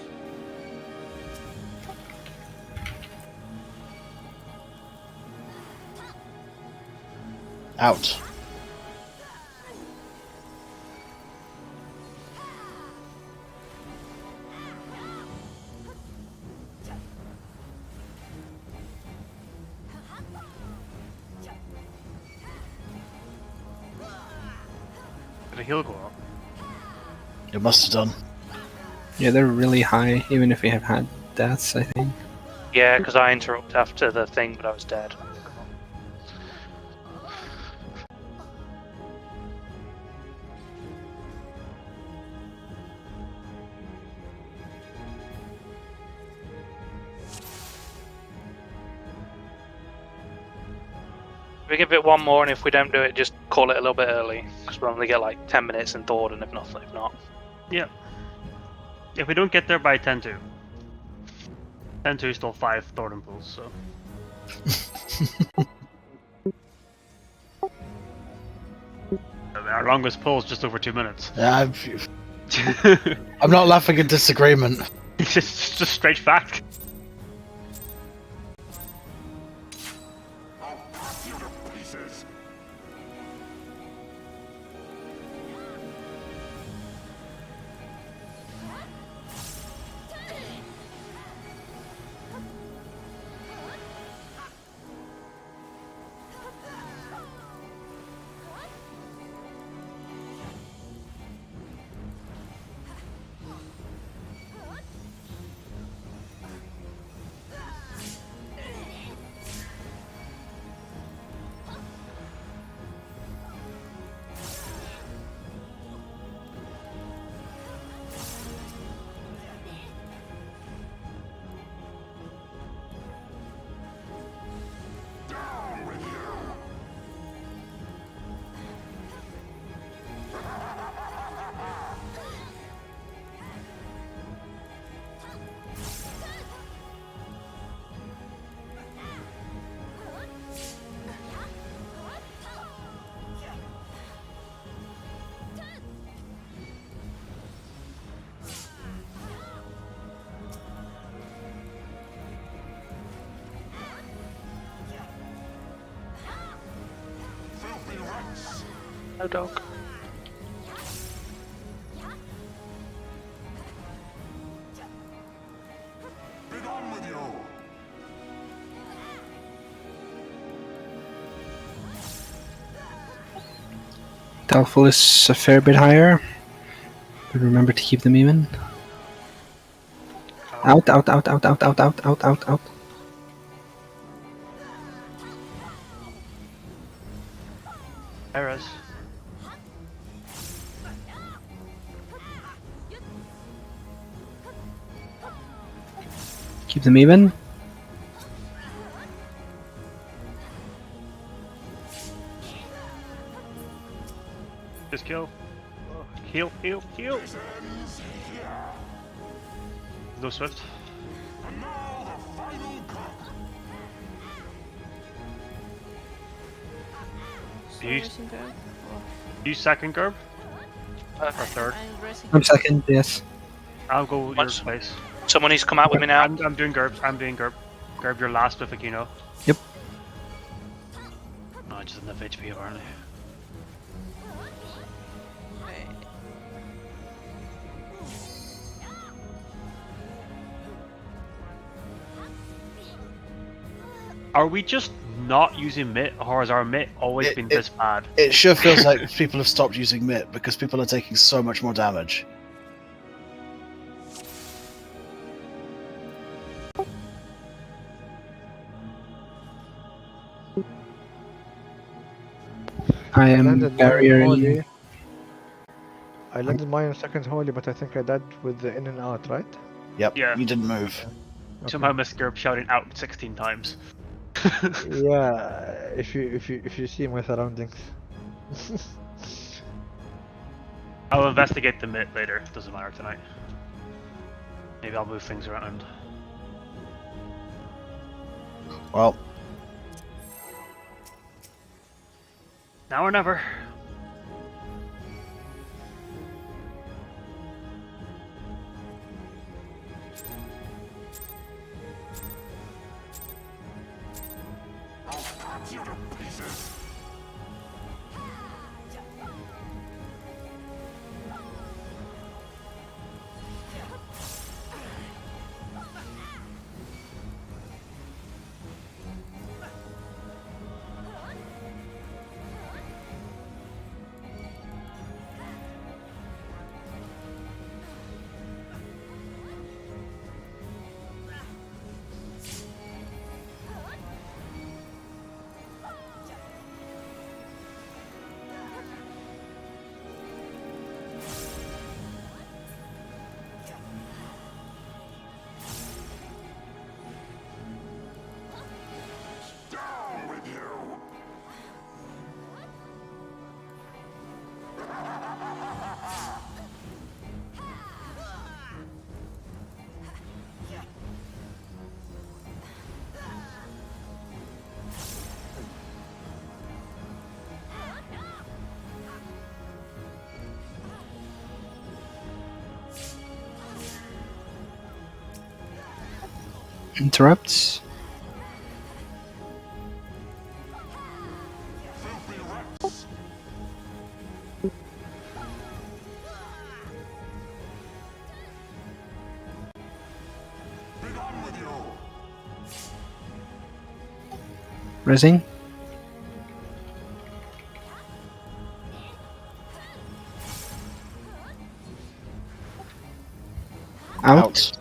Out. the heal go up? It must have done. Yeah, they're really high, even if we have had deaths, I think. Yeah, because I interrupted after the thing, but I was dead. We give it one more, and if we don't do it, just call it a little bit early, because we'll only get like 10 minutes in Thord, and if not. Yeah. If we don't get there by 10-2. 10-2 is still 5 Thornton pulls, so. Our longest pull is just over 2 minutes. Yeah, I'm not laughing in disagreement. It's just straight fact. No dog. Doubtful is a fair bit higher, but remember to keep them even. Out, out, out, out, out, out, out, out, out, out. Errors. Keep them even. Just kill. Oh, heal, heal, heal. No swift. Use, Racing curve. use second curve or third. I'm second, yes. I'll go your What's- place. Someone needs to come out with me now. I'm doing Gerb. I'm doing Gerb. Gerb, your last with Aquino. Yep. No, I just have enough HP apparently. Okay. Are we just not using Mitt, or has our Mitt always It- been it- this bad? It sure feels like people have stopped using Mitt because people are taking so much more damage. I am landed mine barrier. holy. I landed mine on second holy, but I think I died with the in and out, right? Yep, Yeah. you didn't move. Okay. Somehow missed Gerb shouting out 16 times. Yeah, if you see my surroundings. I'll investigate the Mitt later. Doesn't matter tonight. Maybe I'll move things around. Well, Now or never. interrupts. Rising. Out.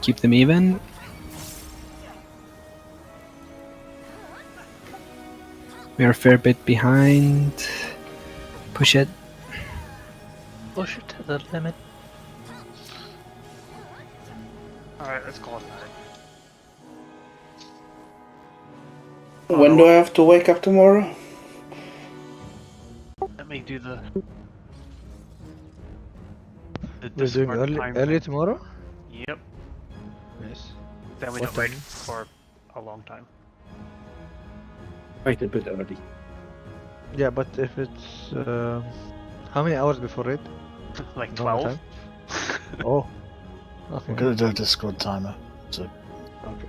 Keep them even. We are a fair bit behind. Push it. Push it to the limit. Alright, let's call it that. When do I have to wake up tomorrow? Let me do the We're doing Discord early, time early thing. tomorrow? Yep. Yes. Then we What don't wait time? for a long time. Quite a bit early. Yeah, but if it's how many hours before raid? Like Normal 12. time? Oh. Okay. I'm gonna do a Discord timer, so Okay.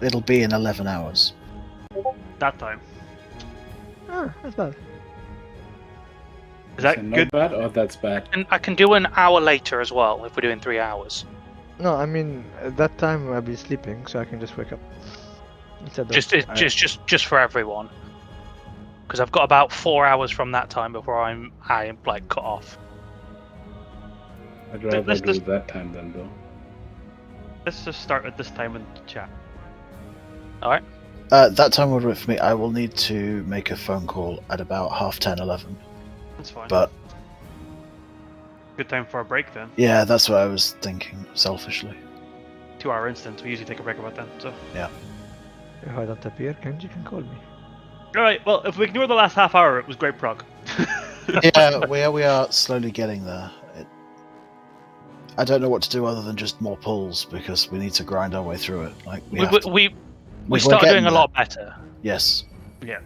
it'll be in 11 hours. That time. Ah, that's bad. Is that it good? not bad or that's bad? And I can do an hour later as well if we're doing 3 hours. No, I mean at that time I'll be sleeping, so I can just wake up. Instead of Just for everyone. Because I've got about 4 hours from that time before I'm like cut off. I'd rather let's do just- that time then, though. Let's just start at this time in the chat. That time would work for me. I will need to make a phone call at about 10:30, 11. That's fine. But Good time for a break then. yeah, that's what I was thinking, selfishly. 2-hour instance. We usually take a break about then. So. if I don't appear, Kenji can call me. Alright, well, if we ignore the last half hour, it was great prog. Yeah, we are slowly getting there. I don't know what to do other than just more pulls because we need to grind our way through it. Like we We started doing a lot better. Yes. Yeah.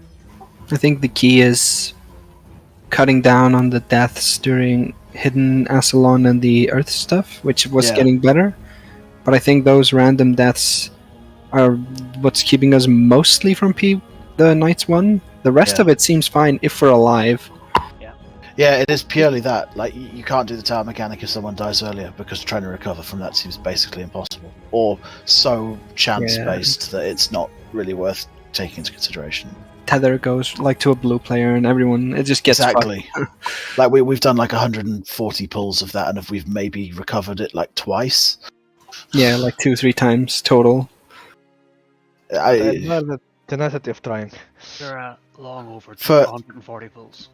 I think the key is cutting down on the deaths during Hidden Asylon and the Earth stuff, which was Yeah. getting better. But I think those random deaths are what's keeping us mostly from the Knights 1. The rest Yeah. of it seems fine if we're alive. Yeah, it is purely that. Like you can't do the tower mechanic if someone dies earlier because trying to recover from that seems basically impossible, or so chance based that it's not really worth taking into consideration. Tether goes like to a blue player, and everyone it just gets Exactly. Like we've done like 140 pulls of that, and we've maybe recovered it like twice. Yeah, like 2-3 times total. I admire the tenacity of trying. They're long over For- 140 pulls.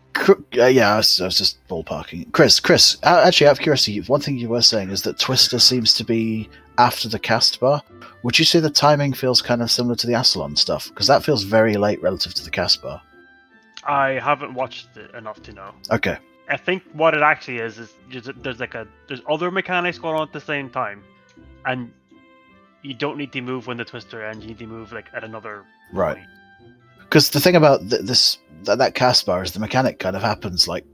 Yeah, I was just ballparking. Chris, actually, out of curiosity, one thing you were saying is that Twister seems to be after the cast bar. Would you say the timing feels kind of similar to the Asylon stuff? Because that feels very late relative to the cast bar. I haven't watched it enough to know. Okay. I think what it actually is just, there's other mechanics going on at the same time, and you don't need to move when the twister ends. You need to move like at another Right. point. Because the thing about that cast bar is the mechanic kind of happens like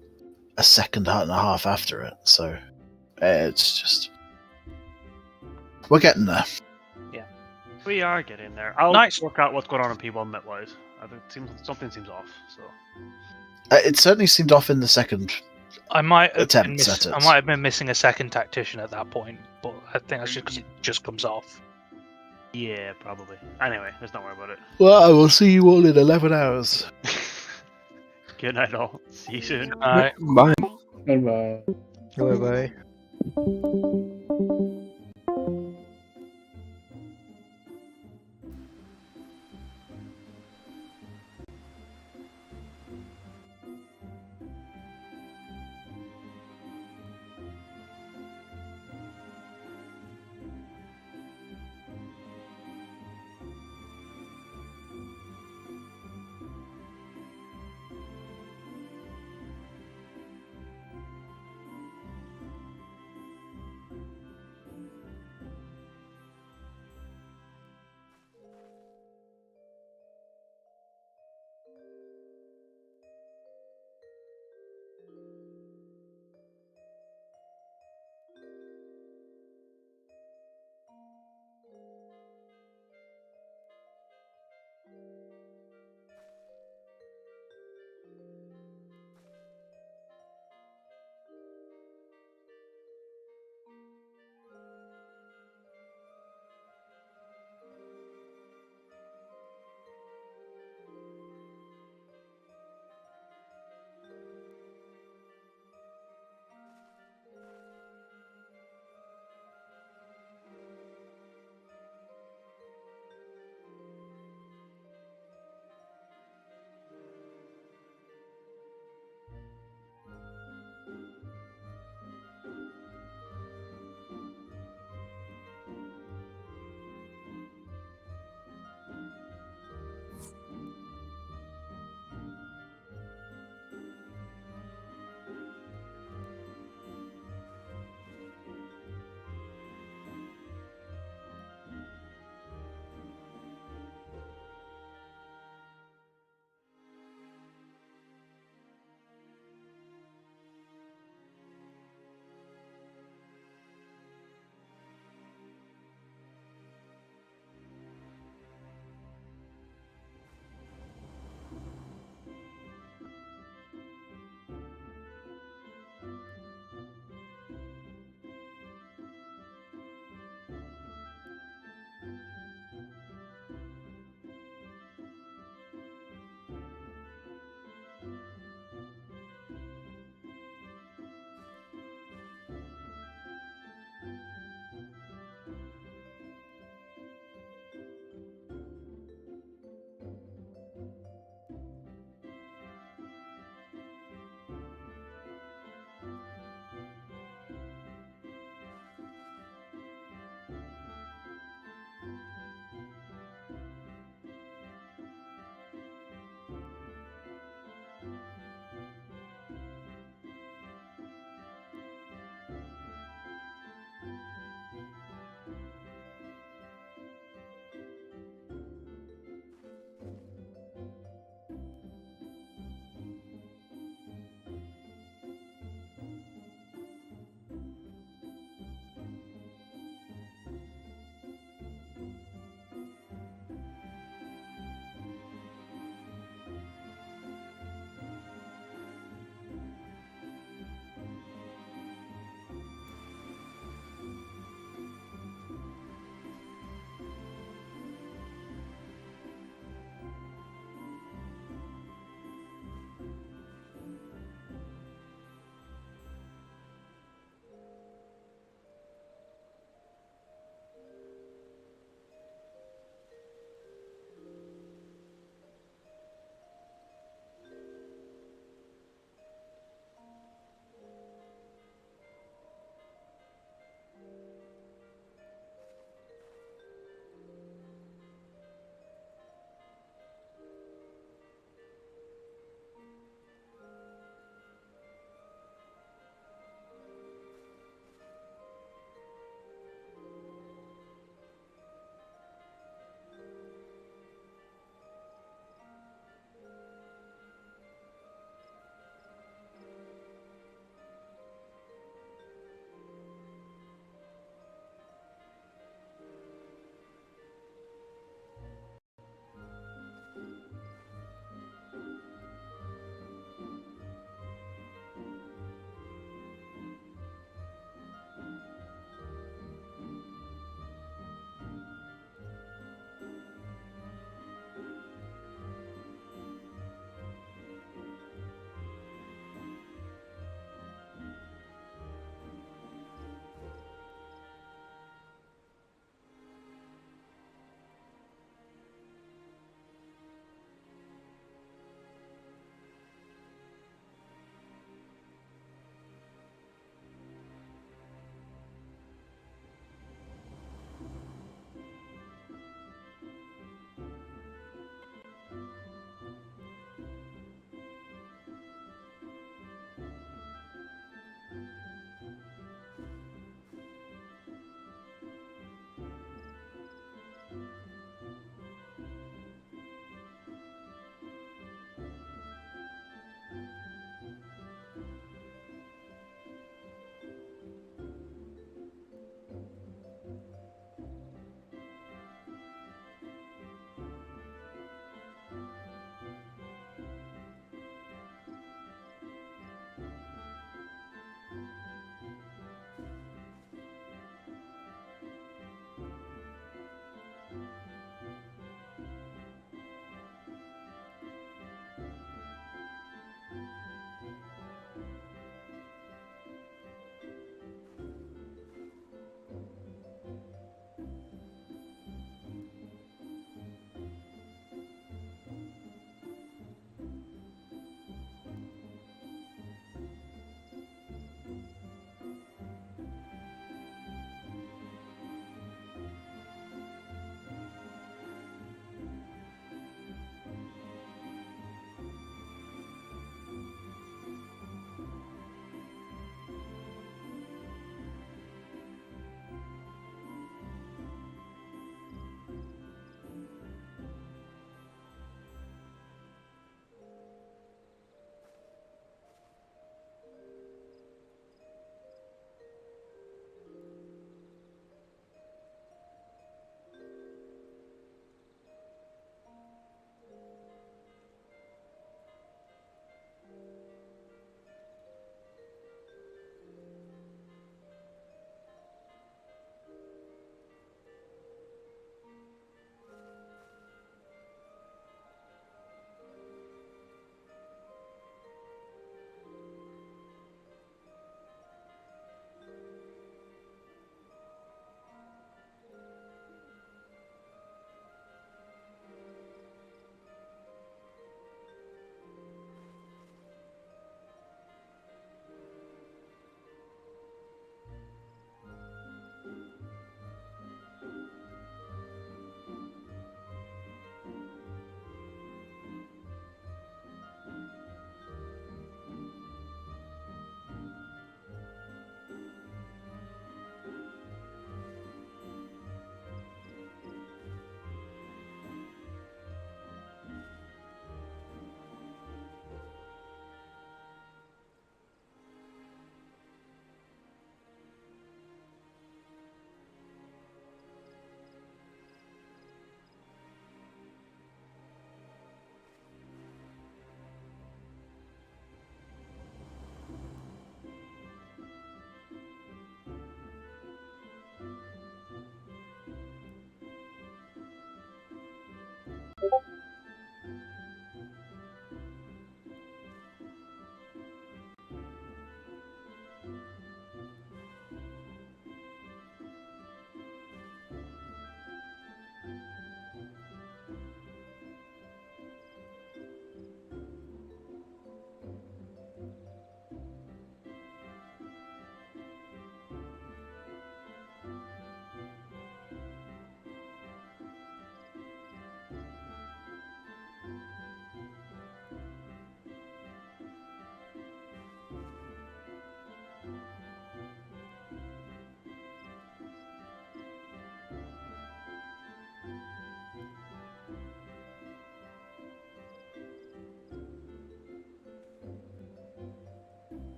a second and a half after it. So it's just we're getting there. We are getting there. I'll Nice. work out what's going on in P1 net-wise. I think something seems off. So It certainly seemed off in the second. I might have Attempts at it. I might have been missing a second tactician at that point, but I think that's just because it just comes off. yeah, probably. Anyway, let's not worry about it. Well, I will see you all in 11 hours. Good night, all. See you soon. Alright. Bye. Bye. Bye bye.